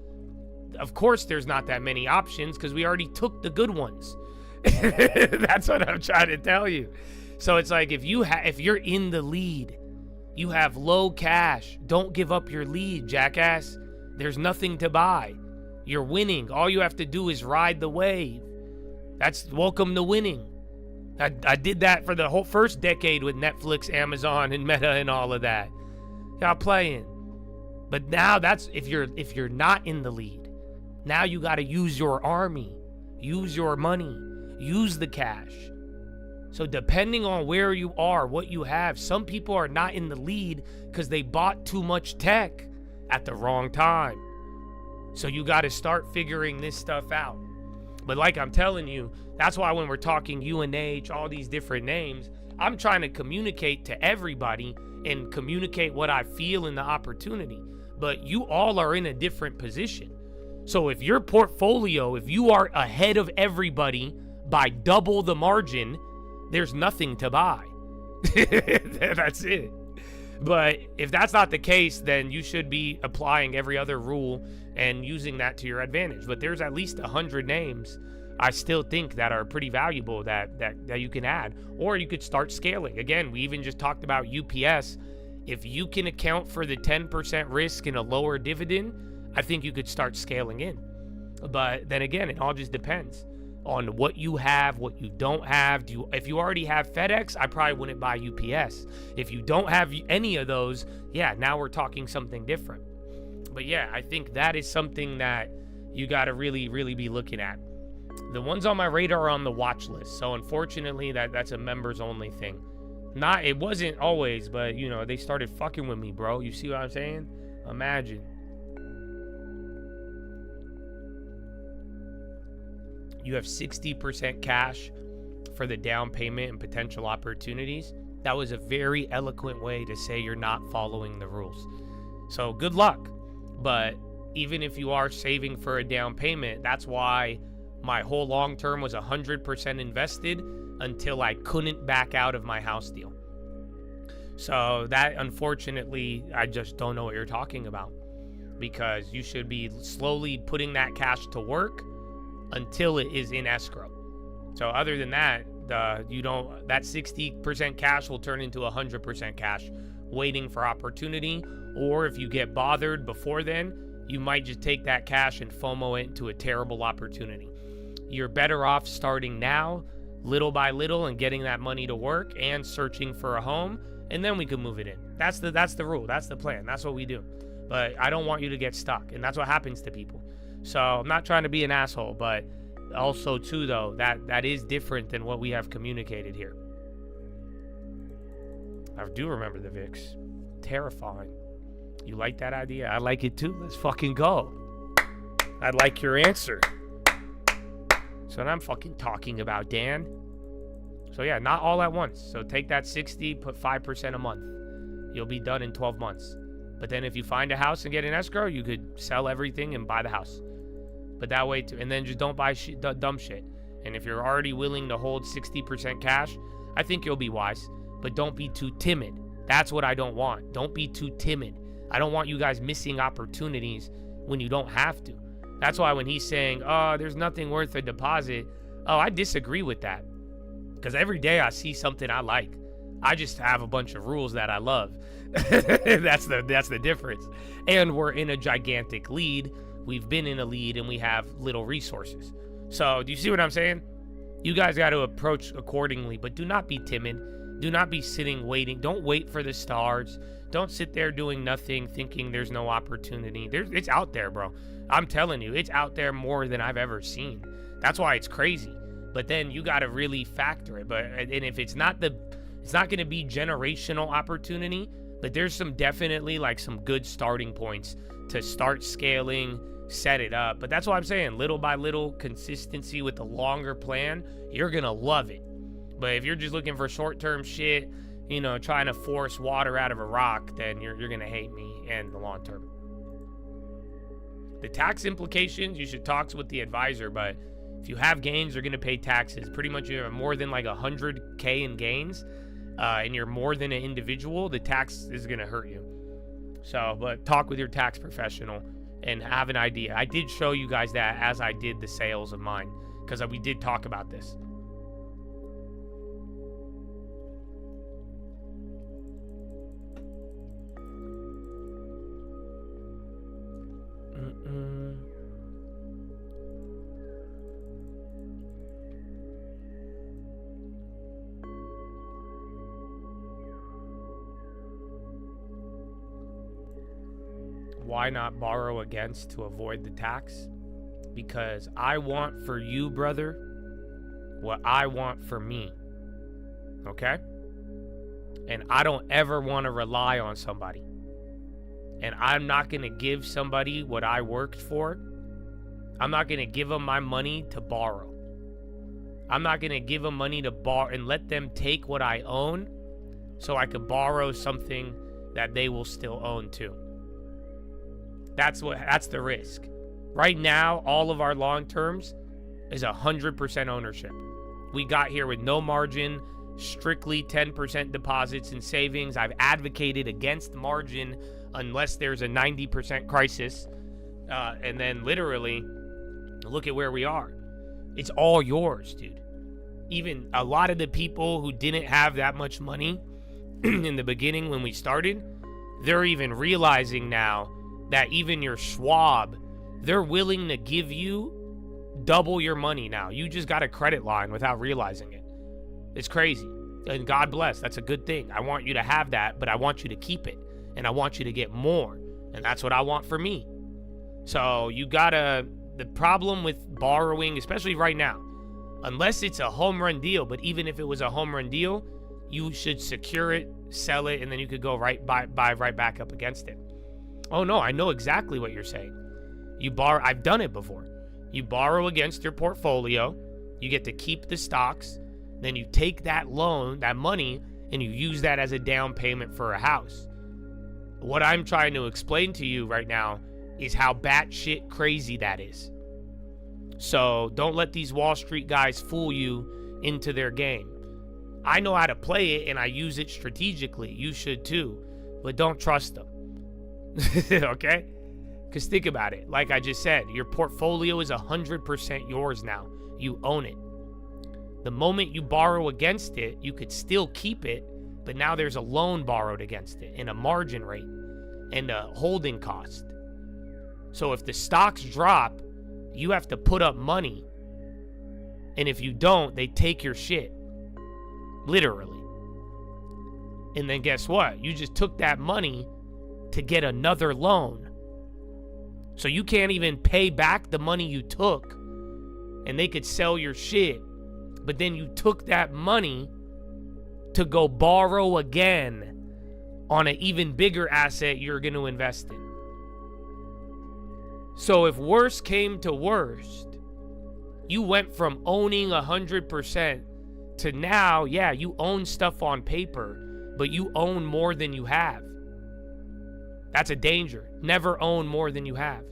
Of course there's not that many options because we already took the good ones. That's what I'm trying to tell you. So it's like if you're in the lead, you have low cash, don't give up your lead, jackass. There's nothing to buy. You're winning. All you have to do is ride the wave. That's welcome to winning. I did that for the whole first decade with Netflix, Amazon, and Meta and all of that. Y'all playing. But now that's if you're not in the lead. Now you got to use your army, use your money, use the cash. So depending on where you are, what you have, some people are not in the lead because they bought too much tech at the wrong time. So you got to start figuring this stuff out. But like I'm telling you, that's why when we're talking UNH, all these different names, I'm trying to communicate to everybody and communicate what I feel in the opportunity. But you all are in a different position. So if your portfolio, if you are ahead of everybody by double the margin, there's nothing to buy. That's it. But if that's not the case, then you should be applying every other rule and using that to your advantage. But there's at least 100 names I still think that are pretty valuable that you can add. Or you could start scaling. Again, we even just talked about UPS. If you can account for the 10% risk in a lower dividend, I think you could start scaling in. But then again, it all just depends on what you have, what you don't have. If you already have FedEx, I probably wouldn't buy UPS. If you don't have any of those, yeah, now we're talking something different. But yeah, I think that is something that you got to really, really be looking at. The ones on my radar are on the watch list. So unfortunately, that's a members only thing. It wasn't always, but you know, they started fucking with me, bro. You see what I'm saying? Imagine. You have 60% cash for the down payment and potential opportunities. That was a very eloquent way to say you're not following the rules. So good luck. But even if you are saving for a down payment, that's why my whole long term was 100% invested until I couldn't back out of my house deal. So that, unfortunately, I just don't know what you're talking about, because you should be slowly putting that cash to work until it is in escrow. So other than that, that 60% cash will turn into 100% cash waiting for opportunity. Or if you get bothered before then, you might just take that cash and FOMO it into a terrible opportunity. You're better off starting now, little by little, and getting that money to work and searching for a home, and then we can move it in. That's the rule. That's the plan. That's what we do. But I don't want you to get stuck, and that's what happens to people. So I'm not trying to be an asshole, but also too, though, that is different than what we have communicated here. I do remember the VIX. Terrifying. You like that idea? I like it too. Let's fucking go. I like your answer. So what I'm fucking talking about, Dan. So yeah, not all at once. So take that 60, put 5% a month. You'll be done in 12 months. But then if you find a house and get an escrow, you could sell everything and buy the house. But that way too, and then just don't buy dumb shit. And if you're already willing to hold 60% cash, I think you'll be wise. But don't be too timid. That's what I don't want. Don't be too timid. I don't want you guys missing opportunities when you don't have to. That's why when he's saying, oh, there's nothing worth a deposit, I disagree with that. Because every day I see something I like. I just have a bunch of rules that I love. That's the difference. And we're in a gigantic lead. We've been in a lead and we have little resources. So do you see what I'm saying? You guys got to approach accordingly, but do not be timid. Do not be sitting waiting. Don't wait for the stars. Don't sit there doing nothing thinking there's no opportunity. It's out there, bro. I'm telling you, it's out there more than I've ever seen. That's why it's crazy. But then you got to really factor it. And if it's not going to be generational opportunity, but there's definitely like some good starting points to start scaling, set it up. But that's what I'm saying, little by little, consistency with the longer plan, you're going to love it. But if you're just looking for short-term shit, trying to force water out of a rock, then you're going to hate me and the long term. The tax implications, you should talk with the advisor, but if you have gains, you're going to pay taxes. Pretty much you have more than like 100K in gains, and you're more than an individual, the tax is going to hurt you. So, but talk with your tax professional and have an idea. I did show you guys that as I did the sales of mine, because we did talk about this. Why not borrow against to avoid the tax? Because I want for you, brother, what I want for me. Okay? And I don't ever want to rely on somebody. And I'm not going to give somebody what I worked for. I'm not going to give them my money to borrow. I'm not going to give them money to borrow and let them take what I own so I could borrow something that they will still own too. That's the risk. Right now, all of our long terms is 100% ownership. We got here with no margin, strictly 10% deposits and savings. I've advocated against margin unless there's a 90% crisis. And then literally, look at where we are. It's all yours, dude. Even a lot of the people who didn't have that much money in the beginning when we started, they're even realizing now that even your Schwab, they're willing to give you double your money now. You just got a credit line without realizing it. It's crazy. And God bless. That's a good thing. I want you to have that, but I want you to keep it. And I want you to get more. And that's what I want for me. So you gotta, the problem with borrowing, especially right now, unless it's a home run deal, but even if it was a home run deal, you should secure it, sell it, and then you could go buy right back up against it. Oh no, I know exactly what you're saying. I've done it before. You borrow against your portfolio, you get to keep the stocks, then you take that loan, that money, and you use that as a down payment for a house. What I'm trying to explain to you right now is how batshit crazy that is. So don't let these Wall Street guys fool you into their game. I know how to play it and I use it strategically. You should too, but don't trust them. Okay? Because think about it. Like I just said, your portfolio is 100% yours now. You own it. The moment you borrow against it, you could still keep it, but now there's a loan borrowed against it and a margin rate and a holding cost. So if the stocks drop, you have to put up money. And if you don't, they take your shit. Literally. And then guess what? You just took that money to get another loan. So you can't even pay back the money you took, and they could sell your shit. But then you took that money to go borrow again on an even bigger asset you're going to invest in. So if worst came to worst, you went from owning 100% to now, yeah, you own stuff on paper, but you own more than you have. That's a danger. Never own more than you have.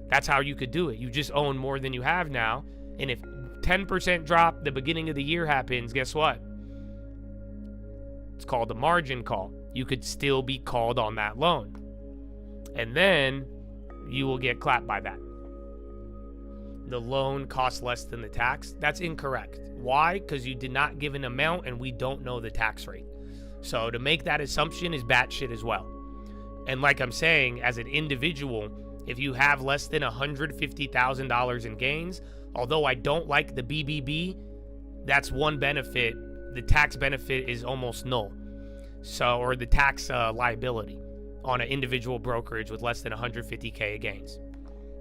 That's how you could do it. You just own more than you have now. And if 10% drop the beginning of the year happens, guess what? It's called a margin call. You could still be called on that loan. And then you will get clapped by that. The loan costs less than the tax. That's incorrect. Why? Because you did not give an amount and we don't know the tax rate. So to make that assumption is batshit as well. And like I'm saying, as an individual, if you have less than $150,000 in gains, although I don't like the BBB, that's one benefit. The tax benefit is almost null. So, or the tax liability on an individual brokerage with less than 150K of gains.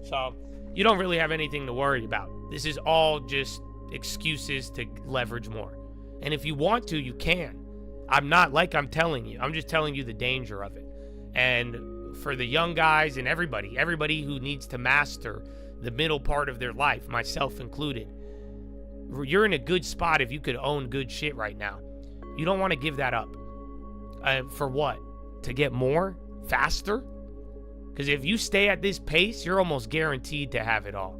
So you don't really have anything to worry about. This is all just excuses to leverage more. And if you want to, you can. I'm not like I'm telling you. I'm just telling you the danger of it. And for the young guys and everybody who needs to master the middle part of their life, myself included, you're in a good spot if you could own good shit right now. You don't want to give that up. For what? To get more? Faster? Because if you stay at this pace, you're almost guaranteed to have it all.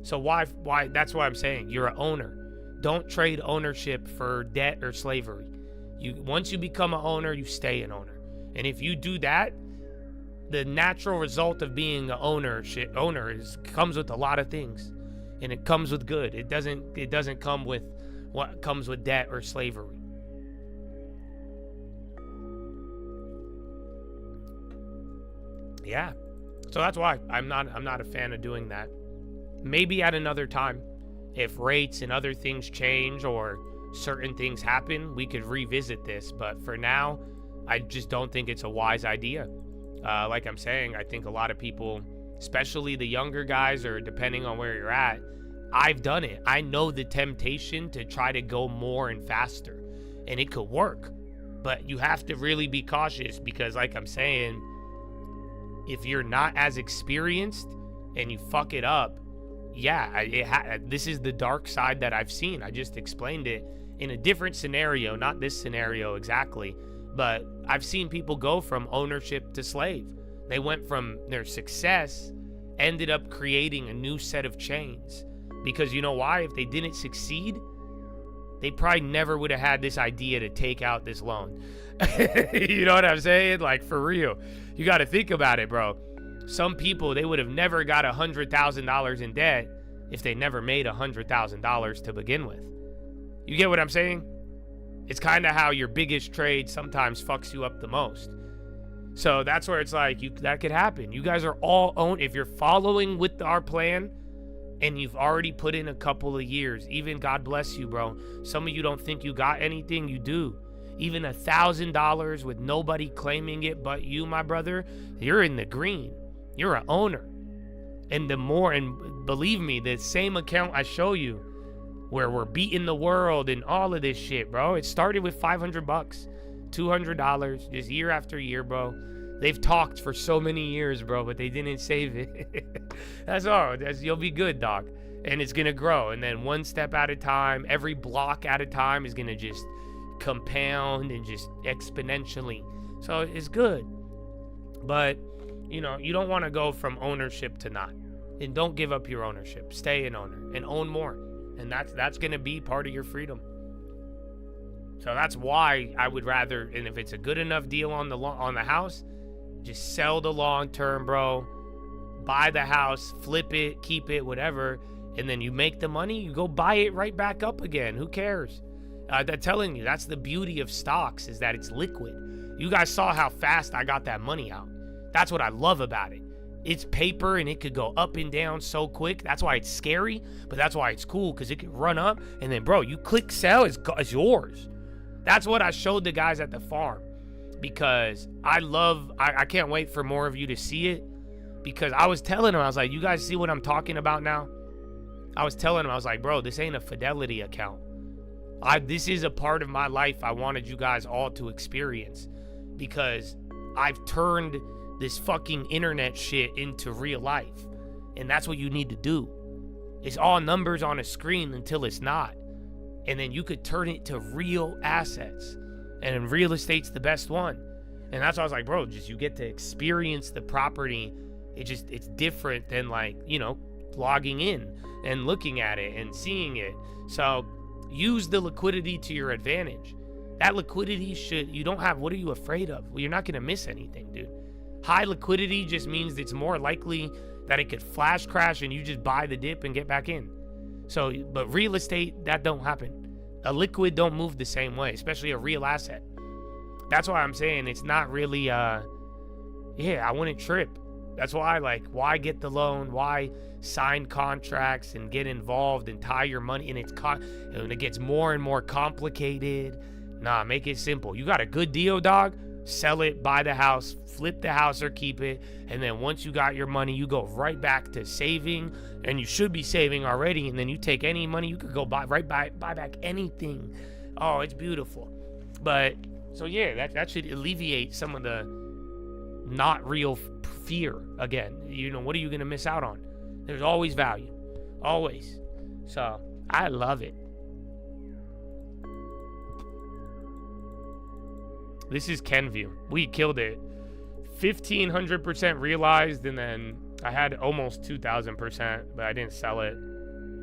So why? That's why I'm saying you're an owner. Don't trade ownership for debt or slavery. Once you become an owner, you stay an owner. And if you do that, the natural result of being an owner comes with a lot of things, and it comes with good. It doesn't come with what comes with debt or slavery. Yeah, so that's why I'm not a fan of doing that. Maybe at another time, if rates and other things change or certain things happen, we could revisit this. But for now, I just don't think it's a wise idea. Like I'm saying, I think a lot of people, especially the younger guys, or depending on where you're at, I've done it. I know the temptation to try to go more and faster, and it could work. But you have to really be cautious because, like I'm saying, if you're not as experienced and you fuck it up, yeah, this is the dark side that I've seen. I just explained it in a different scenario, not this scenario exactly, but I've seen people go from ownership to slave. They went from their success ended up creating a new set of chains. Because you know why? If they didn't succeed, they probably never would have had this idea to take out this loan. You know what I'm saying? Like, for real. You got to think about it, bro. Some people, they would have never got $100,000 in debt if they never made $100,000 to begin with. You get what I'm saying? It's kind of how your biggest trade sometimes fucks you up the most. So that's where it's like, that could happen. You guys are all owned. If you're following with our plan and you've already put in a couple of years, even God bless you, bro. Some of you don't think you got anything. You do. Even $1,000 with nobody claiming it but you, my brother, you're in the green. You're an owner. And the more, and believe me, the same account I show you where we're beating the world and all of this shit, bro. It started with $500, $200, just year after year, bro. They've talked for so many years, bro, but they didn't save it. That's all. You'll be good, dog. And it's going to grow. And then one step at a time, every block at a time is going to just compound and just exponentially. So it's good. But, you know, you don't want to go from ownership to not. And don't give up your ownership. Stay an owner and own more. And that's going to be part of your freedom. So that's why I would rather, and if it's a good enough deal on the house, just sell the long term, bro. Buy the house, flip it, keep it, whatever. And then you make the money, you go buy it right back up again. Who cares? I'm telling you, that's the beauty of stocks, is that it's liquid. You guys saw how fast I got that money out. That's what I love about it. It's paper and it could go up and down so quick. That's why it's scary, but that's why it's cool, because it can run up and then, bro, you click sell, it's yours. That's what I showed the guys at the farm, because I can't wait for more of you to see it, because I was telling them, I was like, you guys see what I'm talking about now? I was telling them, I was like, bro, this ain't a Fidelity account. This is a part of my life I wanted you guys all to experience, because I've turned this fucking internet shit into real life. And that's what you need to do. It's all numbers on a screen until it's not. And then you could turn it to real assets. And real estate's the best one. And that's why I was like, bro, just you get to experience the property. It's different than, like, you know, logging in and looking at it and seeing it. So use the liquidity to your advantage. That liquidity you don't have, what are you afraid of? Well, you're not going to miss anything, dude. High liquidity just means it's more likely that it could flash crash and you just buy the dip and get back in. So, but real estate, that don't happen. A liquid don't move the same way, especially a real asset. That's why I'm saying it's not really, I wouldn't trip. That's why, why get the loan? Why sign contracts and get involved and tie your money? And and it gets more and more complicated. Nah, make it simple. You got a good deal, dog? Sell it, buy the house, flip the house or keep it. And then once you got your money, you go right back to saving. And you should be saving already. And then you take any money, you could go buy back anything. Oh, it's beautiful. But, so yeah, that should alleviate some of the not real fear. Again, you know, what are you going to miss out on? There's always value. Always. So, I love it. This is Kenview. We killed it. 1,500% realized, and then I had almost 2,000%, but I didn't sell it.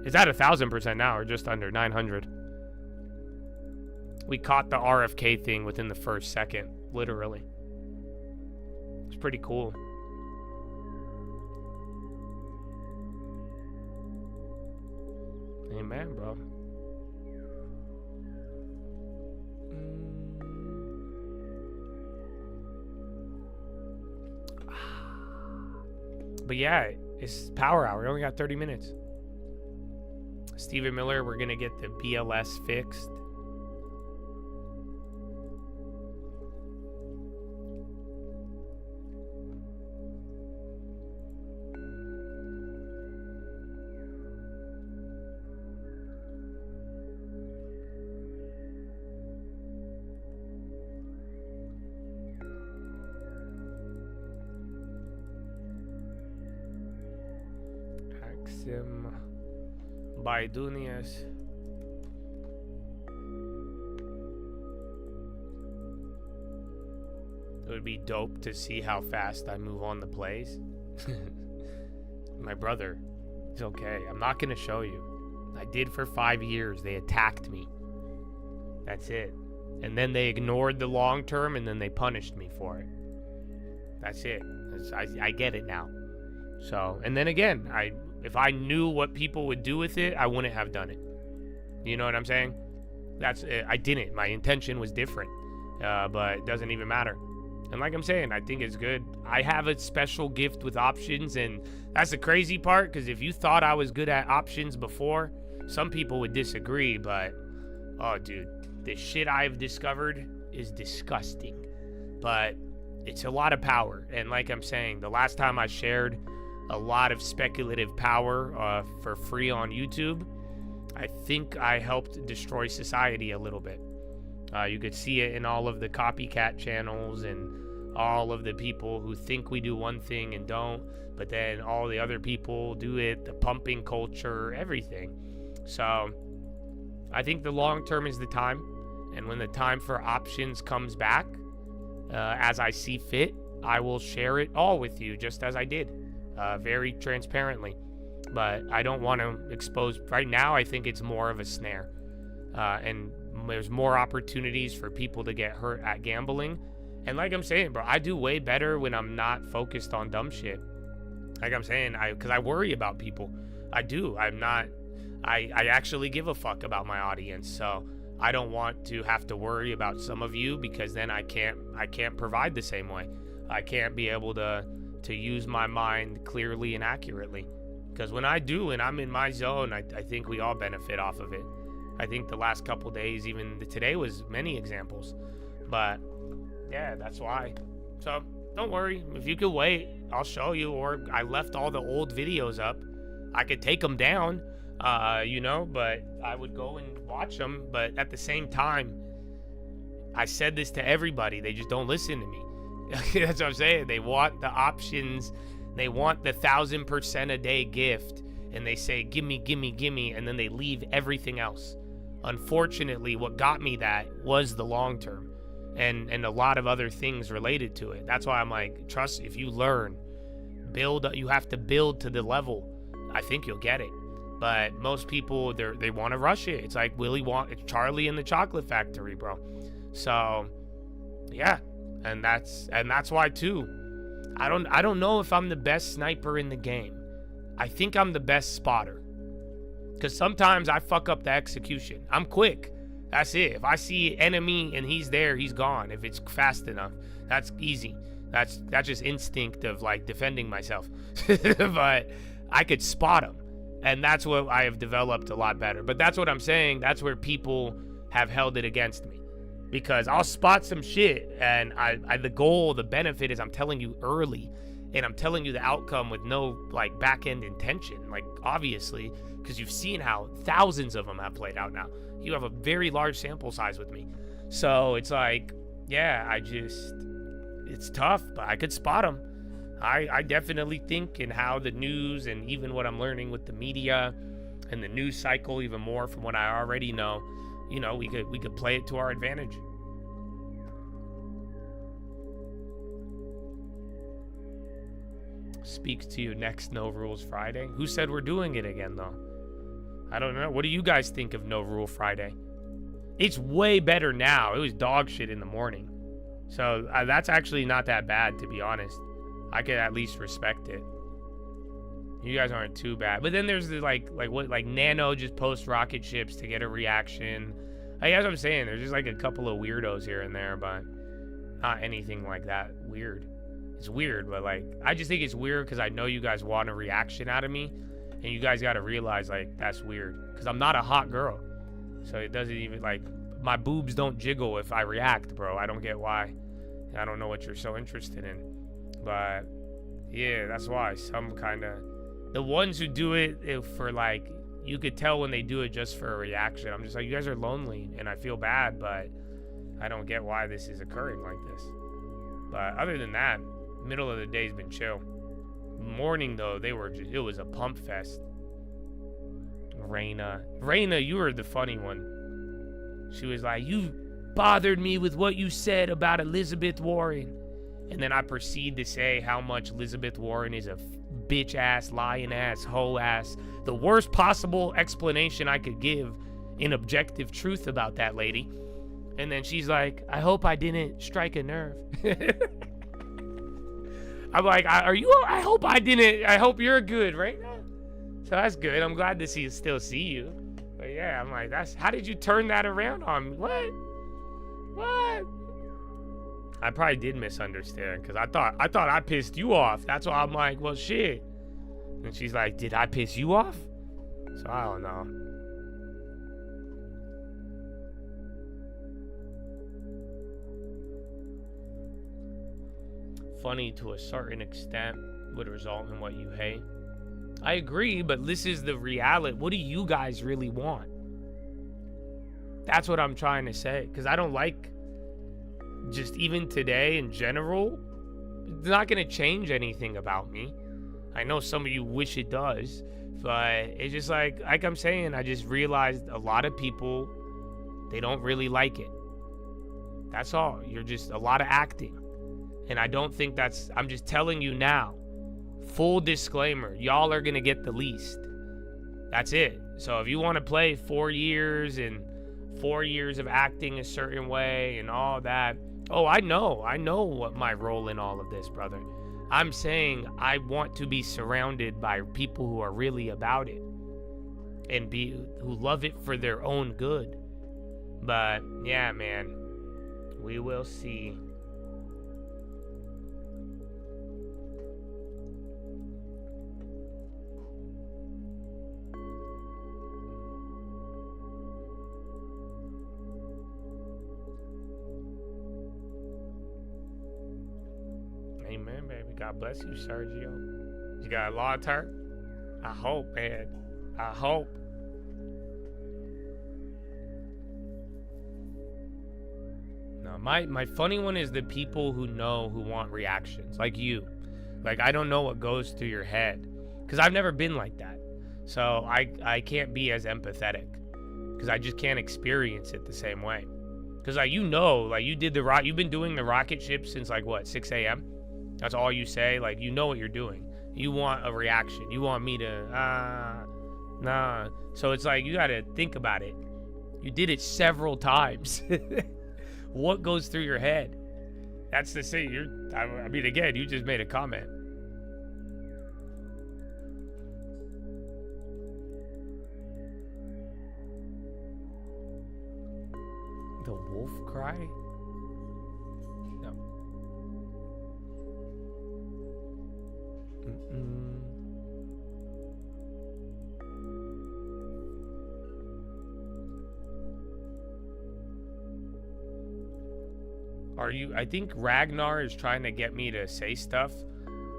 It's at 1,000% now, or just under 900. We caught the RFK thing within the first second, literally. It's pretty cool. Amen, bro. But yeah, it's power hour. We only got 30 minutes. Stephen Miller, we're going to get the BLS fixed. Baidunias. It would be dope to see how fast I move on the plays. my brother. It's okay. I'm not going to show you. I did for 5 years. They attacked me. That's it. And then they ignored the long term, and then they punished me for it. That's it. I get it now. So, and then again, if I knew what people would do with it, I wouldn't have done it. You know what I'm saying? I didn't. My intention was different. But it doesn't even matter. And like I'm saying, I think it's good. I have a special gift with options, and that's the crazy part, because if you thought I was good at options before, some people would disagree, but oh dude, the shit I've discovered is disgusting. But it's a lot of power, and like I'm saying, the last time I shared a lot of speculative power for free on YouTube, I think I helped destroy society a little bit. You could see it in all of the copycat channels and all of the people who think we do one thing and don't, but then all the other people do it, the pumping culture, everything. So I think the long term is the time, and when the time for options comes back, as I see fit, I will share it all with you, just as I did, very transparently. But I don't want to expose right now. I think it's more of a snare, and there's more opportunities for people to get hurt at gambling. And like I'm saying, bro, I do way better when I'm not focused on dumb shit. Like I'm saying, because I worry about people. I do. I actually give a fuck about my audience. So I don't want to have to worry about some of you, because then I can't provide the same way. I can't be able to use my mind clearly and accurately. Because when I do, and I'm in my zone, I think we all benefit off of it. I think the last couple days, even today, was many examples. But yeah, that's why. So don't worry. If you could wait, I'll show you. Or I left all the old videos up. I could take them down, but I would go and watch them. But at the same time, I said this to everybody. They just don't listen to me. That's what I'm saying. They want the options. They want the 1,000% a day gift. And they say, gimme, gimme, gimme. And then they leave everything else. Unfortunately, what got me that was the long term. And a lot of other things related to it. That's why I'm like, trust, if you learn, build, you have to build to the level. I think you'll get it. But most people, they want to rush it. It's like it's Charlie in the Chocolate Factory, bro. So, yeah, and that's why too. I don't know if I'm the best sniper in the game. I think I'm the best spotter. Because sometimes I fuck up the execution. I'm quick. That's it. If I see enemy and he's there, he's gone. If it's fast enough, that's easy. That's just instinct of like defending myself. But I could spot him, and that's what I have developed a lot better. But that's what I'm saying. That's where people have held it against me, because I'll spot some shit, and the benefit is I'm telling you early, and I'm telling you the outcome with no like back end intention. Like obviously, because you've seen how thousands of them have played out now. You have a very large sample size with me. So it's like, yeah, it's tough, but I could spot them. I definitely think in how the news, and even what I'm learning with the media and the news cycle, even more from what I already know, we could play it to our advantage. Speaks to you next No Rules Friday. Who said we're doing it again, though? I don't know. What do you guys think of No Rule Friday? It's way better now. It was dog shit in the morning. So that's actually not that bad, to be honest. I could at least respect it. You guys aren't too bad. But then there's the like Nano just posts rocket ships to get a reaction. That's what I'm saying. There's just like a couple of weirdos here and there, but not anything like that weird. It's weird, but like I just think it's weird because I know you guys want a reaction out of me. And you guys got to realize, like, that's weird. Because I'm not a hot girl. So it doesn't even, like, my boobs don't jiggle if I react, bro. I don't get why. And I don't know what you're so interested in. But, yeah, that's why. Some kind of... The ones who do it for, like, you could tell when they do it just for a reaction. I'm just like, you guys are lonely. And I feel bad, but I don't get why this is occurring like this. But other than that, middle of the day's been chill. Morning though, it was a pump fest. Raina, you were the funny one. She was like, you bothered me with what you said about Elizabeth Warren, And then I proceed to say how much Elizabeth Warren is a bitch ass, lying ass, hoe ass. The worst possible explanation I could give in objective truth about that lady. And then she's like, I hope I didn't strike a nerve. I'm like, I hope I didn't. I hope you're good right now. So that's good. I'm glad to still see you. But yeah, I'm like, how did you turn that around on me? What? I probably did misunderstand because I thought I pissed you off. That's why I'm like, well, shit. And she's like, did I piss you off? So I don't know. Funny to a certain extent would result in what you hate. I agree, but this is the reality. What do you guys really want? That's what I'm trying to say. Because I don't like, just even today in general, it's not going to change anything about me. I know some of you wish it does, but it's just like I'm saying, I just realized a lot of people, they don't really like it. That's all. You're just a lot of acting. And I don't think I'm just telling you now, full disclaimer, y'all are going to get the least. That's it. So if you want to play 4 years and 4 years of acting a certain way and all that, oh, I know what my role in all of this, brother. I'm saying I want to be surrounded by people who are really about it and who love it for their own good. But yeah, man, we will see. Amen, baby. God bless you, Sergio. You got a law turn? I hope, man. I hope. No, my funny one is the people who want reactions, like you. Like, I don't know what goes through your head, because I've never been like that. So I can't be as empathetic, because I just can't experience it the same way. Because you did you've been doing the rocket ship since 6 a.m. That's all you say. Like, you know what you're doing. You want a reaction. You want me to, nah. So it's like, you got to think about it. You did it several times. What goes through your head? That's the thing. I mean, again, you just made a comment. The wolf cry? No. I think Ragnar is trying to get me to say stuff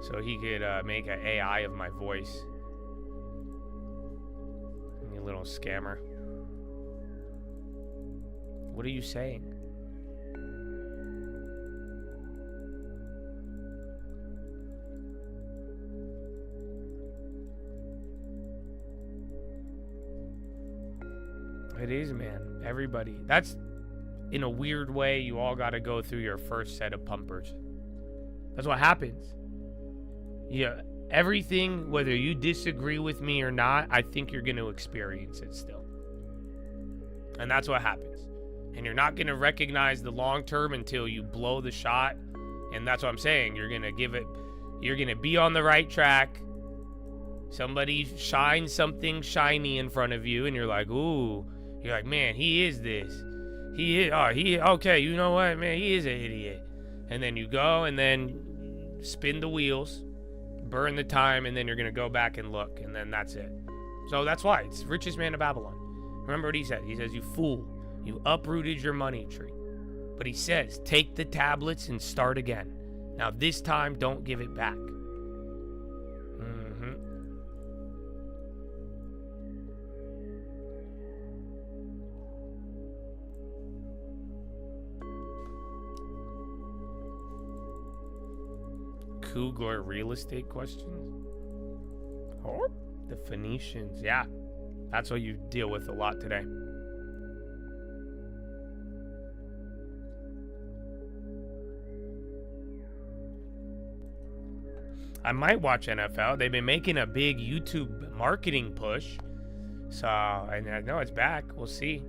so he could make an AI of my voice. You little scammer. What are you saying? It is, man. Everybody. That's, in a weird way, you all got to go through your first set of pumpers. That's what happens. Yeah, everything, whether you disagree with me or not, I think you're going to experience it still. And that's what happens. And you're not going to recognize the long term until you blow the shot. And that's what I'm saying. You're going to be on the right track. Somebody shines something shiny in front of you, and you're like, ooh. You're like, man, he is this. Okay, you know what, man, he is an idiot. And then you go and then spin the wheels, burn the time, and then you're going to go back and look, and then that's it. So that's why it's richest man of Babylon. Remember what he said? He says, you fool, you uprooted your money tree. But he says, take the tablets and start again. Now this time, don't give it back. Kugler real estate questions? Or the Phoenicians. Yeah, that's what you deal with a lot today. I might watch NFL. They've been making a big YouTube marketing push. So, I know it's back. We'll see.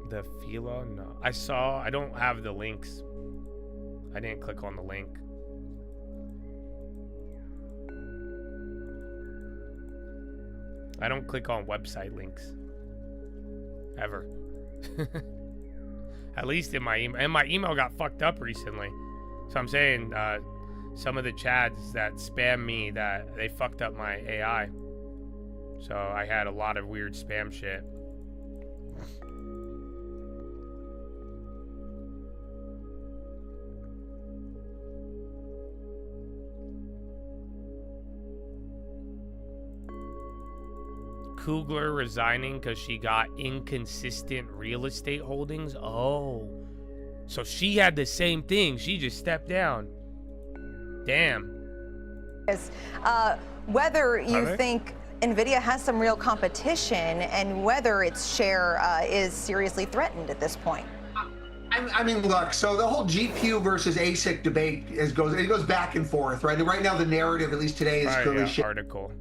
The Philo? No. I don't have the links. I didn't click on the link. I don't click on website links. Ever. At least in my email. And my email got fucked up recently. So I'm saying some of the chads that spam me, that they fucked up my AI. So I had a lot of weird spam shit. Kugler resigning because she got inconsistent real estate holdings. Oh, so she had the same thing. She just stepped down. Damn. Whether you think NVIDIA has some real competition and whether its share is seriously threatened at this point. I mean, look, so the whole GPU versus ASIC debate goes back and forth, right? And right now the narrative, at least today, is clearly article.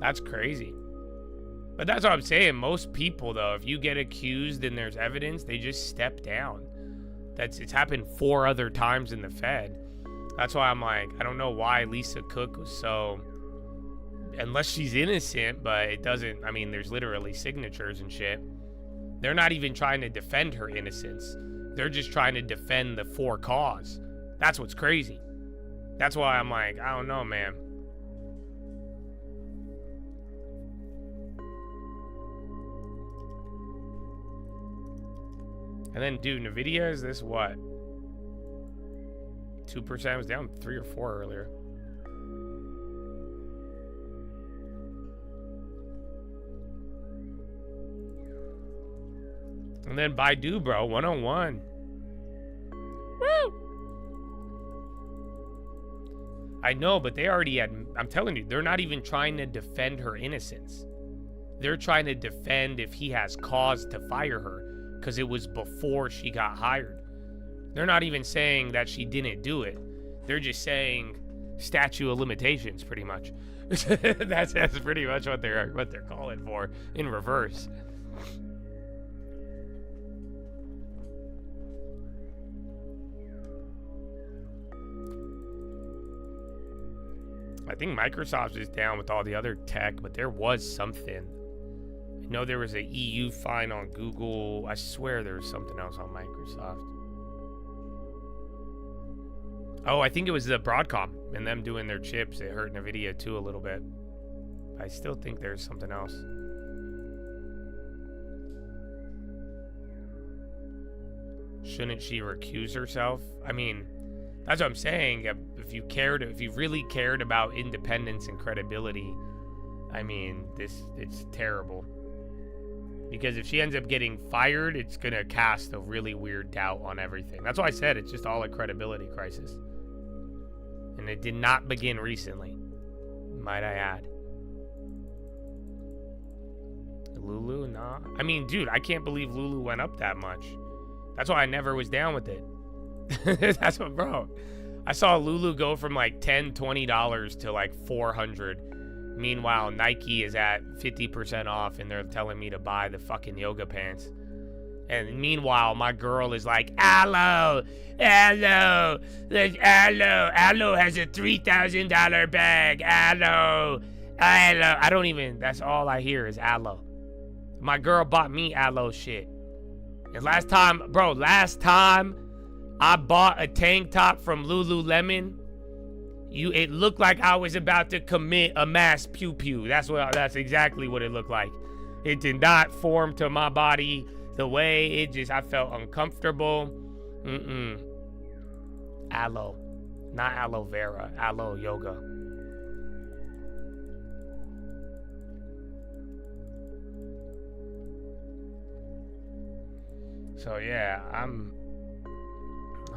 That's crazy. But that's what I'm saying. Most people, though, if you get accused and there's evidence, they just step down. It's happened 4 other times in the Fed. That's why I'm like, I don't know why Lisa Cook was so, unless she's innocent, but it doesn't, I mean, there's literally signatures and shit. They're not even trying to defend her innocence. They're just trying to defend the for cause. That's what's crazy. That's why I'm like, I don't know, man. And then, dude, NVIDIA, is this what? 2% was down 3 or 4 earlier. And then Baidu, bro, 101. Woo! I know, but they already had, I'm telling you, they're not even trying to defend her innocence. They're trying to defend if he has cause to fire her, because it was before she got hired. They're not even saying that she didn't do it. They're just saying statute of limitations, pretty much. that's pretty much what they're calling for in reverse. I think Microsoft is down with all the other tech, but there was something. I know there was an EU fine on Google. I swear there was something else on Microsoft. Oh, I think it was the Broadcom and them doing their chips. It hurt NVIDIA too a little bit. I still think there's something else. Shouldn't she recuse herself? I mean, that's what I'm saying. If you really cared about independence and credibility, I mean, it's terrible. Because if she ends up getting fired, it's going to cast a really weird doubt on everything. That's why I said it's just all a credibility crisis. And it did not begin recently, might I add. Lulu, nah. I mean, dude, I can't believe Lulu went up that much. That's why I never was down with it. That's what, bro. I saw Lulu go from like $10, $20 to like $400. Meanwhile, Nike is at 50% off and they're telling me to buy the fucking yoga pants. And meanwhile, my girl is like, Aloe has a $3,000 bag. Aloe. I don't even, that's all I hear is Aloe. My girl bought me Aloe shit. And last time I bought a tank top from Lululemon, it looked like I was about to commit a mass pew-pew. That's exactly what it looked like. It did not form to my body the way I felt uncomfortable. Aloe. Not aloe vera, aloe yoga. So yeah,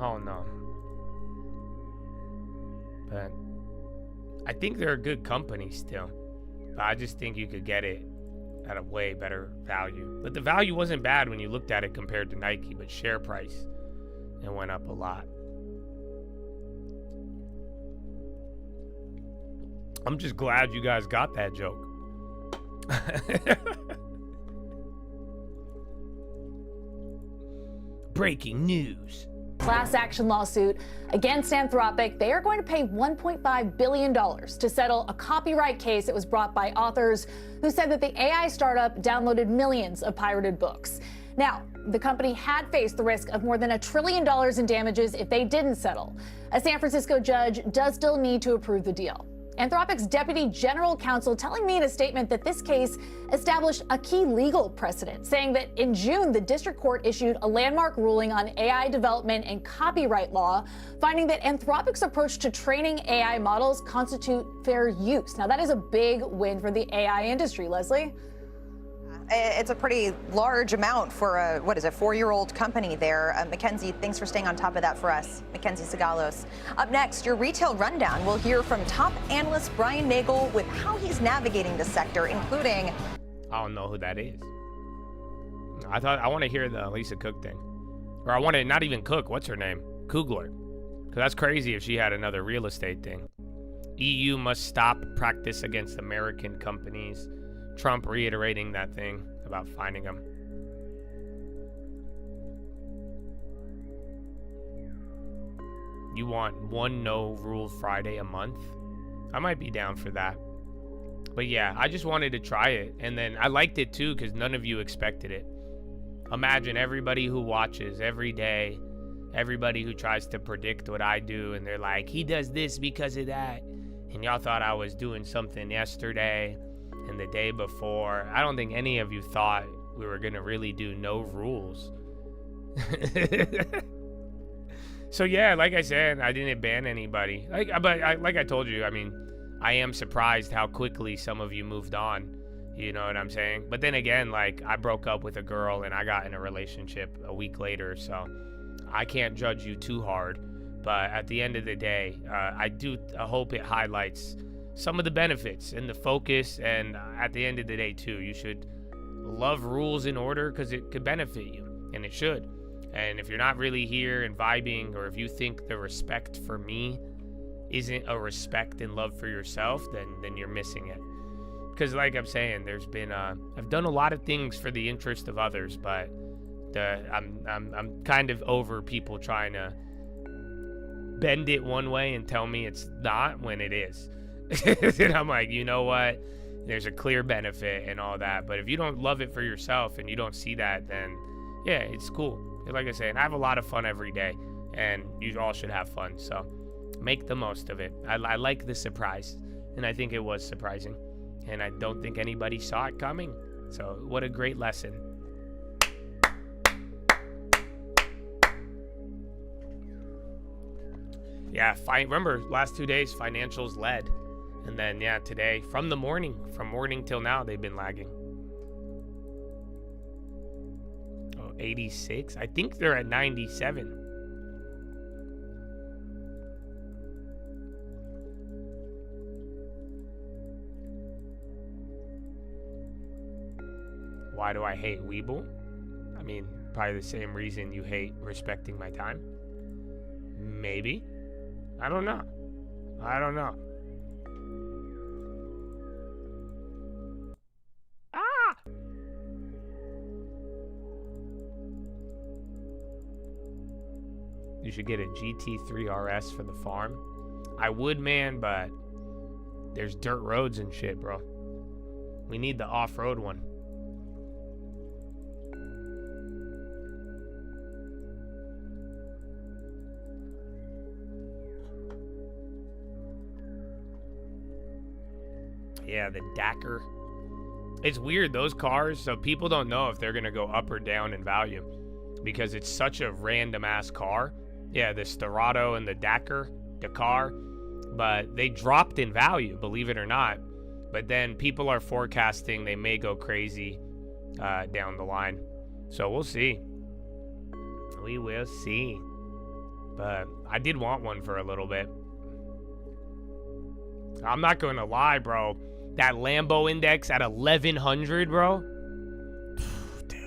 Oh no. But I think they're a good company still. But I just think you could get it at a way better value. But the value wasn't bad when you looked at it compared to Nike, but share price, it went up a lot. I'm just glad you guys got that joke. Breaking news. Class action lawsuit against Anthropic. They are going to pay $1.5 billion to settle a copyright case that was brought by authors who said that the AI startup downloaded millions of pirated books. Now, the company had faced the risk of more than $1 trillion in damages if they didn't settle. A San Francisco judge does still need to approve the deal. Anthropic's deputy general counsel telling me in a statement that this case established a key legal precedent, saying that in June, the district court issued a landmark ruling on AI development and copyright law, finding that Anthropic's approach to training AI models constitute fair use. Now, that is a big win for the AI industry, Leslie. It's a pretty large amount for a, 4-year-old company there. Mackenzie, thanks for staying on top of that for us. Mackenzie Sagalos. Up next, your retail rundown. We'll hear from top analyst Brian Nagel with how he's navigating the sector, including... I don't know who that is. I want to hear the Lisa Cook thing. Or I want to not even Cook. What's her name? Kugler. Because that's crazy if she had another real estate thing. EU must stop practice against American companies. Trump reiterating that thing about finding them. You want one no rule Friday a month? I might be down for that. But yeah, I just wanted to try it. And then I liked it too because none of you expected it. Imagine everybody who watches every day, everybody who tries to predict what I do, and they're like, he does this because of that. And y'all thought I was doing something yesterday and the day before. I don't think any of you thought we were gonna really do no rules. So yeah, like I said, I didn't ban anybody. Like I told you, I mean, I am surprised how quickly some of you moved on. You know what I'm saying? But then again, like, I broke up with a girl and I got in a relationship a week later, so I can't judge you too hard. But at the end of the day, I hope it highlights some of the benefits and the focus, and at the end of the day too, you should love rules in order because it could benefit you, and it should. And if you're not really here and vibing, or if you think the respect for me isn't a respect and love for yourself, then you're missing it. Because like I'm saying, there's been I've done a lot of things for the interest of others, but I'm kind of over people trying to bend it one way and tell me it's not when it is. And I'm like, you know what? There's a clear benefit and all that. But if you don't love it for yourself and you don't see that, then yeah, it's cool. Like I say, I have a lot of fun every day, and you all should have fun. So make the most of it. I like the surprise, and I think it was surprising. And I don't think anybody saw it coming. So what a great lesson. Yeah, remember, last 2 days, financials led. And then, yeah, today, from morning till now, they've been lagging. Oh, 86? I think they're at 97. Why do I hate Weeble? I mean, probably the same reason you hate respecting my time. Maybe. I don't know. You should get a GT3 RS for the farm. I would, man, but there's dirt roads and shit, bro. We need the off-road one. Yeah, the Dakar. It's weird, those cars, so people don't know if they're going to go up or down in value because it's such a random-ass car. Yeah, the Sterrato and the Dakar, but they dropped in value, believe it or not. But then people are forecasting they may go crazy down the line. So we'll see. We will see. But I did want one for a little bit. I'm not going to lie, bro. That Lambo index at 1100, bro. Dude.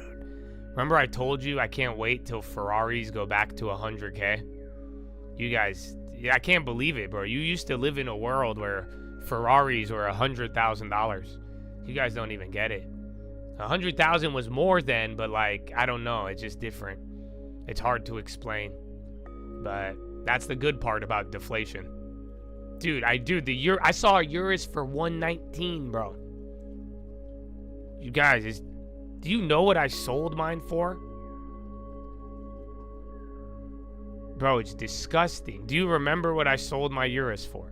Remember I told you I can't wait till Ferraris go back to 100K? You guys, I can't believe it, bro. You used to live in a world where Ferraris were $100,000. You guys don't even get it. 100,000 was more then, but like, I don't know. It's just different. It's hard to explain. But that's the good part about deflation. Dude, I saw a Urus for 119, bro. You guys, do you know what I sold mine for? Bro, it's disgusting. Do you remember what I sold my Urus for?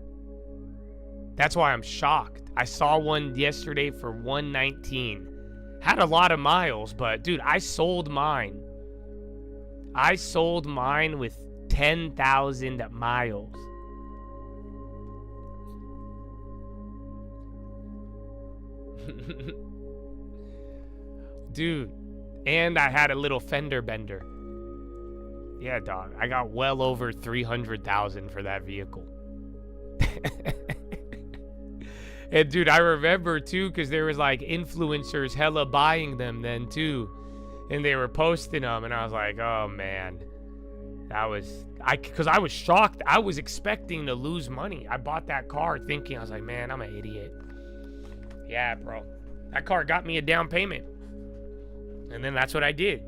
That's why I'm shocked. I saw one yesterday for 119. Had a lot of miles, but dude, I sold mine. I sold mine with 10,000 miles. Dude, and I had a little fender bender. Yeah, dog. I got well over 300,000 for that vehicle. And dude, I remember too, because there was like influencers hella buying them then too. And they were posting them, and I was like, oh man. Because I was shocked. I was expecting to lose money. I bought that car thinking, I was like, man, I'm an idiot. Yeah, bro. That car got me a down payment. And then that's what I did.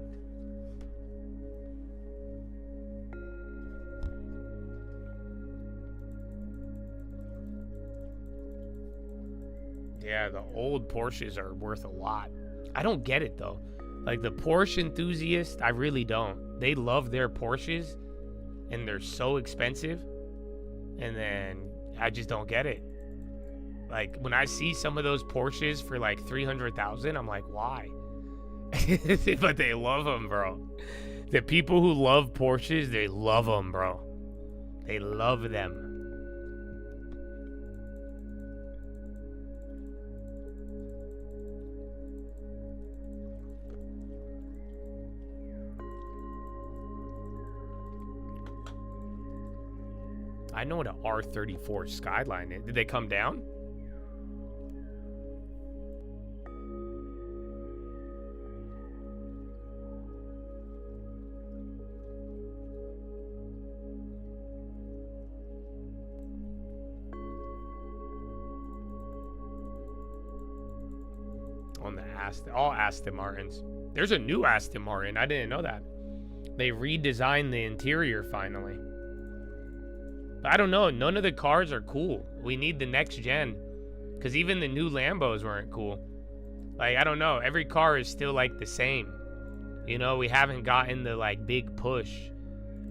Yeah, the old Porsches are worth a lot. I don't get it though. Like the Porsche enthusiast, I really don't. They love their Porsches and they're so expensive. And then I just don't get it. Like when I see some of those Porsches for like 300,000, I'm like, why? But they love them, bro. The people who love Porsches, they love them, bro. They love them. I know what an R34 Skyline is. Did they come down? On the all Aston Martins. There's a new Aston Martin. I didn't know that. They redesigned the interior finally. But I don't know. None of the cars are cool. We need the next gen. Because even the new Lambos weren't cool. Like, I don't know. Every car is still like the same. You know, we haven't gotten the like big push.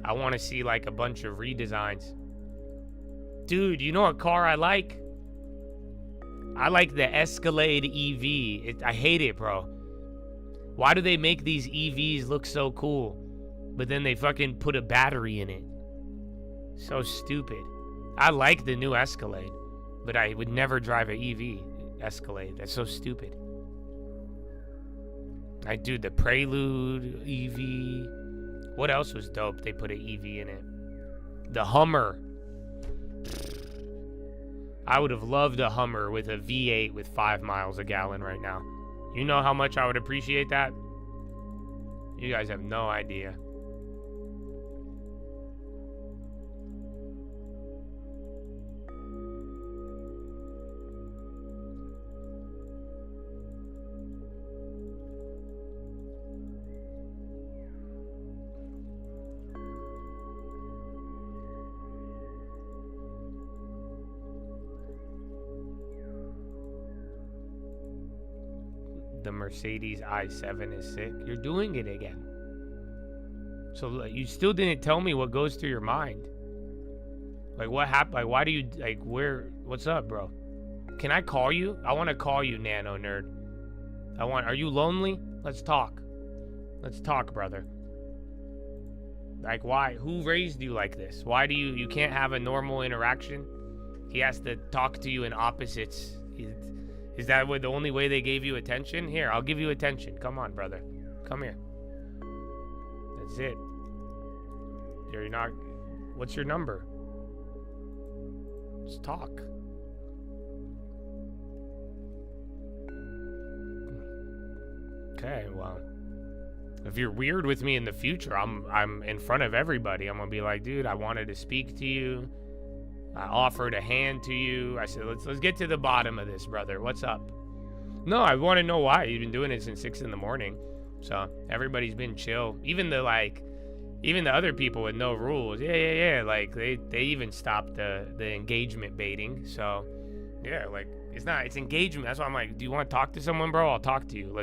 I want to see like a bunch of redesigns. Dude, you know what car I like? I like the Escalade EV. I hate it, bro. Why do they make these EVs look so cool, but then they fucking put a battery in it? So stupid. I like the new Escalade, but I would never drive an EV Escalade. That's so stupid. I do the Prelude EV. What else was dope? They put an EV in it. The Hummer. I would have loved a Hummer with a V8 with 5 miles a gallon right now. You know how much I would appreciate that? You guys have no idea. The Mercedes i7 is sick. You're doing it again. So you still didn't tell me what goes through your mind. Like what happened? Like why do you like what's up, bro? Can I call you? I want to call you, Nano Nerd. Are you lonely? Let's talk. Let's talk, brother. Like why? Who raised you like this? Why do you can't have a normal interaction? He has to talk to you in opposites. Is that the only way they gave you attention? Here, I'll give you attention. Come on, brother. Come here. That's it. You're not... What's your number? Let's talk. Okay, well, if you're weird with me in the future, I'm in front of everybody. I'm gonna be like, dude, I wanted to speak to you. I offered a hand to you. I said, let's get to the bottom of this, brother. What's up? No, I want to know why. You've been doing it since 6 in the morning. So everybody's been chill. Even the other people with no rules. Yeah. Like they even stopped the engagement baiting. So yeah, like it's engagement. That's why I'm like, do you want to talk to someone, bro? I'll talk to you.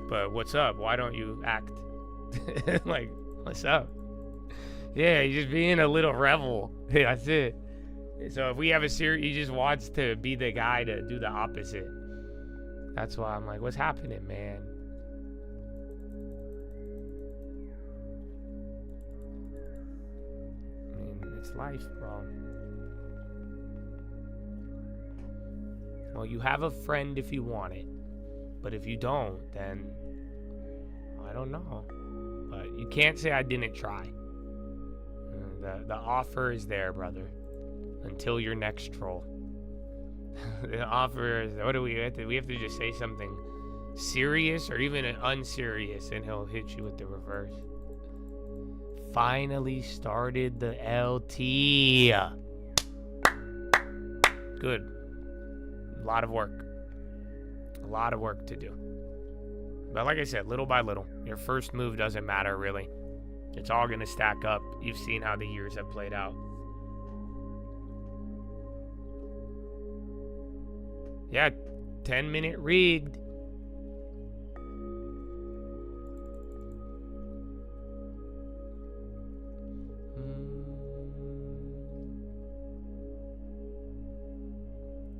But what's up? Why don't you act? Like, what's up? Yeah, he's just being a little rebel. Yeah, that's it. So if we have a series, he just wants to be the guy to do the opposite. That's why I'm like, what's happening, man? I mean, it's life, bro. Well, you have a friend if you want it. But if you don't, then I don't know. But you can't say I didn't try. The offer is there, brother. Until your next troll. The offer is, what do we have to? We have to just say something serious or even unserious, and he'll hit you with the reverse. Finally started the LT. Good. A lot of work. A lot of work to do. But like I said, little by little. Your first move doesn't matter, really. It's all going to stack up. You've seen how the years have played out. Yeah, 10-minute rigged.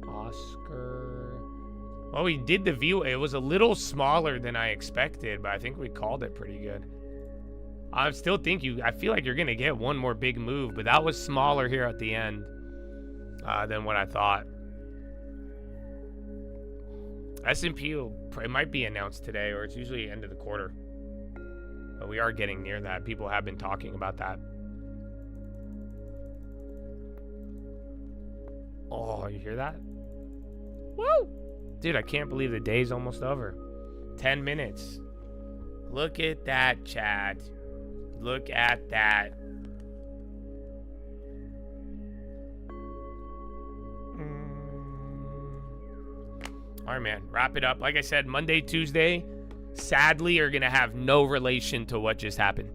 Oscar. Well, we did the view. It was a little smaller than I expected, but I think we called it pretty good. I still think I feel like you're going to get one more big move, but that was smaller here at the end than what I thought. S&P, it might be announced today, or it's usually end of the quarter. But we are getting near that. People have been talking about that. Oh, you hear that? Woo! Dude, I can't believe the day's almost over. 10 minutes. Look at that, Chad. Look at that. All right, man. Wrap it up. Like I said, Monday, Tuesday, sadly, are going to have no relation to what just happened.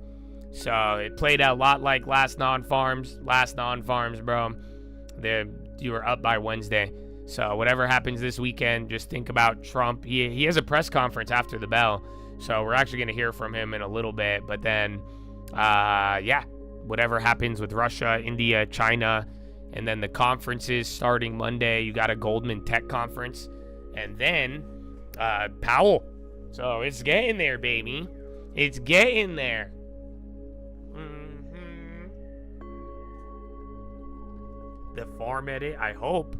So it played out a lot like last non-farms, bro. You were up by Wednesday. So whatever happens this weekend, just think about Trump. He has a press conference after the bell. So we're actually going to hear from him in a little bit. But then, yeah, whatever happens with Russia, India, China, and then the conferences starting Monday. You got a Goldman Tech conference. And then Powell. So it's getting there, baby. It's getting there. The farm edit, I hope.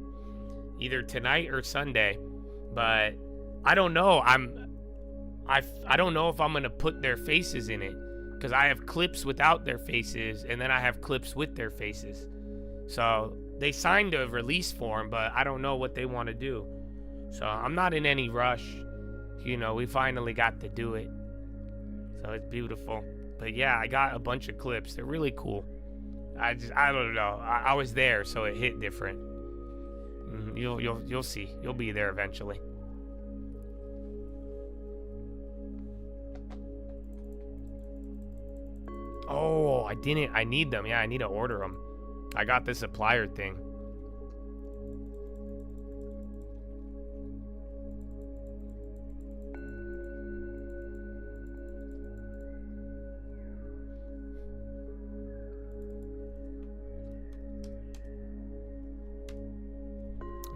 Either tonight or Sunday. But I don't know. I don't know if I'm going to put their faces in it. Because I have clips without their faces. And then I have clips with their faces. So they signed a release form. But I don't know what they want to do. So I'm not in any rush. You know, we finally got to do it. So it's beautiful. But yeah, I got a bunch of clips. They're really cool. I don't know. I was there, so it hit different. You'll see. You'll be there eventually. Oh, I need them. Yeah, I need to order them. I got the supplier thing.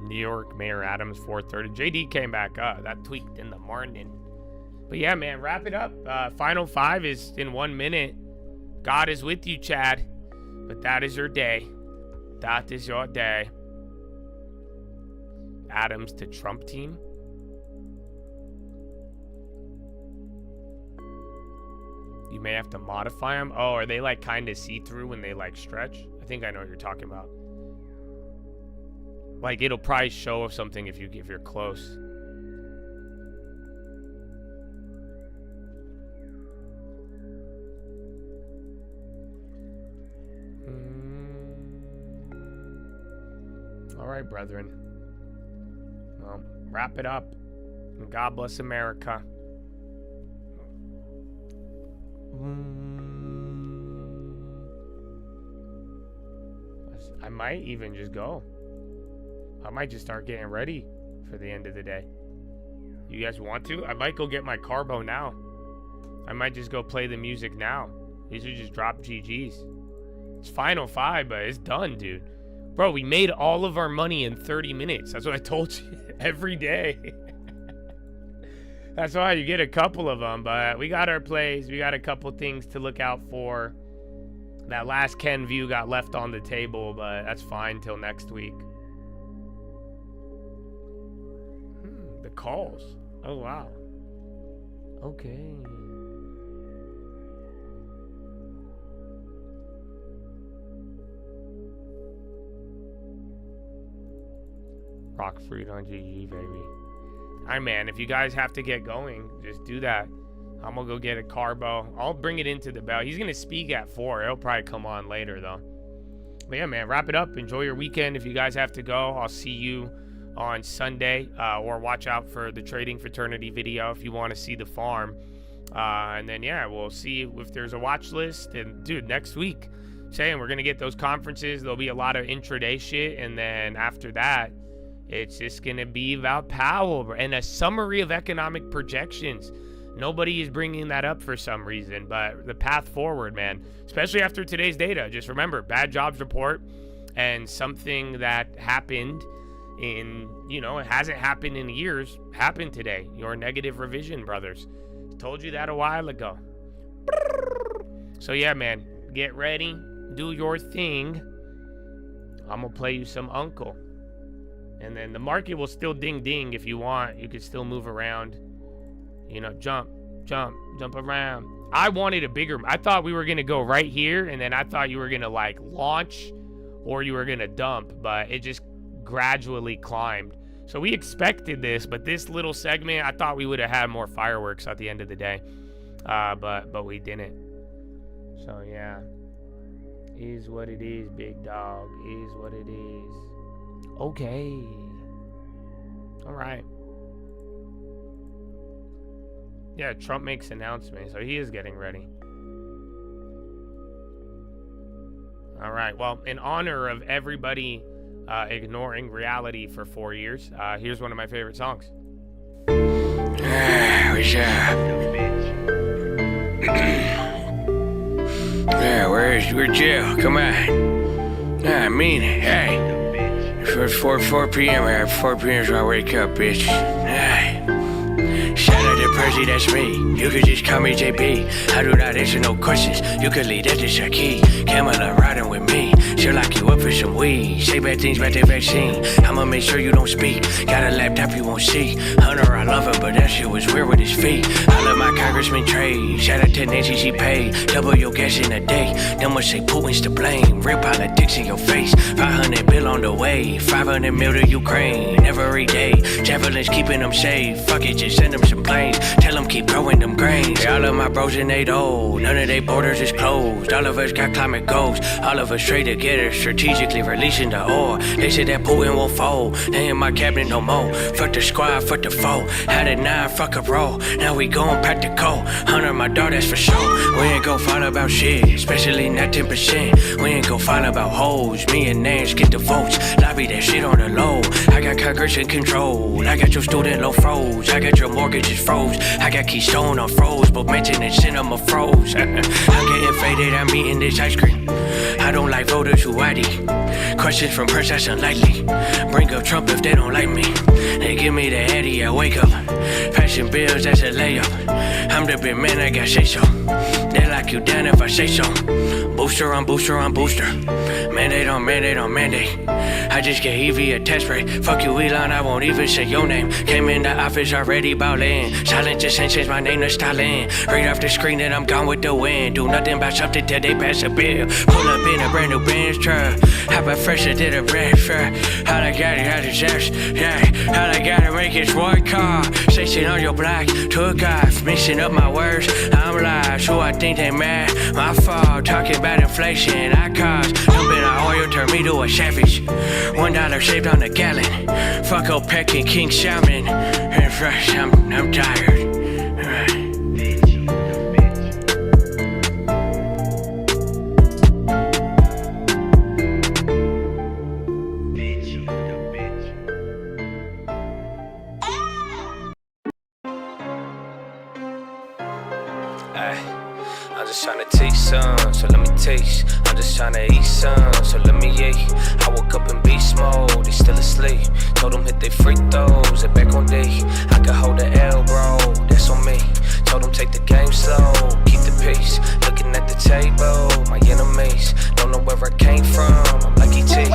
New York Mayor Adams 4:30. JD came back up. That tweaked in the morning. But yeah, man, wrap it up. Final 5 is in 1 minute. God is with you, Chad. But that is your day. That is your day. Adams to Trump team. You may have to modify them. Oh, are they like kind of see-through when they like stretch? I think I know what you're talking about. Like, it'll probably show something if you're close. All right, brethren. Well, wrap it up. And God bless America. I might even just go. I might just start getting ready for the end of the day. You guys want to? I might go get my carbo now. I might just go play the music now. These are just drop GGs. It's Final 5, but it's done, dude. Bro, we made all of our money in 30 minutes. That's what I told you every day. That's why you get a couple of them, but we got our plays. We got a couple things to look out for. That last Ken view got left on the table, but that's fine till next week. The calls. Oh, wow. Okay. Rock fruit on GG, baby. All right, man. If you guys have to get going, just do that. I'm going to go get a carbo. I'll bring it into the bell. He's going to speak at 4. He'll probably come on later, though. But yeah, man, wrap it up. Enjoy your weekend. If you guys have to go, I'll see you on Sunday. Or watch out for the Trading Fraternity video if you want to see the farm. And then, yeah, we'll see if there's a watch list. And, dude, next week, saying we're going to get those conferences. There'll be a lot of intraday shit. And then after that, it's just going to be about Powell and a summary of economic projections. Nobody is bringing that up for some reason, but the path forward, man, especially after today's data. Just remember, bad jobs report and something that happened in, it hasn't happened in years, happened today. Your negative revision, brothers. Told you that a while ago. So, yeah, man, get ready. Do your thing. I'm going to play you some Uncle. And then the market will still ding if you want. You could still move around. Jump around. I wanted a bigger. I thought we were going to go right here. And then I thought you were going to like launch or you were going to dump. But it just gradually climbed. So we expected this. But this little segment, I thought we would have had more fireworks at the end of the day. But we didn't. So yeah. Is what it is, big dog. Is what it is. Okay. All right. Yeah, Trump makes announcement, so he is getting ready. All right. Well, in honor of everybody ignoring reality for 4 years, here's one of my favorite songs. Yeah, where's Jill? Come on. I mean it. Hey. It's 4 p.m. 4 p.m. is when I wake up, bitch. Shout out to Percy, that's me. You could just call me JB. I do not answer no questions. You could leave that to Shaki. Kamala riding with me. She'll lock you up for some weed. Say bad things about the vaccine. I'ma make sure you don't speak. Got a laptop you won't see. Hunter, I love him, but that shit was weird with his feet. I love my Congressman Trey. Shout out to Nancy, she paid. Double your gas in a day. Them would say Putin's to blame. Real politics in your face. 500 bill on the way. 500 mil to Ukraine. Every day. Javelins keeping them safe. Fuck it, just send them some planes. Tell them keep growing them grains. All of my bros in 8-0. None of their borders is closed. All of us got climate goals. All of us straight together. Strategically releasing the ore. They said that Putin won't fold. They in my cabinet no more. Fuck the squad, fuck the foe. Had a 9, fuck a roll. Now we going practical. Hunter, my dog, that's for sure. We ain't gon' follow about shit. Especially not 10%. We ain't gon' follow about hoes. Me and Nance get the votes. Lobby that shit on the low. I got Congress in control. I got your student loan froze. I got your mortgages froze. I got Keystone on froze. But mention and cinema froze. I'm getting faded, I'm eating this ice cream. I don't like voters who ID. Questions from press, that's unlikely. Bring up Trump if they don't like me. They give me the Eddie, I wake up. Passing bills, that's a layup. I'm the big man, I got say so. They lock you down if I say so. Booster on booster on booster. Mandate on mandate on mandate. I just gave Evie a test break. Fuck you, Elon, I won't even say your name. Came in the office already ballin'. Silent just ain't changed my name to Stalin. Right off the screen and I'm gone with the wind. Do nothing about something till they pass a bill. Pull up in a brand new Benz truck. How about fresher than a bread fair? How I got it, how to just, yeah. How I gotta make it one car. Station on your block, took off. Mixing up my words, I'm live. So I think they mad, my fault. Talking about inflation, I caused. Dumping our oil turned me to a savage. $1 saved on a gallon. Fuck OPEC and King Salmon. And fresh, I'm tired. I'm just tryna teach some, so let me taste. I'm just tryna eat some, so let me eat. I woke up in beast mode, they still asleep. Told them hit they free throws, they back on D. I could hold the L, bro, that's on me. Told them take the game slow, keep the peace. Looking at the table, my enemies don't know where I came from. I'm like E.T.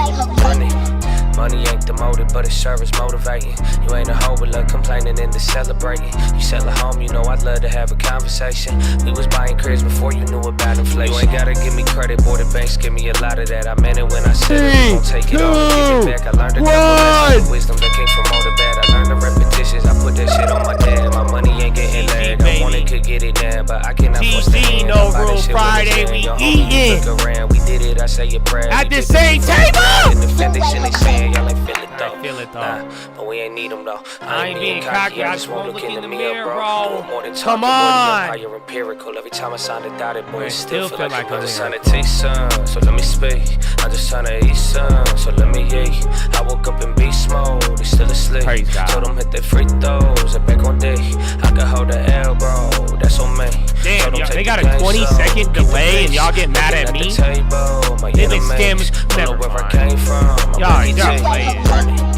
Money ain't the motive, but it sure is motivating. You ain't a hoe with love complaining into celebrating. You sell a home, you know I'd love to have a conversation. We was buying cribs before you knew about inflation. You ain't gotta give me credit, boy, the banks give me a lot of that. I meant it when I said it, we gon' take it all and give it back. I learned a couple lessons of wisdom that came from all the bad. I learned the repetitions, I put that shit on my dad. My money ain't getting lag, I wanted could get it now, but I cannot force the hand. No Rule Friday, we eatin'. Look around, we did it, I say your prayer. At the same table! In the foundation, they saying y'all ain't feel it though. I feel it though. Nah, but we ain't need them though. I ain't being cocky, I just won't look in the mirror, bro. More than Come on. You're empirical. Every time I sign a dotted boy, it still feel like I'm just trying to taste some, so let me speak. I'm just trying to eat some, so let me eat. I woke up in beast mode, they still asleep. Told them hit their free throws, and back on D. I could hold the L, bro, that's on me. Damn, yo, they got a 20-second delay and y'all get mad at me? Then they scam me. Never mind. Y'all playing.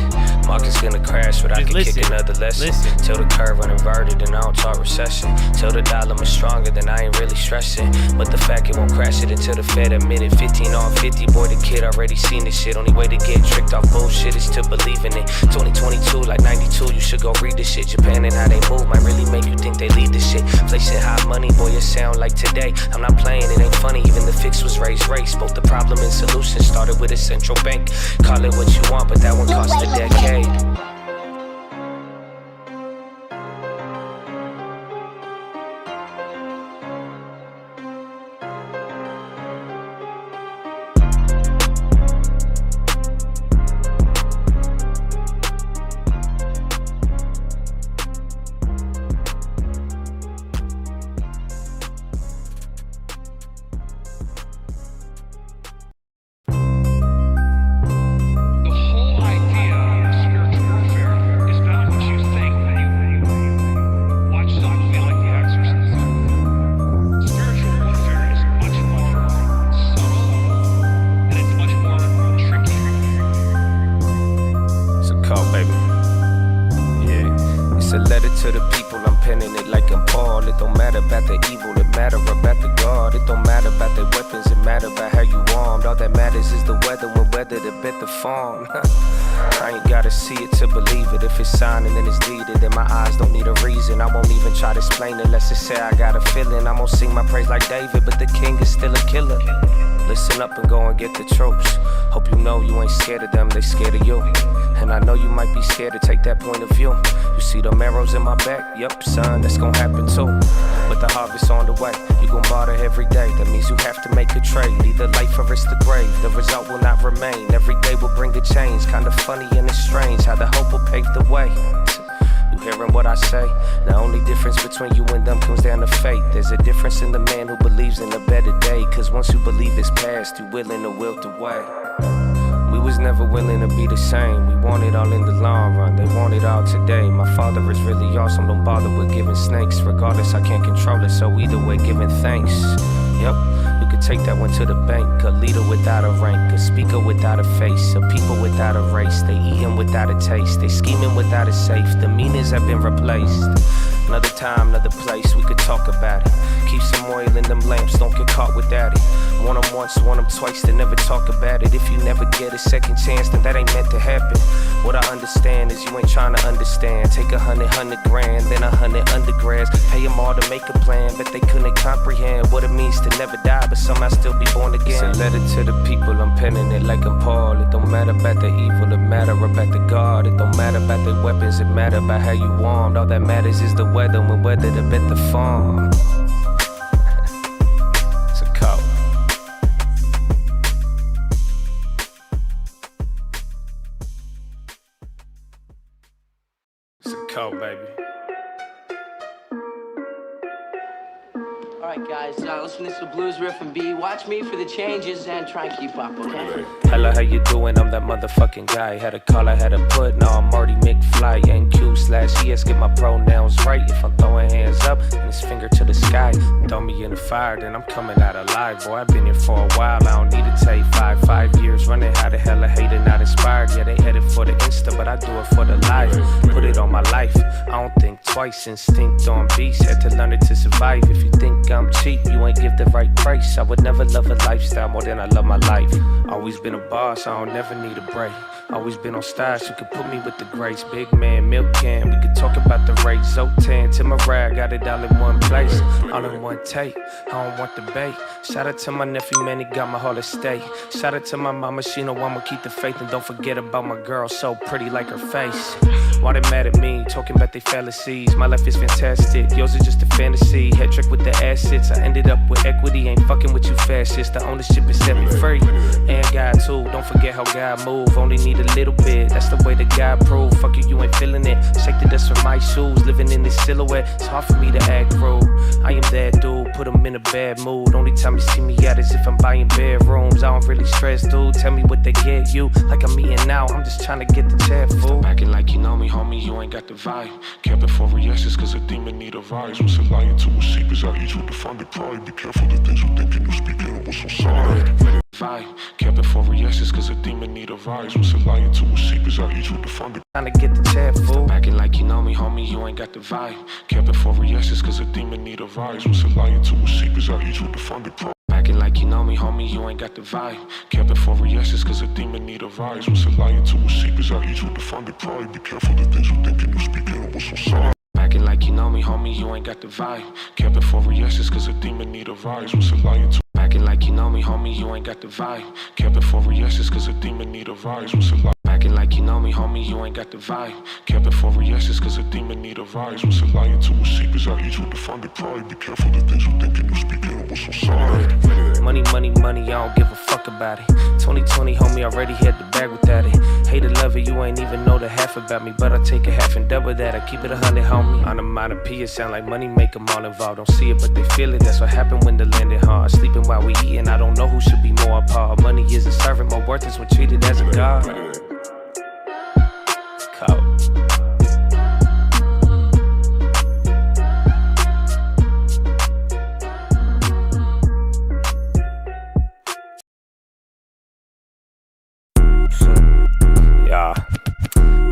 Market's gonna crash, but I can kick another lesson. Till the curve uninverted and I don't talk recession. Till the dollar is stronger, then I ain't really stressing. But the fact it won't crash it until the Fed admitted 15 on 50. Boy, the kid already seen this shit. Only way to get tricked off bullshit is to believe in it. 2022, like 92, you should go read this shit. Japan and how they move might really make you think they lead this shit. Inflation, hot money, boy, it sound like today. I'm not playing, it ain't funny. Even the fix was race. Both the problem and solution started with a central bank. Call it what you want, but that one cost a decade. I ain't gotta see it to believe it. If it's signing and it's needed, then my eyes don't need a reason. I won't even try to explain it unless it say I got a feeling. I'm gonna sing my praise like David, but the king is still a killer. Listen up and go and get the troops. Hope you know you ain't scared of them, they scared of you. And I know you might be scared to take that point of view. You see them arrows in my back? Yup, son, that's gonna happen too. But the harvest's on the way, you gon' barter every day. That means you have to make a trade, either life or it's the grave. The result will not remain, every day will bring a change. Kinda funny and it's strange how the hope will pave the way. You hearing what I say? The only difference between you and them comes down to faith. There's a difference in the man who believes in a better day. Cause once you believe it's past, you willing to wilt away. We was never willing to be the same. We want it all in the long run, they want it all today. My father is really awesome, don't bother with giving snakes. Regardless, I can't control it, so either way, giving thanks. Yep, you could take that one to the bank. A leader without a rank, a speaker without a face, a people without a race. They eating without a taste, they scheming without a safe. The meanings have been replaced. Another time, another place, we could talk about it. Keep some oil in them lamps, don't get caught without it. Want them once, want them twice, they never talk about it. If you never get a second chance, then that ain't meant to happen. What I understand is you ain't trying to understand. Take 100 grand, then 100 undergrads. Pay them all to make a plan, but they couldn't comprehend what it means to never die, but somehow still be born again. It's a letter to the people, I'm penning it like I'm Paul. It don't matter about the evil, it matter about the God. It don't matter about the weapons, it matter about how you warmed. All that matters is the weather, when weather to bet the farm. It's a coat. It's a coat, baby. All right, guys, listen to the blues riff and B. Watch me for the changes and try and keep up, okay? Hello, how you doing? I'm that motherfucking guy. Had a call, I had a put. Now I'm Marty McFly. NQ/ES, get my pronouns right. If I'm throwing hands up and his finger to the sky, throw me in the fire, then I'm coming out alive. Boy, I've been here for a while. I don't need to take 5 years running. How the hell I hate it, not inspired. Yeah, they edit for the Insta, but I do it for the life. Put it on my life. I don't think twice. Instinct on beast. Had to learn it to survive. If you think I'm cheap, you ain't give the right price. I would never love a lifestyle more than I love my life. Always been a boss, I don't never need a break. Always been on stars, you could put me with the grace. Big man, milk can, we could talk about the race. Zotan to my rag, got it all in one place. All in one take, I don't want the bait. Shout out to my nephew, man, he got my whole estate. Shout out to my mama, she know I'ma keep the faith. And don't forget about my girl, so pretty like her face. Why they mad at me, talking about they fallacies? My life is fantastic, yours is just a fantasy. Head trick with the assets, I ended up with equity. Ain't fucking with you fascists, the ownership is set me free. And God too, don't forget how God move. Only need a little bit, that's the way that God proved. Fuck you, you ain't feeling it. Shake the dust from my shoes, living in this silhouette. It's hard for me to act rude. I am that dude, put him in a bad mood. Only time you see me out is if I'm buying bedrooms. I don't really stress, dude, tell me what they get you. Like I'm eating out, I'm just trying to get the chat food. Acting like you know me, homie, you ain't got the vibe. Capping for reactions, cause a demon need a rise. What's a lion to a sheep is I eat you to find the pride. Be careful the things you thinking you speaking and what's on side. Vibe, capping for reactions, cause a demon need a rise. What's a lion to a sheep is I eat you to find the trying to get the chat fool. Acting like you know me, homie, you ain't got the vibe. Capping for reactions, cause a demon need a rise. What's a lion to a sheep is I eat you to find the pride. Acting like you know me, homie, you ain't got the vibe. Capping for reactions, cause a demon need a rise. What's a lion to a sheep is I eat you to find the pride. Be careful the things you thinking you speaking and what's on side. Acting like you know me, homie, you ain't got the vibe. Capping for reactions, cause a demon need a rise. What's a lion to acting like you know me, homie, you ain't got the vibe. Capping for reactions, cause a demon need a rise. What's a lion acting like you know me, homie, you ain't got the vibe. Capping for reactions, cause a demon need a rise. What's a lion to a sheep is I eat you to find the pride. Be careful the things you thinking you speaking and what's on side. Money, money, money, I don't give a fuck about it. 2020, homie, already had the bag without it. Hate to love it, you ain't even know the half about me. But I take a half and double that, I keep it 100, homie. On the minor P, it sound like money make them all involved. Don't see it, but they feel it, that's what happened when the landing hard. Sleeping while we eating, I don't know who should be more apart. Money is a servant, more worthless when treated as a god. Cold. Yeah,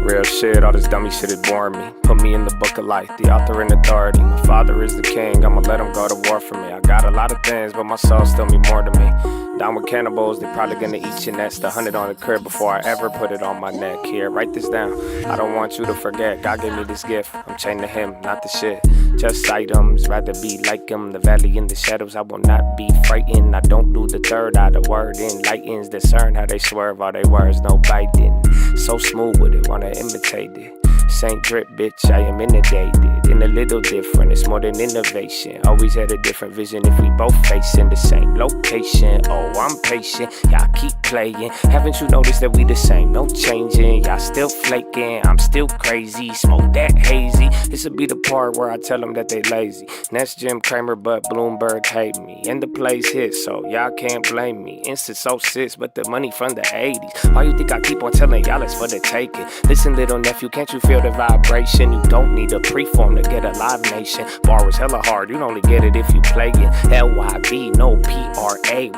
real shit, all this dummy shit is boring me. Put me in the book of life, the author and authority. My father is the king, I'ma let him go to war for me. I got a lot of things, but my soul still mean more to me. Down with cannibals, they probably gonna eat your nest. 100 on the crib before I ever put it on my neck. Here, write this down, I don't want you to forget. God gave me this gift, I'm chained to him, not the shit. Just items, rather be like him. The valley in the shadows, I will not be frightened. I don't do the third eye, the word enlightens. Discern how they swerve, all they words, no biting. So smooth with it, wanna imitate it. Saint drip, bitch, I am inundated. In a little different, it's more than innovation. Always had a different vision if we both facing the same location. Oh, I'm patient, y'all keep playing. Haven't you noticed that we the same? No changing, y'all still flaking. I'm still crazy, smoke that hazy. This'll be the part where I tell them that they lazy. That's Jim Cramer, but Bloomberg hate me. And the plays hit, so y'all can't blame me. Instant so sis, but the money from the 80s. Why you think I keep on telling y'all it's for the taking? Listen, little nephew, can't you feel the vibration? You don't need a preform to get a live nation. Bar is hella hard, you only get it if you play it. LYB, no PRAYIG,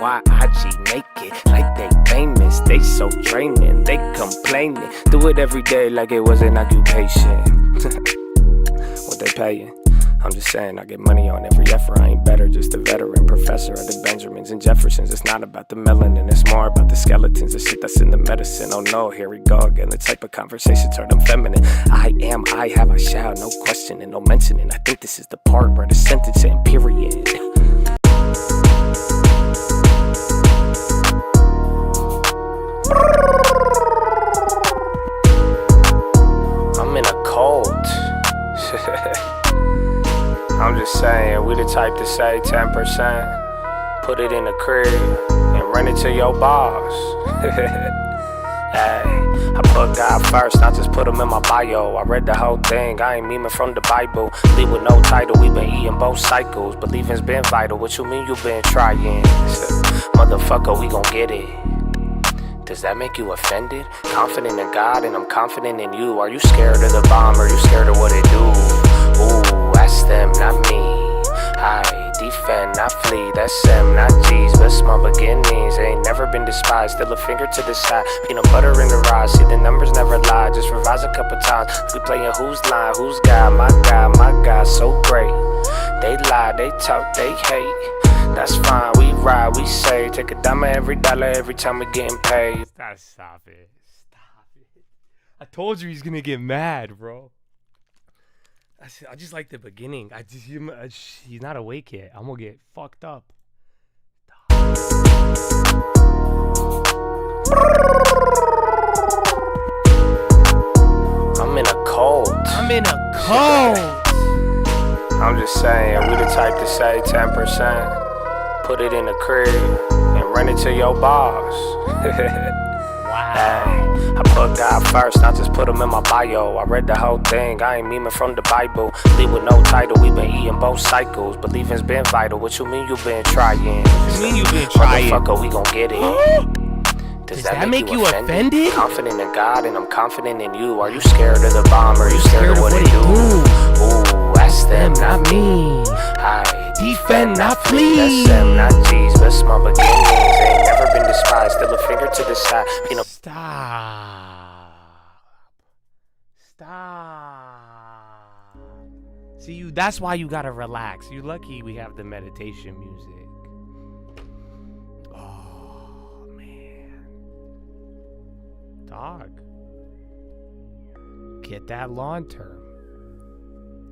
make it like they famous. They so draining, they complaining. Do it every day like it was an occupation. What they paying? I'm just saying, I get money on every effort. I ain't better, just a veteran professor of the Benjamins and Jeffersons. It's not about the melanin, it's more about the skeletons, the shit that's in the medicine. Oh no, here we go again. The type of conversation turned feminine. I am, I have, I shall, no questioning, no mentioning. I think this is the part where the sentence ain't period. I'm in a cold. I'm just saying, we the type to say 10%, put it in the crib, and run it to your boss. Hey, I put God first, not just put him in my bio. I read the whole thing, I ain't memeing from the Bible. Lead with no title, we been eating both cycles. Believing's been vital, what you mean you been trying? Motherfucker, we gon' get it. Does that make you offended? Confident in God and I'm confident in you. Are you scared of the bomb or you scared of what it do? Ooh, that's them, not me. I defend, not flee. That's them, not G's, but small beginnings. Ain't never been despised, still a finger to the side. Peanut butter in the rise, see the numbers never lie. Just revise a couple times. We playing who's line, who's God, my God, so great. They lie, they talk, they hate. That's fine, we ride, we say. Take a dime every dollar every time we getting paid. Stop it. I told you he's gonna get mad, bro. I just like the beginning. He's not awake yet. I'm gonna get fucked up. I'm in a cold. I'm just saying, we the type to say 10%, put it in the crib, and run it to your boss. Hey, I put God first, not just put him in my bio. I read the whole thing, I ain't memeing from the Bible. Lead with no title, we been eating both cycles. Believing's been vital, what you mean you been trying? What you mean you been trying? Motherfucker, we gon' get it. Does that make you offended? Confident in God and I'm confident in you. Are you scared of the bomb or you scared of what it do? Ooh, that's them, not me. I defend, not flee. That's them, not G's, but small beginnings. Ain't never been despised, still a finger to the side. Stop. See, that's why you gotta relax. You're lucky we have the meditation music. Dog, get that long term,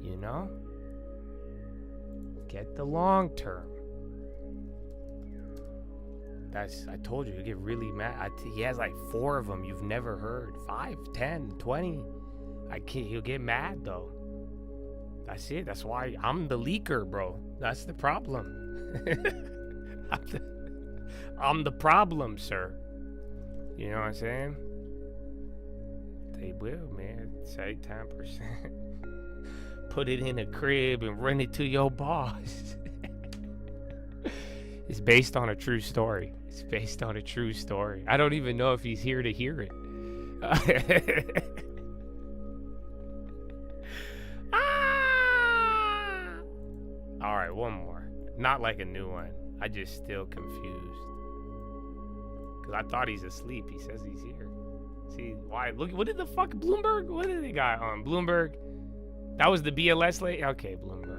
you know? Get the long term. I told you, you get really mad. He has like 4 of them you've never heard. 5, 10, 20. He'll get mad though. That's it. That's why I'm the leaker, bro. That's the problem. I'm the problem, sir. You know what I'm saying? They will, man. Say 10%. Put it in a crib and run it to your boss. It's based on a true story. I don't even know if he's here to hear it. All right, one more. Not like a new one. I just still confused. Because I thought he's asleep. He says he's here. See, why? Look, what did the fuck Bloomberg? What did they got on Bloomberg? That was the BLS late. Okay, Bloomberg.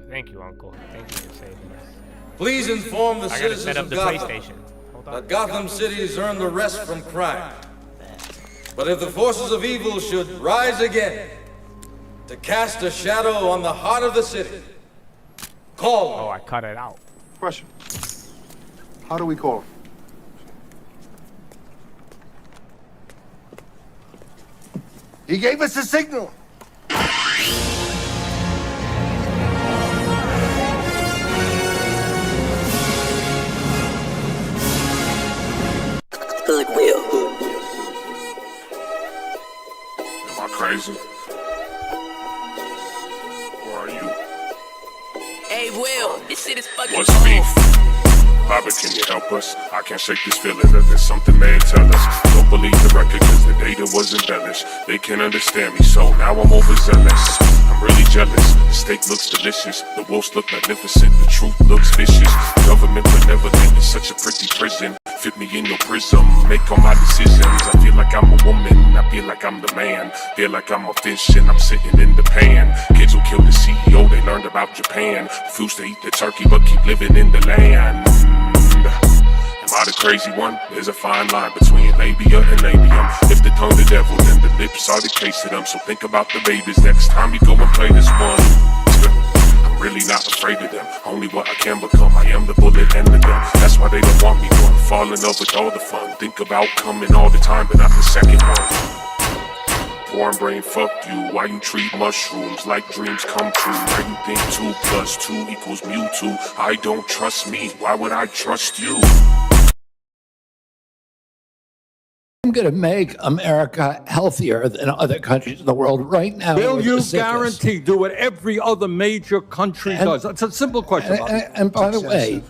Thank you, Uncle. Thank you for saving us. Please inform the citizens set up of the Gotham PlayStation. that Gotham City has earned the rest from crime. But if the forces of evil should rise again to cast a shadow on the heart of the city, call. Oh, I cut it out. Question. How do we call him? He gave us a signal. Goodwill. Am I crazy? Or are you? Hey, Will, this shit is fucking What's beef? Bobby, can you help us? I can't shake this feeling that there's something they tell us. Don't believe the record cause the data was embellished. They can't understand me, so now I'm overzealous. I'm really jealous. The steak looks delicious. The wolves look magnificent. The truth looks vicious. Government benevolent is such a pretty prison. fit me in your prism, make all my decisions. I feel like I'm a woman, I feel like I'm the man. Feel like I'm a fish and I'm sitting in the pan. Kids who killed the CEO, they learned about Japan. Refuse to eat the turkey but keep living in the land. Am I the crazy one? There's a fine line between labia and labium. If the tongue the devil, then the lips are the case of them. So think about the babies next time you go and play this one. I'm really not afraid of them, only what I can become. I am the bullet and the gun. That's why they don't want me to fall in love with all the fun. Think about coming all the time, but not the second one. Porn brain, fuck you. Why you treat mushrooms like dreams come true? Why you think 2 + 2 equals Mewtwo? I don't trust me, why would I trust you? I'm going to make America healthier than other countries in the world right now. Will you guarantee do what every other major country does? It's a simple question. And by the way,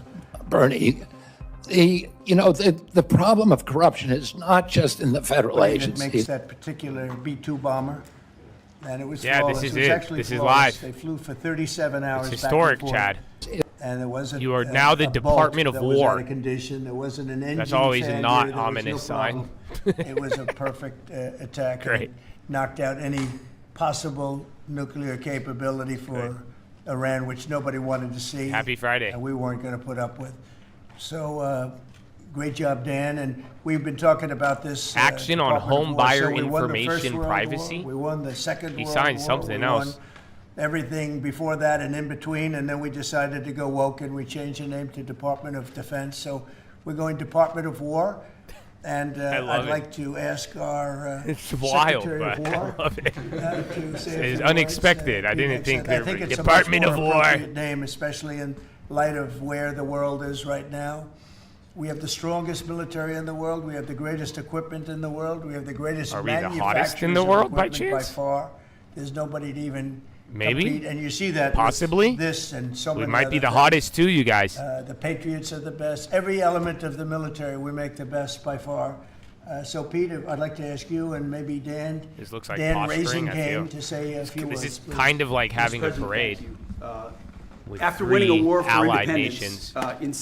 Bernie, the problem of corruption is not just in the federal agencies. It makes that particular B-2 bomber, and it was yeah, flawless. this is it was it. actually This is flawless. live. They flew for 37 hours. It's historic, back and forth. Chad. And there wasn't. You are now the Department of that was War. out of condition. There wasn't an engine That's always a failure. not There was ominous no sign. problem. It was a perfect attack. Great. And knocked out any possible nuclear capability for Iran, which nobody wanted to see. Happy Friday. And we weren't going to put up with. So, great job, Dan. And we've been talking about this. Action on Department of home War. buyer So we won the First information World privacy. War. We won the Second He World signed War. something We else. won everything before that and in between, and then we decided to go woke and we changed the name to Department of Defense. So we're going Department of War, and I'd like to ask our it's wild, Secretary of but War I love it. to say a It's few unexpected. words. I didn't think I there think was it's Department a of much more War. appropriate name, especially in light of where the world is right now. We have the strongest military in the world. We have the greatest equipment in the world. We have the greatest Are we the manufacturers hottest in the of world by equipment chance? By far, there's nobody to even Maybe. compete. And you see that with Possibly. this and so We many might be other the things. hottest too, you guys. The Patriots are the best. Every element of the military, we make the best by far. So, Pete, I'd like to ask you and maybe Dan. This looks like Dan posturing, Raising I feel. came to say a few words. This is please. kind of like having a Mr. President, parade. thank you. With After three winning a war for allied independence nations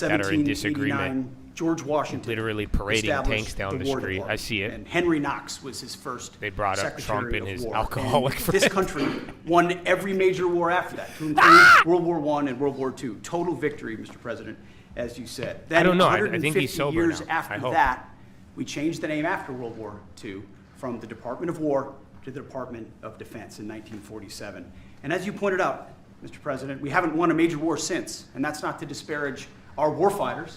in that are in disagreement. 1789, George Washington Literally parading established tanks down the War street. I Department, see it. And Henry Knox was his first. They brought up Secretary Trump and of his War. alcoholic And friend. This country won every major war after that, to include World War I and World War II. Total victory, Mr. President, as you said. Then I don't know. I 150 think he's sober years now. after I hope. that, we changed the name after World War II from the Department of War to the Department of Defense in 1947. And as you pointed out, Mr. President, we haven't won a major war since, and that's not to disparage our warfighters,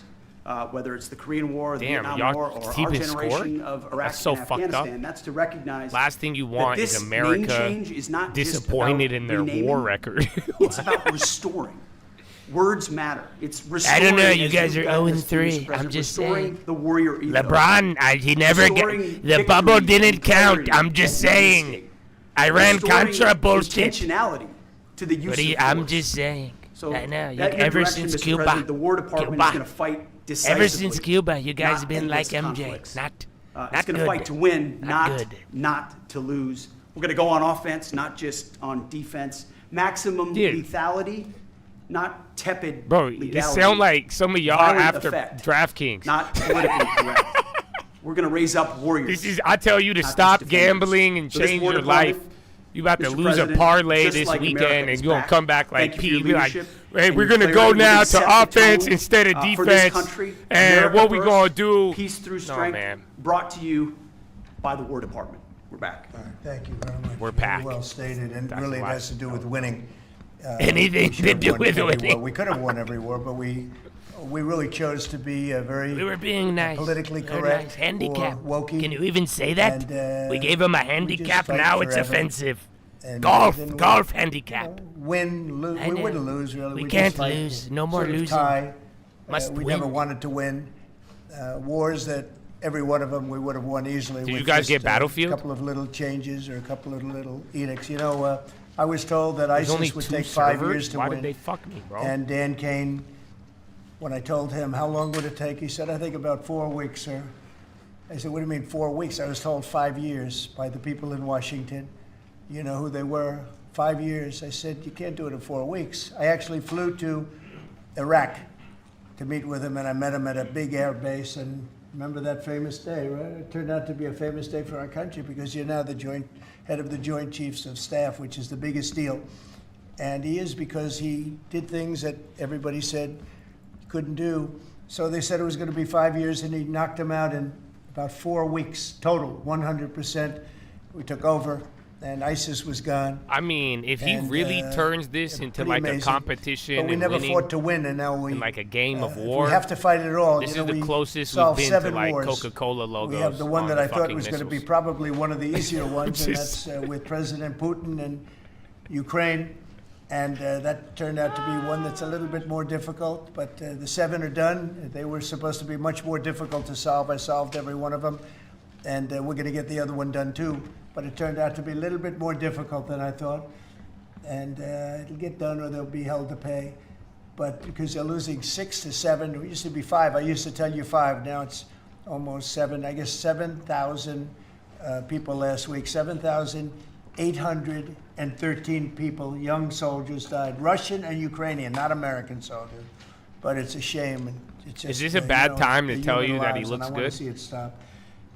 whether it's the Korean War, the Vietnam y'all War, or our keeping score? generation of Iraq That's so and fucked up. Afghanistan. That's to recognize Last thing you that want this is name America change is not just disappointed about in their renaming. war record. It's about restoring. Words matter. It's I restoring. don't know. You as guys are you've done this, 0-3. Mr. I'm President, just restoring saying. the warrior ethos. LeBron, he never got Restoring the bubble victory didn't and count. clarity I'm just and saying. landscape. Iran Restoring Contra bullshit. intentionality to the use But of I'm force. just saying. So I know. that ever direction, since Mr. Cuba, President, the War Department Cuba. is going to fight decisively. Ever since Cuba, you guys have not been like endless MJ. conflicts. Not It's going to good. fight to win, Not good. not to lose. We're going to go on offense, not just on defense. Maximum Dude. lethality, not tepid Bro, legality. it sound like some of y'all Violent after effect, DraftKings. not politically correct. We're going to raise up warriors. I tell you to not stop just defenders. gambling and So this change War your life. Department, You about to Mr. lose President, a parlay just this like weekend, America and is you're gonna back. come back like Thank you for Pete. your Be like, leadership hey, and we're your gonna go clarity. now You've set to the offense tone, instead of for this defense. country. And America what we first, gonna do? Peace through No, strength. man. Brought to you by the War Department. We're back. Thank you very much. We're Very back. well stated, and That's really it why- has to do with winning. Anything We should to have do won with every winning. war. We could have won every war, but we really chose to be very We were being nice. politically Very correct, nice. Handicap. or wokey. Can you even say that? And, we gave him a we just handicap. fight Now it's forever. offensive. And Golf, then we- golf handicap. Win, lose. I We know. wouldn't lose, really. We just can't fight, lose. No more sort of losing. tie. Must we win. never wanted to win. Wars that every one of them we would have won easily. Did with you guys just get Battlefield? A couple of little changes or a couple of little edicts. You know, I was told that There's only ISIS would 2 take 5 servers? years to Why win. did they fuck me, bro? And Dan Kane, when I told him how long would it take, he said, I think about 4 weeks, sir. I said, what do you mean 4 weeks? I was told 5 years by the people in Washington. You know who they were? 5 years. I said, you can't do it in 4 weeks. I actually flew to Iraq to meet with him, and I met him at a big air base, and Remember that famous day, right? It turned out to be a famous day for our country because you're now the head of the Joint Chiefs of Staff, which is the biggest deal. And he is because he did things that everybody said he couldn't do. So they said it was going to be 5 years, and he knocked them out in about 4 weeks total, 100%. We took over, and ISIS was gone. I mean, if he really turns this into like amazing. a competition, but we and never winning, fought to win, and now we in like a game of war. We have to fight it all. This you know, is the we closest we've solved been to 7 like wars. Coca-Cola logos. We have the one on that the I thought fucking was going to be missiles. probably one of the easier ones, and that's with President Putin and Ukraine. And that turned out to be one that's a little bit more difficult, but the 7 are done. They were supposed to be much more difficult to solve. I solved every one of them, and we're going to get the other one done too. But it turned out to be a little bit more difficult than I thought. And it'll get done or they'll be held to pay. But because they're losing 6 to 7, it used to be 5. I used to tell you 5. Now it's almost 7. I guess 7,000 people last week. 7,813 people, young soldiers died. Russian and Ukrainian, not American soldiers. But it's a shame. And it's just, Is this a bad time to tell you that he looks I good? want to see it stop.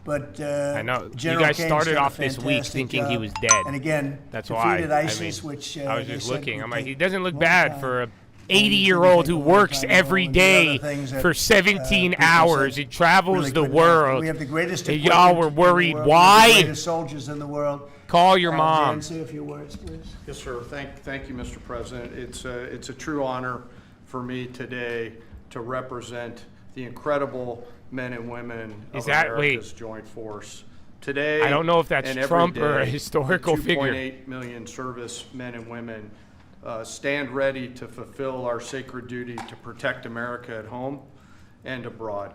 But I know General you guys Kane's started done a off this week fantastic thinking he job. was dead, And again, that's defeated why. ISIS, I mean, which I was they just said looking. would I'm like, he take doesn't look long bad time. for a And 80-year-old who take a long works time, every and do day other things that, for 17 people hours. said He travels really the couldn't world. happen. We have the greatest And y'all were equipment in the worried. world. Why? We have the greatest soldiers in the world. Call your mom. Dan, say a few words, please. Yes, sir. Thank you, Mr. President. It's a true honor for me today to represent the incredible men and women of America's Joint Force. Today, I don't know if that's and every Trump or a day, historical the figure. 2.8 million service men and women stand ready to fulfill our sacred duty to protect America at home and abroad.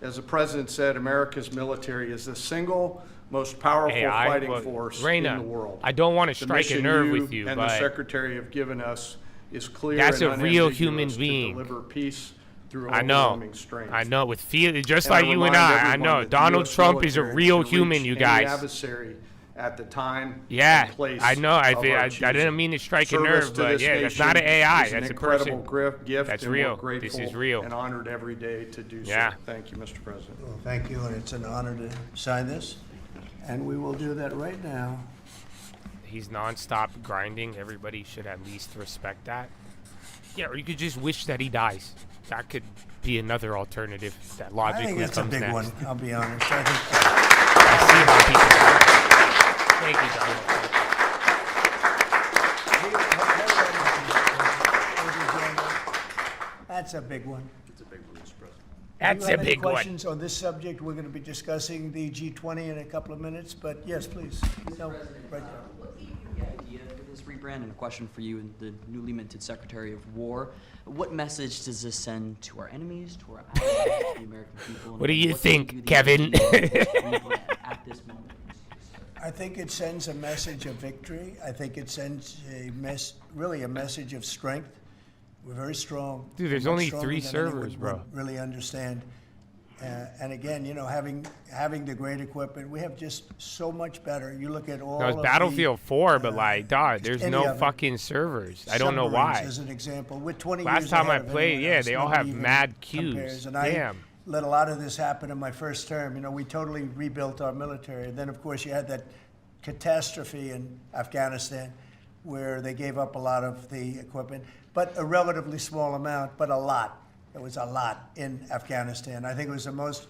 As the President said, America's military is the single most powerful fighting force Reina, in the world. I don't want to The strike a mission nerve with you, and but the Secretary have given us is clear that's and a real unambiguous human to being. deliver peace through I know. overwhelming strength. I know. With just And I like you and remind I everyone know. that the Donald US Trump is a military real can human, reach you any guys. adversary at the time Yeah, and place I know. I of our I choosing. didn't mean to strike a Service nerve, to but this yeah, that's not an nation AI. is an That's a incredible person. gift, That's and real. we're grateful This is real. and honored every day to do Yeah. so. Thank you, Mr. President. Well, thank you, and it's an honor to sign this. And we will do that right now. He's nonstop grinding. Everybody should at least respect that. Yeah, or you could just wish that he dies. That could be another alternative that logically I think that's a comes big next. one, I'll be honest. I think I see how people. Thank you, Donald. that's a big one. It's a big one, Mr. President. That's Do you have a any big one. questions on this subject? We're going to be discussing the G20 in a couple of minutes, but yes, please. No, right there. What gave you the idea for this rebrand? And a question for you, the newly minted Secretary of War. What message does this send to our enemies, to our allies, to the American people? And What do you gave think, the Kevin? idea for this rebrand at this moment? I think it sends a message of victory. I think it sends really a message of strength. We're very strong. Dude, there's Much only stronger 3 than servers, anyone bro. would really understand. And again, you know, having the great equipment, we have just so much better. You look at all. No, it's of Battlefield 4, but like, dog, there's any no of them. fucking servers. I don't know Submarines, why. As an example, we're 20 Last years time I ahead of played, anyone yeah, else. they all Nobody have even mad queues. compares. And Damn. I let a lot of this happen in my first term. You know, we totally rebuilt our military. And then, of course, you had that catastrophe in Afghanistan where they gave up a lot of the equipment, but a relatively small amount, but a lot. It was a lot in Afghanistan. I think it was the most,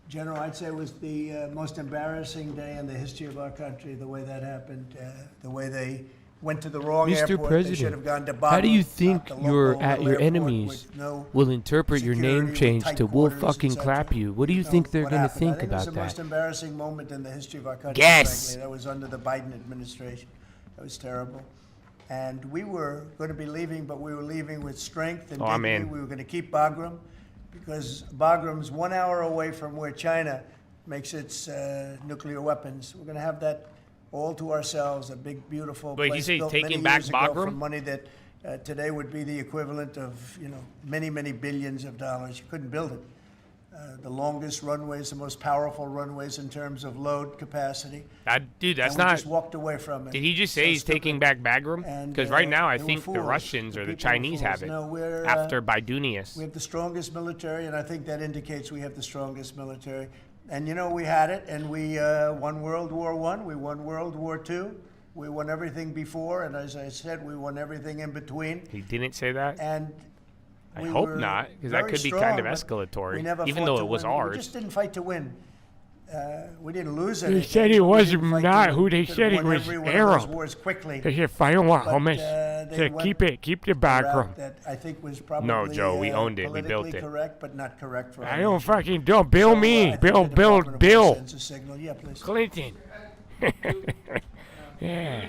General, I'd say it was the most embarrassing day in the history of our country, the way that happened, the way they went to the wrong Mr. airport. They should have gone to President, how do you Bagram, think not the your local your airport enemies with no will interpret your security, name with change tight to "We'll quarters, fucking etc. clap you"? What do you think they're What going to happened? think I think it was about the most that? embarrassing moment in the history of our country. Yes. Frankly. That was under the Biden administration. That was terrible. And we were going to be leaving, but we were leaving with strength and Oh, I'm dignity. in. We were going to keep Bagram because Bagram's 1 hour away from where China makes its nuclear weapons. We're going to have that all to ourselves, a big, beautiful Wait, you place say built taking many back years ago Bagram? for money that today would be the equivalent of, you know, many, many billions of dollars. You couldn't build it. the longest runways, the most powerful runways in terms of load capacity. Dude, that's and we not. just walked away from it. Did he just say he's taking back Bagram? Because right now, I think the Russians or the Chinese have it after Bidunius. We have the strongest military, and I think that indicates we have the strongest military. And we had it, and we won World War I, we won World War II, we won everything before, and as I said, we won everything in between. He didn't say that? And I hope not, because that could be kind of escalatory, even though it was ours. We just didn't fight to win. We didn't lose anything. They said he was not who they said he was. Arab. They said, "Fire one, homies." Said, keep the background. That I think was probably no, Joe, we owned it. We built it. Correct, but not correct for. I don't fucking don't bill me. Bill. Yeah, please. Clinton. Yeah.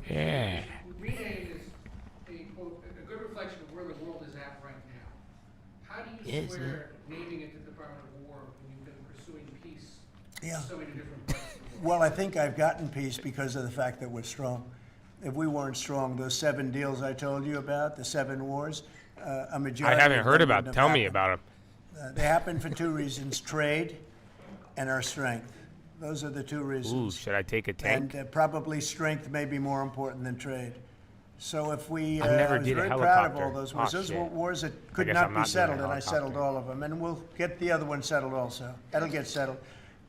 Yeah. Rename is a good reflection of where the world is at right now. How do you square naming it the Department of War when you've been pursuing peace in so many different places? Well, I think I've gotten peace because of the fact that we're strong. If we weren't strong, those 7 deals I told you about, the 7 wars, a majority. I haven't heard about. Tell Tell me about them. They happen for 2 reasons: trade and our strength. Those are the 2 reasons. Ooh, should I take a tank? And probably strength may be more important than trade. So if we, I never I was did a very helicopter. proud of all those wars. Those were wars that could guess not I'm be not doing a settled, and I helicopter. settled all of them. And we'll get the other one settled also. That'll get settled.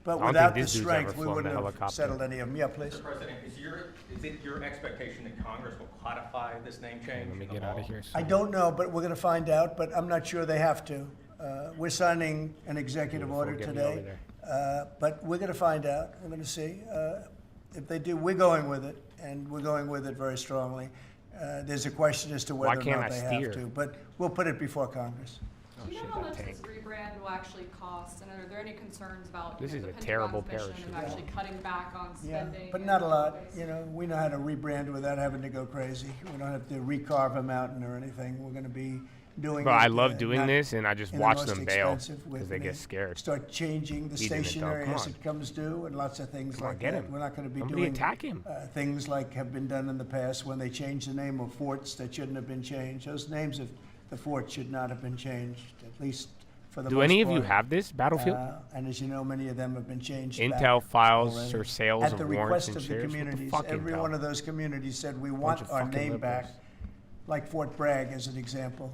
But I don't without think the this dude's strength, ever we flown wouldn't a have helicopter. settled any of them. Yeah, please. Mr. President, is it your expectation that Congress will codify this name change? Let me get out of here. I don't know, but we're going to find out. But I'm not sure they have to. We're signing an executive order get me over today. there. But we're going to find out. We're going to see. If they do, we're going with it, and we're going with it very strongly. There's a question as to whether or can't not I they steer? have to, but we'll put it before Congress. Do you know how much this rebrand will actually cost, and are there any concerns about This is the a Pentagon's terrible mission parachute. of actually cutting back on Yeah, spending? but not a lot. We know how to rebrand without having to go crazy. We don't have to recarve a mountain or anything. We're going to be doing. Bro, I it, love doing not this, and I just in the watch most them bail expensive way. because they get scared. Start changing the He didn't, though. stationery Come as on. it comes due, and lots of things Come on, like get that. him. We're not going to be Somebody doing attack him. Things like have been done in the past when they changed the name of forts that shouldn't have been changed. Those names of the forts should not have been changed, at least for the Do most any of you part. have this Battlefield? And as you know, many of them have been changed. Intel back files already. or sales At of the warrants request and of the shares? What the communities, fuck, every Intel? one of those communities said we Bunch want of our fucking name back. liberals. Like Fort Bragg as an example.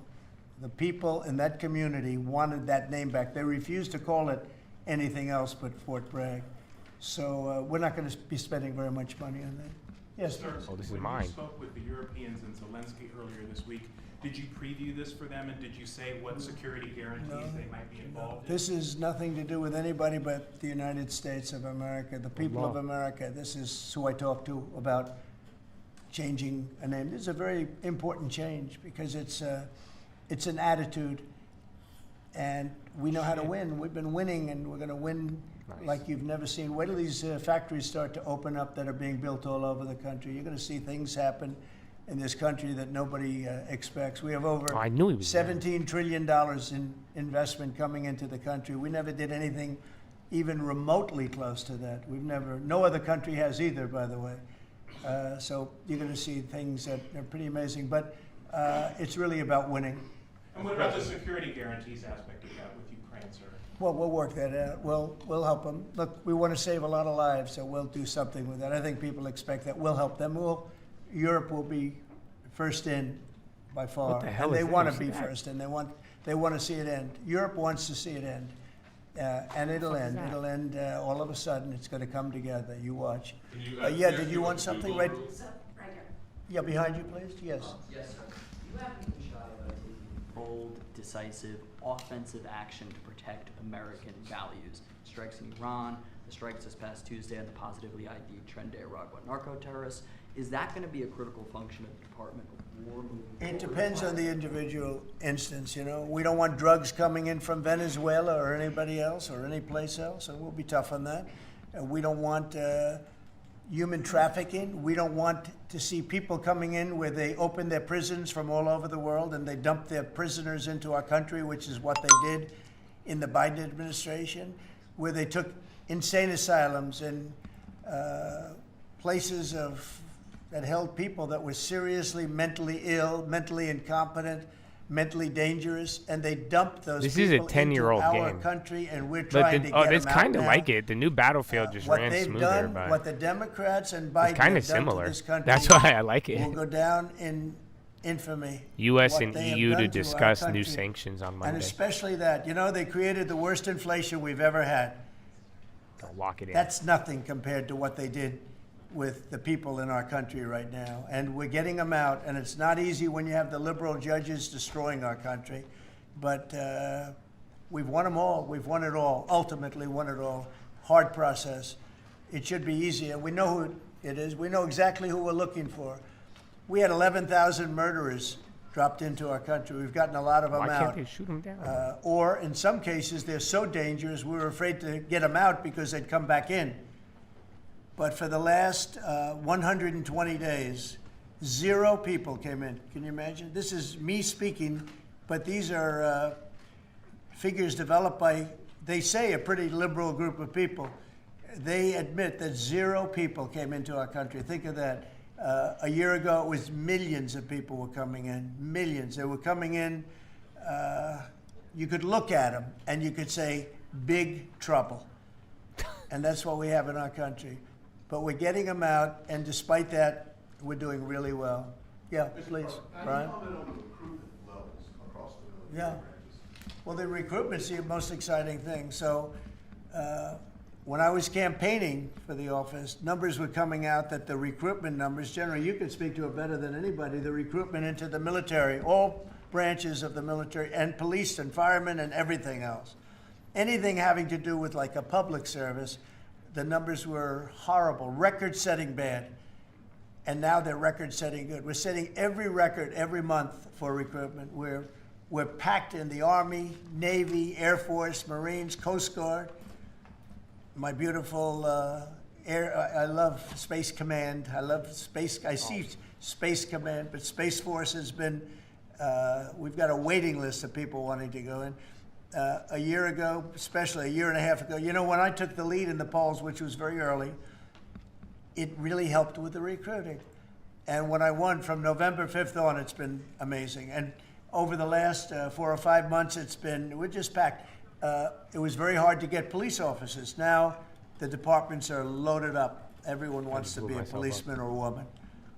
The people in that community wanted that name back. They refused to call it anything else but Fort Bragg. So we're not going to be spending very much money on that. Yes, Sir, Oh, this is when mine. you spoke with the Europeans and Zelensky earlier this week, did you preview this for them, and did you say what security guarantees they might be involved in? This is nothing to do with anybody but the United States of America, the people of America. This is who I talked to about changing a name. This is a very important change because it's an attitude, and we know how to win. We've been winning, and we're going to win like you've never seen. Wait till these factories start to open up that are being built all over the country. You're going to see things happen in this country that nobody expects. We have over Oh, I knew he was there. $17 trillion in investment coming into the country. We never did anything even remotely close to that. No other country has either, by the way. So you're going to see things that are pretty amazing. But it's really about winning. And what about the security guarantees aspect of that with Ukraine, sir? Well, we'll work that out. We'll help them. Look, we want to save a lot of lives, so we'll do something with that. I think people expect that. We'll help them. Europe will be first in by far. What the hell and they is want that? to be first, and they want to see it end. Europe wants to see it end. And it'll end. It'll end all of a sudden. It's going to come together. You watch. Yeah, did you want something? Right here. Yeah, behind you, please. Yes. Yes, sir. You haven't been shy about taking bold, decisive, offensive action to protect American values. Strikes in Iran, the strikes this past Tuesday on the positively ID'd Tren de Aragua narco-terrorists. Is that going to be a critical function of the Department of War moving forward? It depends on the individual instance, We don't want drugs coming in from Venezuela or anybody else or any place else, and we'll be tough on that. We don't want human trafficking. We don't want to see people coming in where they open their prisons from all over the world and they dump their prisoners into our country, which is what they did in the Biden administration, where they took insane asylums and places that held people that were seriously mentally ill, mentally incompetent, mentally dangerous, and they dump those This is a people 10-year-old into our game. country, and we're But trying to get it's them out kind of now. like it. The new Battlefield just What ran they've smoother, done, but what the Democrats and Biden it's kind have of done similar. to this country That's why I like it. will go down in infamy. U.S. what and they have EU done to our discuss new country. sanctions on And Monday. especially that, they created the worst inflation we've ever had. They'll lock it in. That's nothing compared to what they did with the people in our country right now. And we're getting them out, and it's not easy when you have the liberal judges destroying our country. But we've won them all. We've won it all, ultimately won it all. Hard process. It should be easier. We know who it is. We know exactly who we're looking for. We had 11,000 murderers dropped into our country. We've gotten a lot of them Why out. can't they shoot them down? Or in some cases, they're so dangerous, we were afraid to get them out because they'd come back in. But for the last 120 days, 0 people came in. Can you imagine? This is me speaking, but these are figures developed by, they say, a pretty liberal group of people. They admit that 0 people came into our country. Think of that. A year ago, it was millions of people were coming in. Millions. They were coming in. You could look at them and you could say, big trouble. And that's what we have in our country. But we're getting them out, and despite that, we're doing really well. Yeah, please, Brian. Yeah. Well, the recruitment's the most exciting thing. So when I was campaigning for the office, numbers were coming out that the recruitment numbers, generally, you could speak to it better than anybody, the recruitment into the military, all branches of the military, and police and firemen and everything else. Anything having to do with like a public service, the numbers were horrible, record-setting bad. And now they're record-setting good. We're setting every record every month for recruitment. We're packed in the Army, Navy, Air Force, Marines, Coast Guard. My beautiful I love Space Command. I see Space Command, but Space Force has been, we've got a waiting list of people wanting to go in. A year ago, especially a year and a half ago, when I took the lead in the polls, which was very early, it really helped with the recruiting. And when I won from November 5th on, it's been amazing. And over the last 4 or 5 months, we're just packed. It was very hard to get police officers. Now the departments are loaded up. Everyone wants to be a policeman or woman.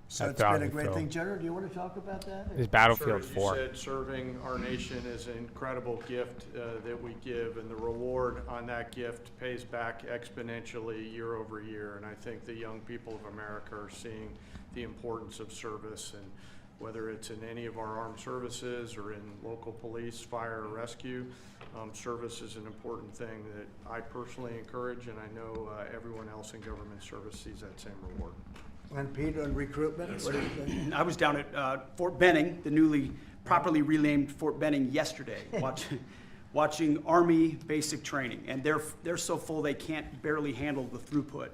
So it's been a great thing. General, do you want to talk about that? It's Battlefield 4. You said serving our nation is an incredible gift that we give, and the reward on that gift pays back exponentially year over year. And I think the young people of America are seeing the importance of service, and whether it's in any of our armed services or in local police, fire, or rescue, service is an important thing that I personally encourage, and I know everyone else in government service sees that same reward. And Pete, on recruitment, what do you think? I was down at Fort Benning, the newly properly renamed Fort Benning, yesterday, watching Army basic training, and they're so full they can't barely handle the throughput.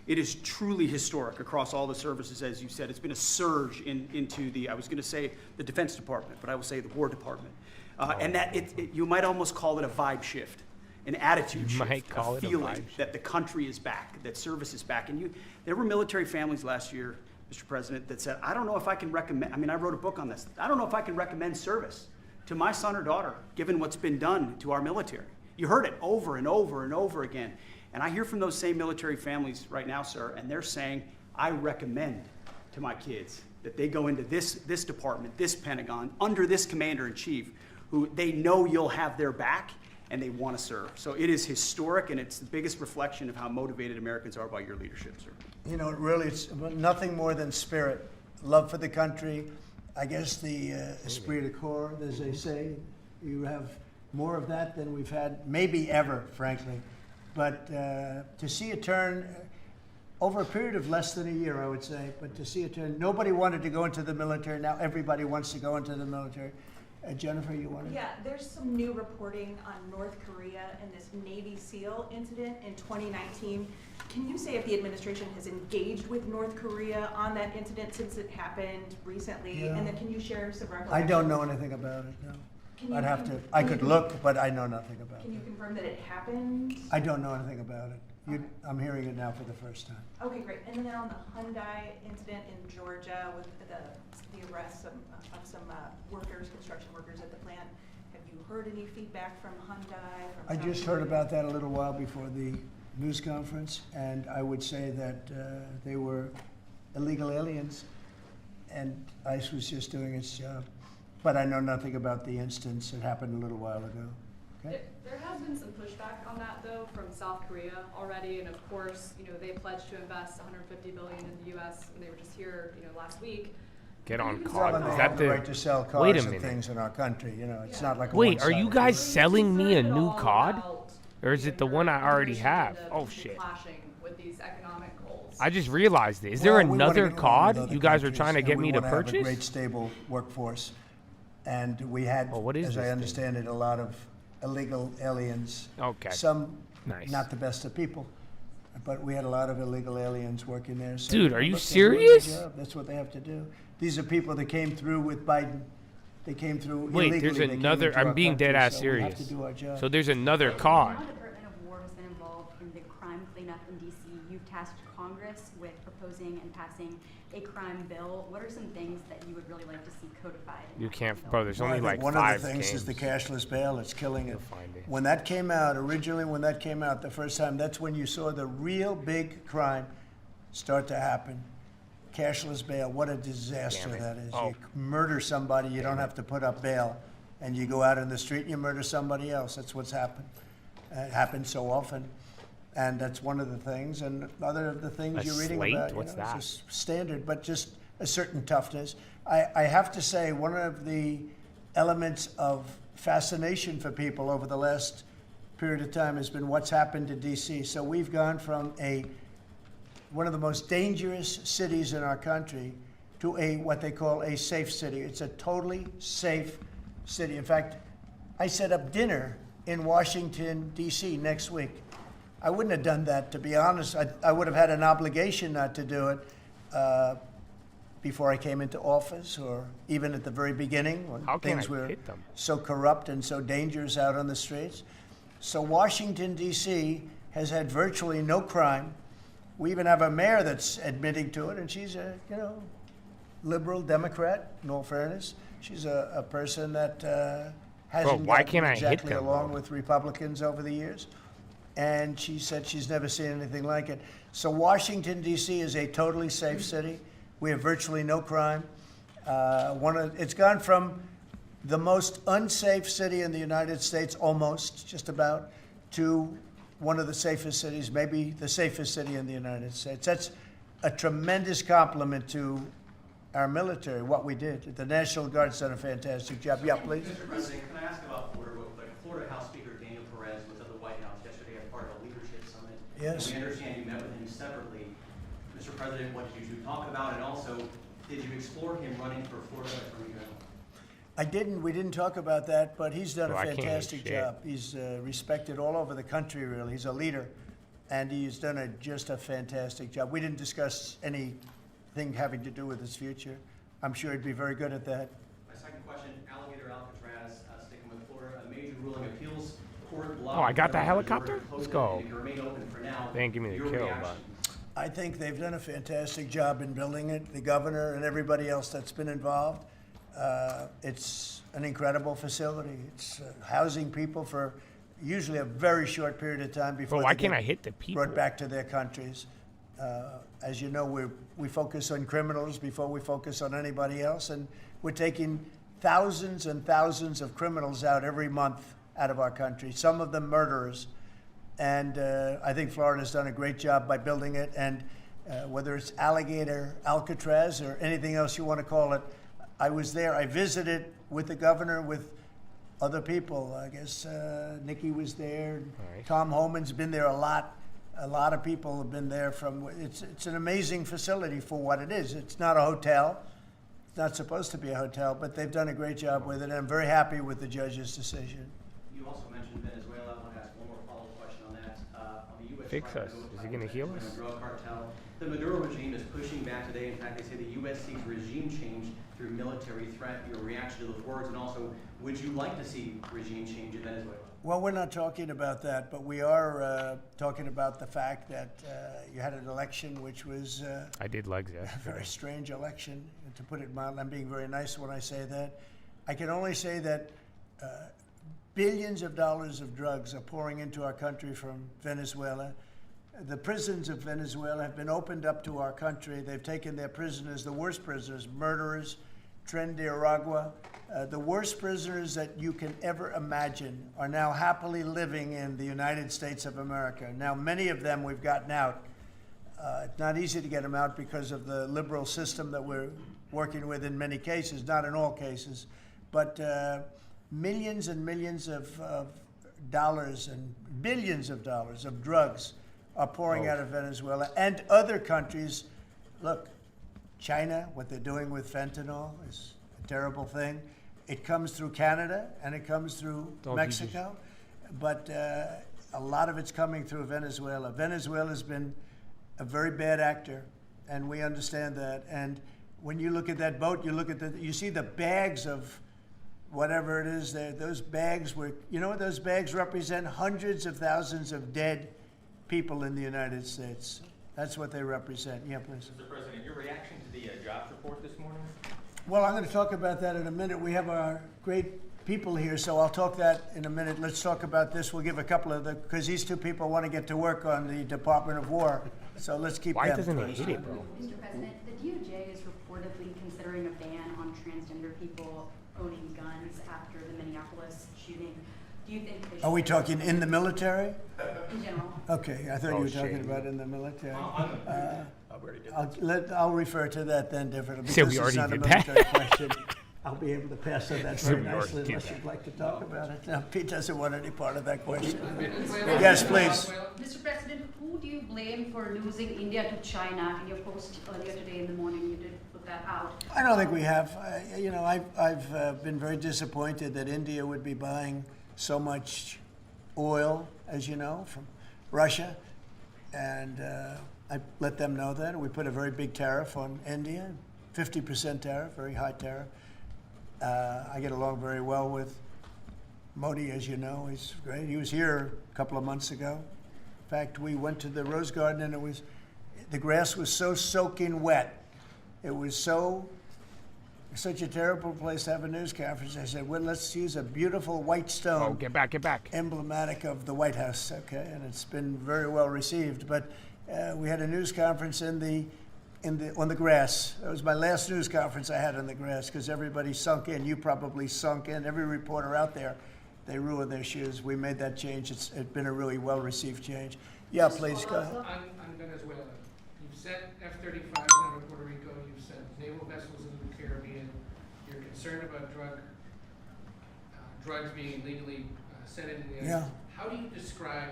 It is truly historic across all the services, as you said. It's been a surge into I was going to say the Defense Department, but I will say the War Department, and that you might almost call it a vibe shift. An attitude shift, a feeling that the country is back, that service is back. And there were military families last year, Mr. President, that said, I don't know if I can recommend, I wrote a book on this. I don't know if I can recommend service to my son or daughter, given what's been done to our military. You heard it over and over and over again. And I hear from those same military families right now, sir, and they're saying, I recommend to my kids that they go into this department, this Pentagon, under this commander-in-chief, who they know you'll have their back, and they want to serve. So it is historic, and it's the biggest reflection of how motivated Americans are by your leadership, sir. Really, it's nothing more than spirit, love for the country. I guess the esprit de corps, as they say, you have more of that than we've had maybe ever, frankly. But to see a turn over a period of less than a year, I would say, but to see a turn, nobody wanted to go into the military. Now everybody wants to go into the military. Jennifer, you want to? Yeah, there's some new reporting on North Korea and this Navy SEAL incident in 2019. Can you say if the administration has engaged with North Korea on that incident since it happened recently? Yeah. And then can you share some recollections? I don't know anything about it, no. I could look, but I know nothing about it. Can you confirm that it happened? I don't know anything about it. I'm hearing it now for the first time. Okay, great. And then on the Hyundai incident in Georgia with the arrest of some workers, construction workers at the plant, have you heard any feedback from Hyundai? I just heard about that a little while before the news conference, and I would say that they were illegal aliens, and ICE was just doing its job. But I know nothing about the instance. It happened a little while ago. Okay? There has been some pushback on that, though, from South Korea already, and of course, they pledged to invest $150 billion in the U.S. and they were just here, last week. Get on Well, COD. and Is they that have the right to sell Wait cars a and minute. things in our country. It's not like a Wait, are you one-sided guys deal. selling me a new COD? Or is it the one I already have? Oh shit. Clashing with these economic goals. I just realized it. Is there Well, we wanna another get along with COD other you guys are countries, trying to and get we me to wanna have a great, purchase? stable workforce. And we had, what is as this I thing? understand it, a lot of illegal aliens. Okay. Some Nice. not the best of people, but we had a lot of illegal aliens working there. So, Dude, are you look, they're doing serious? their job. That's what they have to do. These are people that came through with Biden. They came through Wait, illegally. there's They came another. into I'm our being country, dead ass so we have serious. to do our job. So there's another COD. The Department of War has been involved in the crime cleanup in D.C. You've tasked Congress with proposing and passing a crime bill. What are some things that you would really like to see codified? You can't, bro. There's Well, only I think like one 5 of the things games. is the cashless bail. It's killing it. find it. When that came out, originally when that came out the first time, that's when you saw the real big crime start to happen. Cashless bail, what a disaster that is. Oh. You murder somebody, you don't have to put up bail. And you go out in the street and you murder somebody else. That's what's happened. It happens so often. And that's one of the things. And other of the things A you're reading slate? about, What's that? it's just standard, but just a certain toughness. I have to say, one of the elements of fascination for people over the last period of time has been what's happened to D.C. So we've gone from one of the most dangerous cities in our country to what they call a safe city. It's a totally safe city. In fact, I set up dinner in Washington, D.C. next week. I wouldn't have done that, to be honest. I would have had an obligation not to do it before I came into office, or even at the very beginning when How can things I were hit them? so corrupt and so dangerous out on the streets. So Washington, D.C. has had virtually no crime. We even have a mayor that's admitting to it, and she's a liberal Democrat, in all fairness. She's a person that hasn't why gotten can't I hit exactly them, along bro? with Republicans over the years. And she said she's never seen anything like it. So Washington, D.C. is a totally safe city. We have virtually no crime. It's gone from the most unsafe city in the United States, almost, just about, to one of the safest cities, maybe the safest city in the United States. That's a tremendous compliment to our military, what we did. The National Guard's done a fantastic job. Yeah, please. Mr. President, can I ask about Florida real quick? Florida House Speaker Daniel Perez was at the White House yesterday as part of a leadership summit. Yes. And we understand you met with him separately. Mr. President, what did you two talk about? And also, did you explore him running for Florida Attorney General? I didn't. We didn't talk about that, but he's done Well, a I can't fantastic shit. job. He's respected all over the country, really. He's a leader, and he's done just a fantastic job. We didn't discuss anything having to do with his future. I'm sure he'd be very good at that. My second question, Alligator Alcatraz, sticking with Florida, a major ruling appeals court blocked. Oh, I got the the helicopter? order to Let's close go. it and remain open for now. They didn't give me the Your kill, reaction? but I think they've done a fantastic job in building it, the governor and everybody else that's been involved. It's an incredible facility. It's housing people for usually a very short period of time before But why they can't get I hit the people? brought back to their countries. As you know, we focus on criminals before we focus on anybody else, and we're taking thousands and thousands of criminals out every month out of our country, some of them murderers. And I think Florida's done a great job by building it, and whether it's Alligator Alcatraz or anything else you want to call it, I was there. I visited with the governor, with other people. I guess Nikki was there. Right. Tom Homan's been there a lot. A lot of people have been there it's an amazing facility for what it is. It's not a hotel. It's not supposed to be a hotel, but they've done a great job with it. And I'm very happy with the judge's decision. You also mentioned Venezuela. I want to ask one more follow-up question on that. On the U.S. fix us? Is he going to heal us? Drug cartel. The Maduro regime is pushing back today. In fact, they say the U.S. seeks regime change through military threat. Your reaction to those words, and also, would you like to see regime change in Venezuela? Well, we're not talking about that, but we are talking about the fact that you had an election which was I did legs a yesterday. very strange election, to put it mildly. I'm being very nice when I say that. I can only say that billions of dollars of drugs are pouring into our country from Venezuela. The prisons of Venezuela have been opened up to our country. They've taken their prisoners, the worst prisoners, murderers, Tren de Aragua. The worst prisoners that you can ever imagine are now happily living in the United States of America. Now, many of them we've gotten out. It's not easy to get them out because of the liberal system that we're working with in many cases, not in all cases. But millions and millions of dollars and billions of dollars of drugs are pouring out of Venezuela and other countries. Look, China, what they're doing with fentanyl is a terrible thing. It comes through Canada and it comes through Mexico, but a lot of it's coming through Venezuela. Venezuela's been a very bad actor, and we understand that. And when you look at that boat, you see the bags of whatever it is there. Those bags were, you know what those bags represent? Hundreds of thousands of dead people in the United States. That's what they represent. Yeah, please. Mr. President, your reaction to the jobs report this morning? Well, I'm going to talk about that in a minute. We have our great people here, so I'll talk that in a minute. Let's talk about this. We'll give a couple of because these two people want to get to work on the Department of War. So let's keep them. Why doesn't he hit it, bro? Mr. President, the DOJ is reportedly considering a ban on transgender people owning guns after the Minneapolis shooting. Do you think they Are we should- talking in the military? In general. Okay, I thought you were talking shame. about in the military. I'll refer to that then differently. Said we Because it's already not a did that. military question. I'll be able to pass on that Said very we already nicely did unless that. you'd like to talk about it. No, Pete doesn't want any part of that question. Yes, please. Mr. President, who do you blame for losing India to China? In your post earlier today in the morning, you did put that out. I don't think we have. I've been very disappointed that India would be buying so much oil, as you know, from Russia. And I let them know that. We put a very big tariff on India, 50% tariff, very high tariff. I get along very well with Modi, as you know. He's great. He was here a couple of months ago. In fact, we went to the Rose Garden and the grass was so soaking wet. It was such a terrible place to have a news conference. I said, well, let's use a beautiful white stone. Oh, get back. Emblematic of the White House, okay? And it's been very well received. But we had a news conference on the grass. That was my last news conference I had on the grass because everybody sunk in. You probably sunk in. Every reporter out there, they ruined their shoes. We made that change. It's been a really well-received change. Yeah, please, go ahead. On Venezuela, you've sent F-35s out of Puerto Rico, you've sent naval vessels into the Caribbean, you're concerned about drugs being illegally sent into the United Yeah. States. How do you describe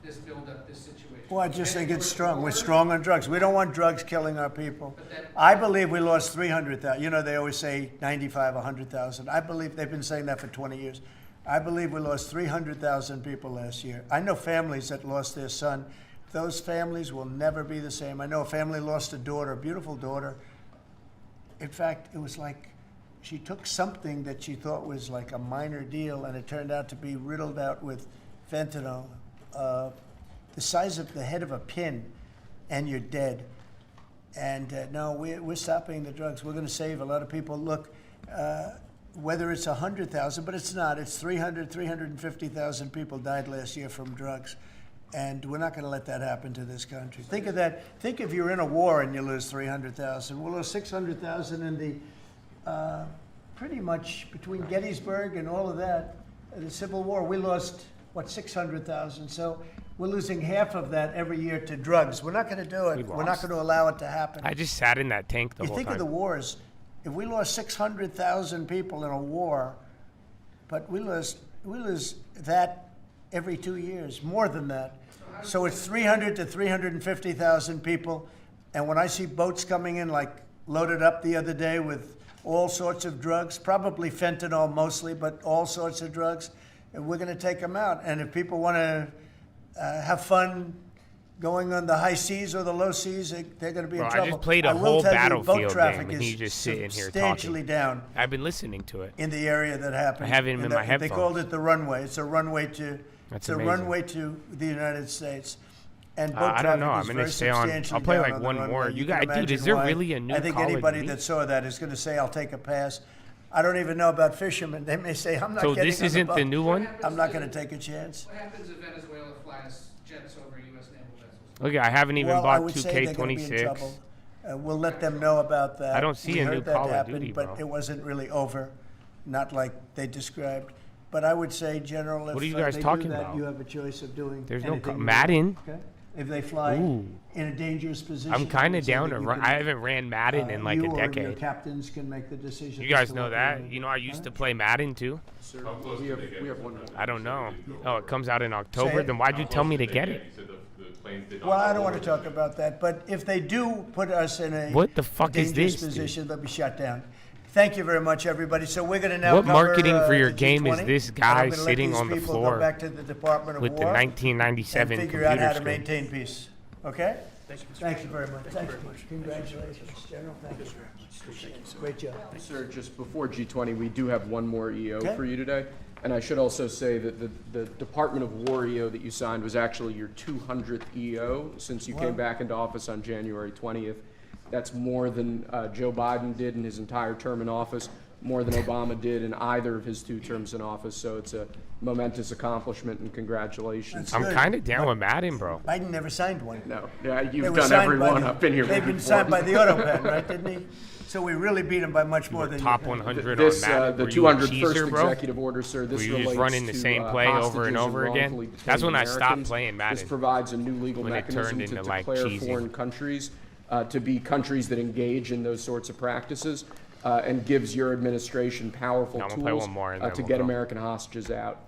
this buildup, this situation? Well, I just think it's Heading strong. We're towards strong on drugs. We don't want drugs killing our people. I believe we lost 300,000. You know, they always say 95, 100,000. I believe they've been saying that for 20 years. I believe we lost 300,000 people last year. I know families that lost their son. Those families will never be the same. I know a family lost a daughter, a beautiful daughter. In fact, it was like she took something that she thought was like a minor deal, and it turned out to be riddled out with fentanyl, the size of the head of a pin, and you're dead. And no, we're stopping the drugs. We're going to save a lot of people. Look, whether it's 100,000, but it's not. It's 350,000 people died last year from drugs. And we're not going to let that happen to this country. Think of that. Think if you're in a war and you lose 300,000. We'll lose 600,000 in the, pretty much between Gettysburg and all of that, the Civil War, we lost, 600,000. So we're losing half of that every year to drugs. We're not going to do it. We're not going to allow it to happen. I just sat in that tank the whole You think time. of the wars. If we lost 600,000 people in a war, but we lose that every 2 years, more than that. So it's 300 to 350,000 people. And when I see boats coming in, like loaded up the other day with all sorts of drugs, probably fentanyl mostly, but all sorts of drugs, and we're going to take them out. And if people want to have fun going on the high seas or the low seas, they're going to be in Bro, trouble. I just played a will whole tell you, Battlefield boat traffic game, and is he's just sitting here substantially talking. down I've been listening to it. in the area that happened. I have him in my They headphones. called it the runway. It's a runway to. That's it's a amazing. runway to the United States. And boat I don't know. traffic I'm is gonna very stay on. substantially I'll play down like on the one more. runway. You can guys, dude, is imagine there why. really a new I think Call of anybody Duty? that saw that is going to say, "I'll take a pass." I don't even know about fishermen. They may say, "I'm not So getting this on isn't the boat. new one? I'm not going to take a chance." What happens if Venezuela flies jets over U.S. naval vessels? Look, I haven't even Well, I bought would say they're gonna be in 2K26. trouble. We'll let them know about that. I don't see We a heard new that Call of happen, Duty, but bro. it wasn't really over, not like they described. But I would say, General, if What are you guys they talking do that, about? you have a choice of doing There's no anything you Madden. want, okay? If they fly Ooh. in a dangerous position, I'm kind I of would say down that to you run. can, I haven't ran Madden in like you a or your decade. captains can make the decision. You as guys to know what they that? do. You know, I used to play Madden too. We have one. I don't know. Oh, it comes out in October. it. Then why'd you tell me to get it? Well, I don't want to talk about that, but if they do put us in a What the fuck is dangerous this, dude? position, they'll be shut down. Thank you very much, everybody. So we're going to now What cover, marketing for your the game is G20, this and guy I'm gonna let sitting these on the people floor go back to the Department of with the War 1997 and figure out how to computer screen? maintain peace. Okay? Thank you very much. Thank you. Congratulations, General. Thank you very much. Appreciate it. Great job. Sir, just before G20, we do have one more EO Okay. for you today. And I should also say that the Department of War EO that you signed was actually your 200th EO since you Wow. came back into office on January 20th. That's more than Joe Biden did in his entire term in office, more than Obama did in either of his 2 terms in office. So it's a momentous accomplishment, and congratulations. That's I'm good. kind of down with Madden, bro. Biden never signed one. No, yeah, They you've were done signed every by one the- up in here. They've been before. signed by the auto pen, right? Didn't he? So we really beat him by much more than Top you. 100 This, on Madden. the Were you a 201st cheeser, bro? executive order, sir. This Were you just relates running the to, same play over and hostages over again? wrongfully That's when detained I stopped Americans. playing Madden. This provides a new legal When it mechanism turned to into, like, declare cheesy. foreign countries to be countries that engage in those sorts of practices, and gives your administration powerful I'm gonna play tools one more and then to we'll get go. American hostages out.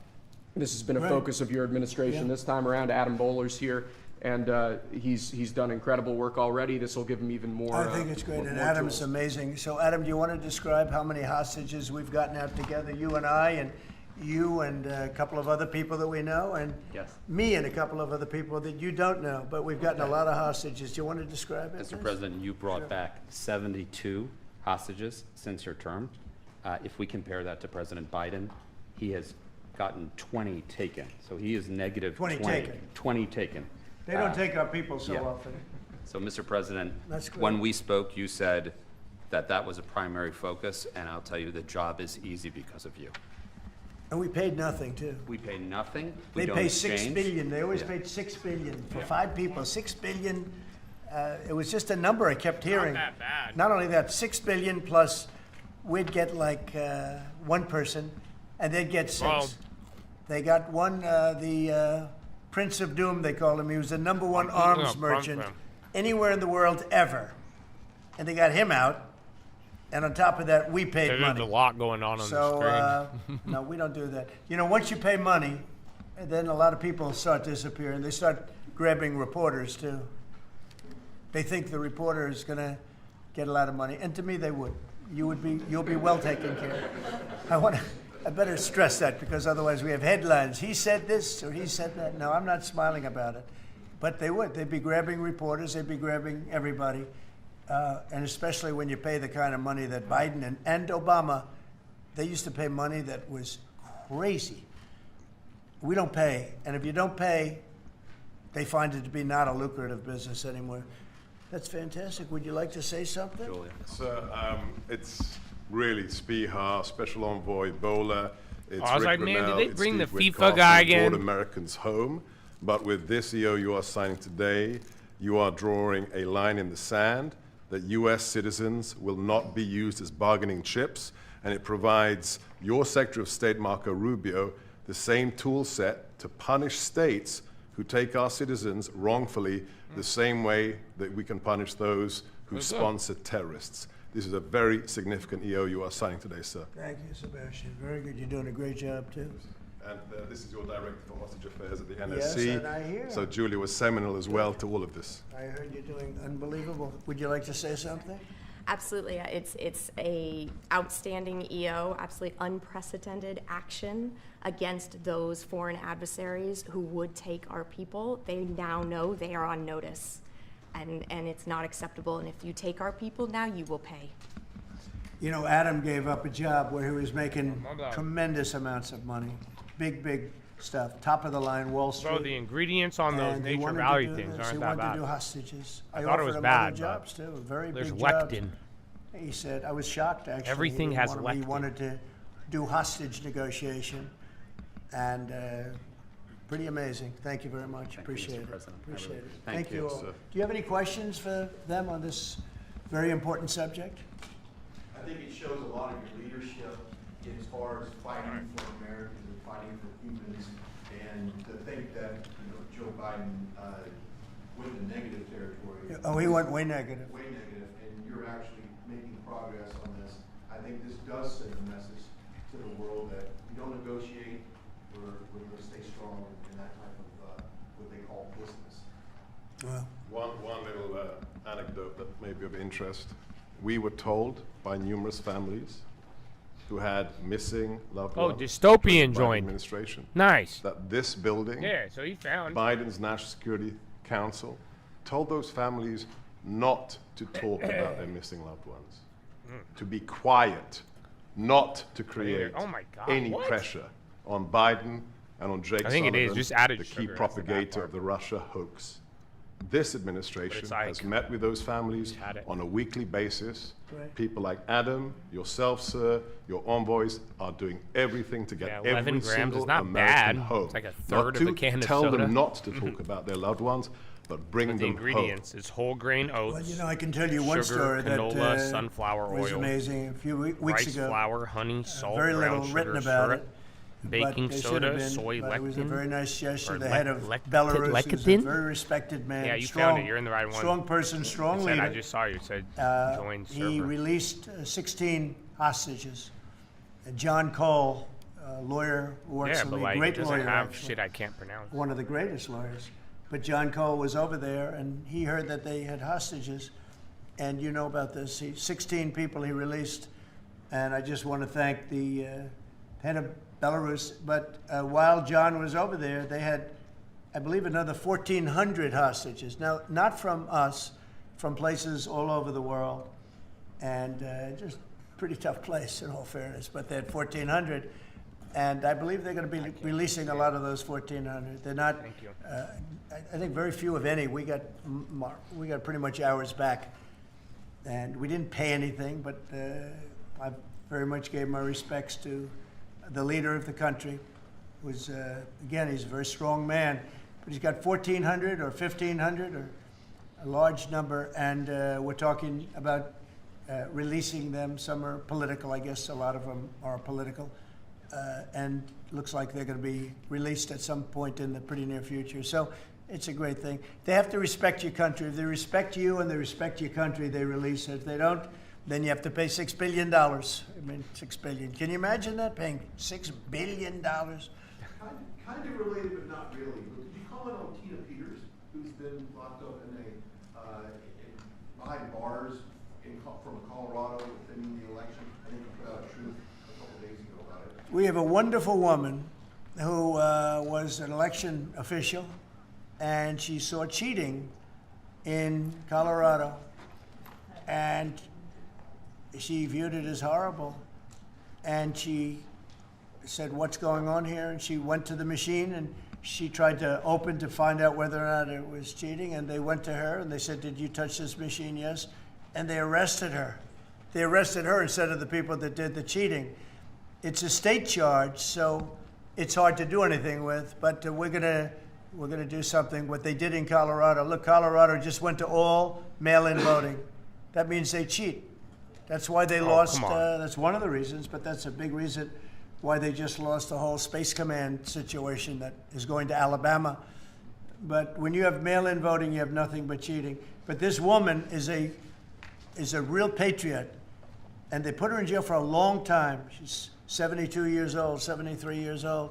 This has been a Right. focus of your administration Yeah. this time around. Adam Bowler's here, and he's done incredible work already. This will give him even more. I think it's great, more and Adam's tools. amazing. So, Adam, do you want to describe how many hostages we've gotten out together, you and I, and you and a couple of other people that we know, and Yes. me and a couple of other people that you don't know, but we've gotten a lot of hostages. Do you want to describe it? Mr. please? President, you brought back 72 hostages since your term. If we compare that to President Biden, he has gotten 20 taken. So he is negative 20 taken. 20 taken. They don't take our people so yeah. often. So, Mr. President, That's great. when we spoke, you said that that was a primary focus, and I'll tell you the job is easy because of you. And we paid nothing, too. We pay nothing. We They don't pay exchange. $6 billion. They always Yeah. paid $6 billion for 5 people. $6 billion. It was just a number I kept hearing. that bad. Not only that, $6 billion plus we'd get like 1 person, and they'd get 6. Well- They got one, the Prince of Doom, they call him. He was the #1 arms from merchant him. anywhere in the world ever. And they got him out. And on top of that, we paid There's money. a lot going on the So, screen. no, we don't do that. You know, once you pay money, then a lot of people start disappearing. They start grabbing reporters, too. They think the reporter is going to get a lot of money. And to me, they would. You'll be well taken care of. I better stress that, because otherwise we have headlines. He said this or he said that. No, I'm not smiling about it. But they would. They'd be grabbing reporters. They'd be grabbing everybody. And especially when you pay the kind of money that Biden and Obama, they used to pay money that was crazy. We don't pay. And if you don't pay, they find it to be not a lucrative business anymore. That's fantastic. Would you like to say something? Julia. So it's really Spihar, Special Envoy Bowler. It's I was Rick like, man, did Grinnell, they it's bring the Steve FIFA Witkoff, guy who brought again? Americans home. But with this EO you are signing today, you are drawing a line in the sand that U.S. citizens will not be used as bargaining chips, and it provides your Secretary of State, Marco Rubio, the same tool set to punish states who take our citizens wrongfully the same way that we can punish those who What's up? sponsor terrorists. This is a very significant EO you are signing today, sir. Thank you, Sebastian. Very good. You're doing a great job, too. And this is your Director for Hostage Affairs at the Yes, NSC. and I hear. So Julia was seminal as well to all of this. I heard you're doing unbelievable. Would you like to say something? Absolutely. It's a outstanding EO, absolutely unprecedented action against those foreign adversaries who would take our people. They now know they are on notice, and it's not acceptable. And if you take our people now, you will pay. You know, Adam gave up a job where he was making tremendous amounts of money, big stuff, top of the line, Wall Street. So the ingredients on those And he nature wanted to value do things this. aren't He that wanted bad. to do hostages. I thought it was offered him bad, other but jobs too, very there's big jobs. lectin. He said, I was shocked actually. Everything has He lectin. wanted to do hostage negotiation, and pretty amazing. Thank you very much. Appreciate it. Appreciate it. Thank you all. sir. Do you have any questions for them on this very important subject? I think it shows a lot of your leadership as far as fighting for Americans and fighting for humans, and to think that Joe Biden went in negative territory. Oh, he went way negative. Way negative, and you're actually making progress on this. I think this does send a message to the world that you don't negotiate. We're going to stay strong in that type of what they call business. One little anecdote that may be of interest. We were told by numerous families who had missing loved Oh, ones. dystopian during the Biden joint. administration. Nice. That this building, Yeah, so he found. Biden's National Security Council, told those families not to talk about their missing loved ones, to be quiet, not to create Oh my God, any what? pressure on Biden and on Jake I think it is, Sullivan, just added the sugar, key that's the bad propagator part. of the Russia hoax. This administration like- has met with those families had it. on a weekly basis. Right. People like Adam, yourself, sir, your envoys are doing everything to get Yeah, every 11 grams single is not American bad. home. It's like a Not third of to a can of tell soda. them not to talk about their loved ones, but bring But the them ingredients is whole grain oats. Well, you know, I can tell you one sugar, story that canola, sunflower was oil, amazing. A few weeks rice ago, flour, honey, salt, very brown little sugar, written about syrup, it. baking but they should soda, have been, soy but lectin. It was a very nice gesture. or The head of lectin? Belarus, who's a Lectin? very respected man. Yeah, you strong, found it. You're in the right one. Strong person, strong It said, leader. I just saw you. It said join He server. released 16 hostages. John Cole, a lawyer who works Yeah, for but me, like, it great doesn't lawyer, have actually. shit I can't pronounce. One of the greatest lawyers. But John Cole was over there, and he heard that they had hostages. And you know about this. 16 people he released. And I just want to thank the head of Belarus. But while John was over there, they had, I believe, another 1,400 hostages. Now, not from us, from places all over the world. And just pretty tough place, in all fairness. But they had 1,400. And I believe they're going to be releasing a lot of those 1,400. They're not. Thank you. I think very few, if any. We got pretty much ours back, and we didn't pay anything. But I very much gave my respects to the leader of the country. Was again, he's a very strong man, but he's got 1,400 or 1,500 or a large number, and we're talking about releasing them. Some are political, I guess. A lot of them are political. And looks like they're going to be released at some point in the pretty near future. So it's a great thing. They have to respect your country. If they respect you and they respect your country, they release it. If they don't, then you have to pay $6 billion. I mean, $6 billion. Can you imagine that, paying $6 billion? Kind of related, but not really. But did you comment on Tina Peters, who's been locked up behind bars from Colorado within the election? I think you put out a truth a couple days ago about it. We have a wonderful woman who was an election official, and she saw cheating in Colorado, and she viewed it as horrible. And she said, "What's going on here?" And she went to the machine, and she tried to open to find out whether or not it was cheating. And they went to her, and they said, "Did you touch this machine?" "Yes." And they arrested her. They arrested her instead of the people that did the cheating. It's a state charge, so it's hard to do anything with, but we're gonna do something. What they did in Colorado, look, Colorado just went to all mail-in voting. That means they cheat. That's why they lost. come on. That's one of the reasons, but that's a big reason why they just lost the whole Space Command situation that is going to Alabama. But when you have mail-in voting, you have nothing but cheating. But this woman is a real patriot, and they put her in jail for a long time. She's 72 years old, 73 years old,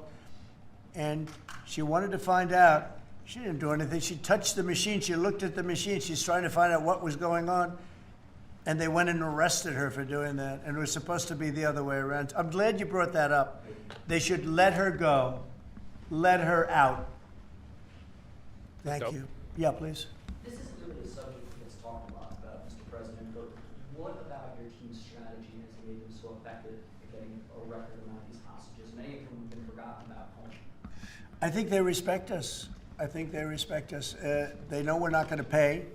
and she wanted to find out. She didn't do anything. She touched the machine. She looked at the machine. She's trying to find out what was going on. And they went and arrested her for doing that. And it was supposed to be the other way around. I'm glad you brought that up. They should let her go, let her out. Thank you. Yeah, please. This isn't really a subject that gets talked a lot about, Mr. President, but what about your team's strategy has made them so effective at getting a record amount of these hostages? Many of whom have been forgotten about home. I think they respect us. I think they respect us. They know we're not going to pay.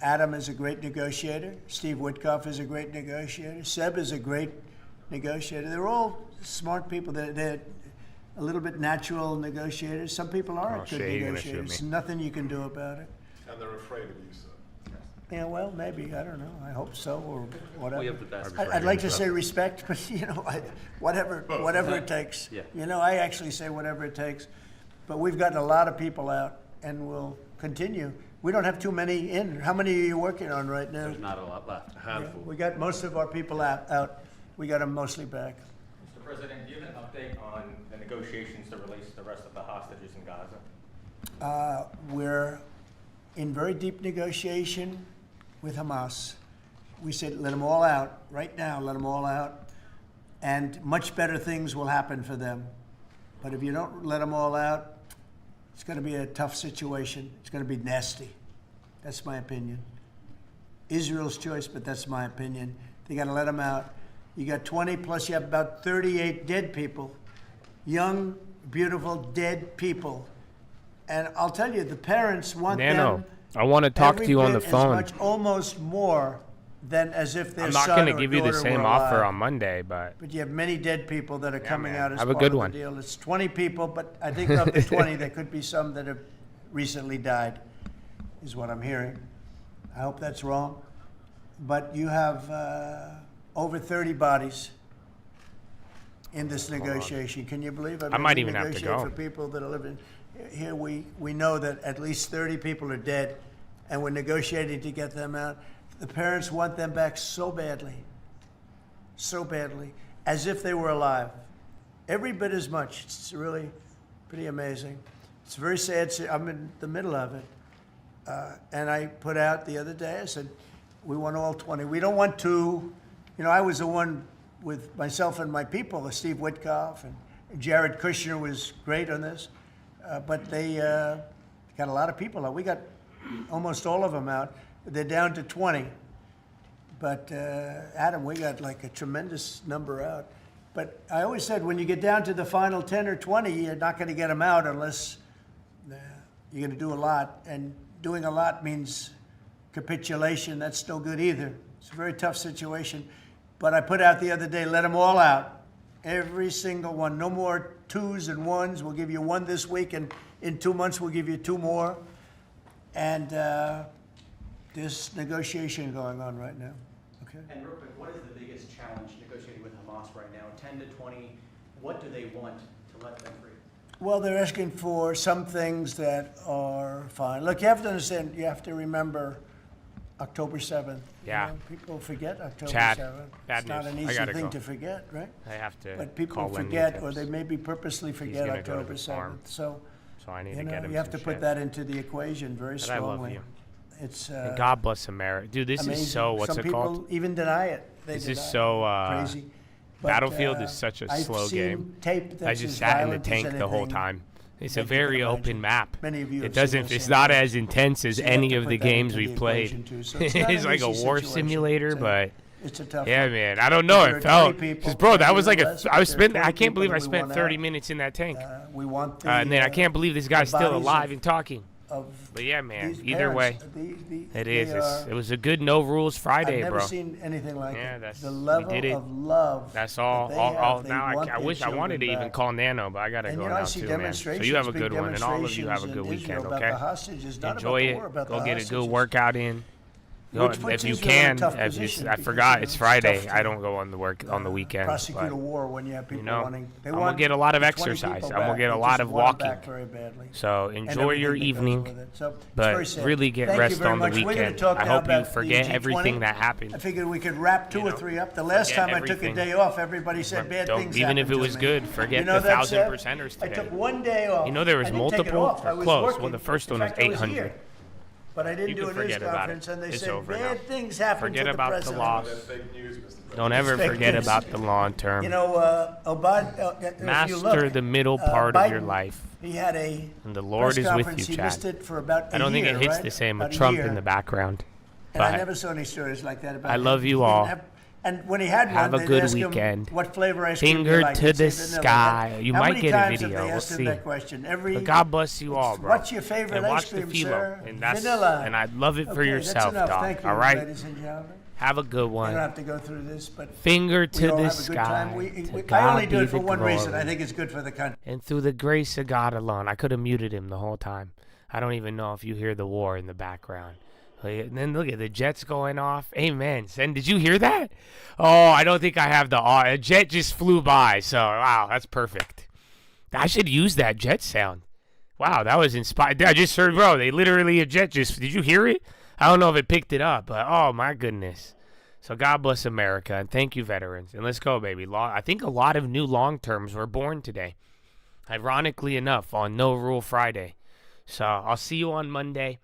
Adam is a great negotiator. Steve Witkoff is a great negotiator. Seb is a great negotiator. They're all smart people. They're a little bit natural negotiators. Some people aren't good negotiators. Nothing you can do about it. And they're afraid of you, sir. Yeah, well, maybe. I don't know. I hope so, or whatever. We have the best. I'd like to say respect, but whatever it takes. Yeah. I actually say whatever it takes. But we've gotten a lot of people out, and we'll continue. We don't have too many in. How many are you working on right now? There's not a lot left. A handful. We got most of our people out. We got them mostly back. Mr. President, do you have an update on the negotiations to release the rest of the hostages in Gaza? We're in very deep negotiation with Hamas. We said let them all out right now. Let them all out, and much better things will happen for them. But if you don't let them all out, it's going to be a tough situation. It's going to be nasty. That's my opinion. Israel's choice, but that's my opinion. They got to let them out. You got 20 plus you have about 38 dead people. Young, beautiful, dead people. And I'll tell you, the parents want Nano, them I want to talk to you on the every bit phone. as much, almost more than as if their I'm not son going to or give you the daughter same were offer alive. on Monday, but But you have many dead people that are coming man. out as Have a part good of one. the deal. It's 20 people, but I think of the 20, there could be some that have recently died, is what I'm hearing. I hope that's wrong. But you have over 30 bodies in this negotiation. Can you believe it? I might we even have to negotiate go. For people that are living here, we know that at least 30 people are dead, and we're negotiating to get them out. The parents want them back so badly, as if they were alive. Every bit as much. It's really pretty amazing. It's very sad. I'm in the middle of it. And I put out the other day, I said, we want all 20. We don't want two. I was the one with myself and my people, Steve Witkoff, and Jared Kushner was great on this. But they got a lot of people out. We got almost all of them out. They're down to 20. But Adam, we got like a tremendous number out. But I always said when you get down to the final 10 or 20, you're not going to get them out unless you're going to do a lot. And doing a lot means capitulation. That's no good either. It's a very tough situation. But I put out the other day, let them all out. Every single one. No more twos and ones. We'll give you one this week, and in 2 months we'll give you two more. And there's negotiation going on right now. Okay. And real quick, what is the biggest challenge negotiating with Hamas right now? 10 to 20, what do they want to let them free? Well, they're asking for some things that are fine. Look, you have to understand, you have to remember October 7th. Yeah. People forget October Chad, 7th. bad It's not news. an I easy gotta thing go. to forget, right? I have to But people call Wendy forget, Tips. or they maybe purposely forget gonna go to October the farm. 7th. So I need to get him you have some to put shit. that into the equation very But strongly. I love you. It's And God bless America. Dude, this amazing. is so, what's Some it people called? even deny it. This is deny it. so, crazy. But, Battlefield is such a I've slow seen game. tape I that's just as sat in the violent as tank the whole anything time. It's that a you can very imagine. open map. Many of you It have seen doesn't, those it's same not things. as intense as So you have any to of put the that games into the we've played. equation, too. So it's not It's an like a easy war situation. simulator, but it's a tough yeah, one. man. I don't know. There It are felt, 20 because people, bro, that maybe was like less, I but was there are spent. 20 I can't believe people I that we spent want 30 out. minutes in that tank. We want the, And then I can't believe this guy's the still bodies alive of- and talking. of But yeah, man. these Either way, parents. it They is. are- It was a good no rules Friday, I've never bro. seen anything like Yeah, it. that's The we level did it. of love. That's all. that they All have, they now want I their wish I wanted to children even back. call Nano, but I gotta And go you know, I now see too, man. So demonstrations, you have a big good one, and all of you have a demonstrations good in weekend, Israel about okay? the hostages, not Enjoy about the it. war, about Go the get a good hostages. workout in. Go, Which puts if you Israel in a can, tough if position I because, forgot you know, it's it's Friday. tough I to, don't go on the work on the weekend. prosecute but, a war when you have people you know, wanting. They I'm gonna want get a lot of the 20 exercise. people I'm gonna back. get a They lot just of want 'em walking. back very badly. So And enjoy everything your that goes evening, with it. So, it's but very sad. really get Thank you rest very on the much. We're gonna weekend. talk I now hope you about the forget G20. everything that happened. I figured we could wrap two or three up. The last Forget time I took a everything. day off, everybody said bad Don't- things even if happened it was to me. good, forget You know the that, 1,000 Seb? percenters I today. took one day off. You know there was I didn't take it multiple off. I or was close. working. Well, the first In one was fact, I was 800. here. but I didn't You do can a news forget about conference, it. and they It's said over now. bad things happen Forget to the about the president. loss. That's fake news, Mr. President. Don't ever Fake forget news. about the long term. You know, Obama, if you Master look, the middle part of your Biden, life. He had a And the Lord press is with conference. you, He Chad. missed it for about I don't a think year, it hits right? the same with About a Trump year. in the background. And I But never saw any stories like that about I him. love you He all. didn't have- and when he had Have one, a they'd good ask weekend. him what flavor ice cream Finger you like. to He'd say the vanilla. sky. And You how might many get a times have video. they We'll asked him see. that question? Every. But God bless you all, bro. What's your favorite and ice watch cream, the Philo. sir? And that's Vanilla. and I'd love it for Okay, yourself, that's enough. dog. Thank you, all right. ladies and gentlemen. Have a good You one. don't have to go through this, but Finger we to all the have a good time. sky. To I God only do be it for the one reason. I glory. think it's good for the country. And through the grace of God alone. I could have muted him the whole time. I don't even know if you hear the war in the background. And then look at the jets going off. Amen. Sen, did you hear that? Oh, I don't think I have the a jet just flew by. So wow, that's perfect. I should use that jet sound. Wow, that was inspired. I just heard, bro. They literally a jet just. Did you hear it? I don't know if it picked it up, but oh my goodness. So God bless America and thank you, veterans. And let's go, baby. I think a lot of new long terms were born today. Ironically enough, on No Rule Friday. So I'll see you on Monday.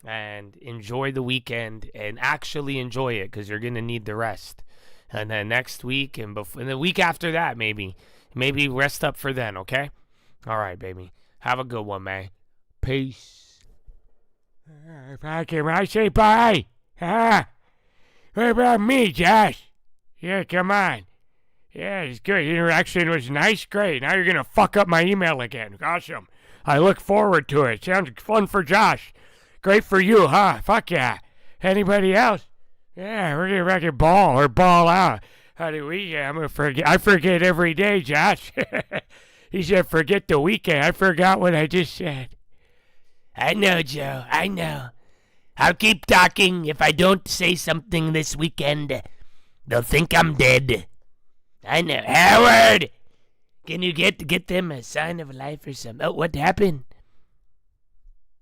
And enjoy the weekend and actually enjoy it because you're going to need the rest. And then next week and the week after that, maybe rest up for then, okay? All right, baby. Have a good one, man. Peace. If I say bye. What about me, Josh? Yeah, come on. Yeah, it's good. Interaction was nice. Great. Now you're going to fuck up my email again. Awesome. I look forward to it. Sounds fun for Josh. Great for you, huh? Fuck yeah. Anybody else? Yeah, we're gonna back and ball out. How do we? Yeah, I'm gonna forget. I forget every day, Josh. He said, forget the weekend. I forgot what I just said. I know, Joe. I know. I'll keep talking. If I don't say something this weekend, they'll think I'm dead. I know. Howard! Can you get them a sign of life or something? Oh, what happened?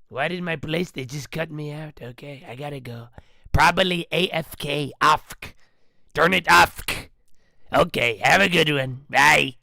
Why did my place, they just cut me out? Okay, I gotta go. Probably AFK, off. Turn it off. Okay, have a good one. Bye.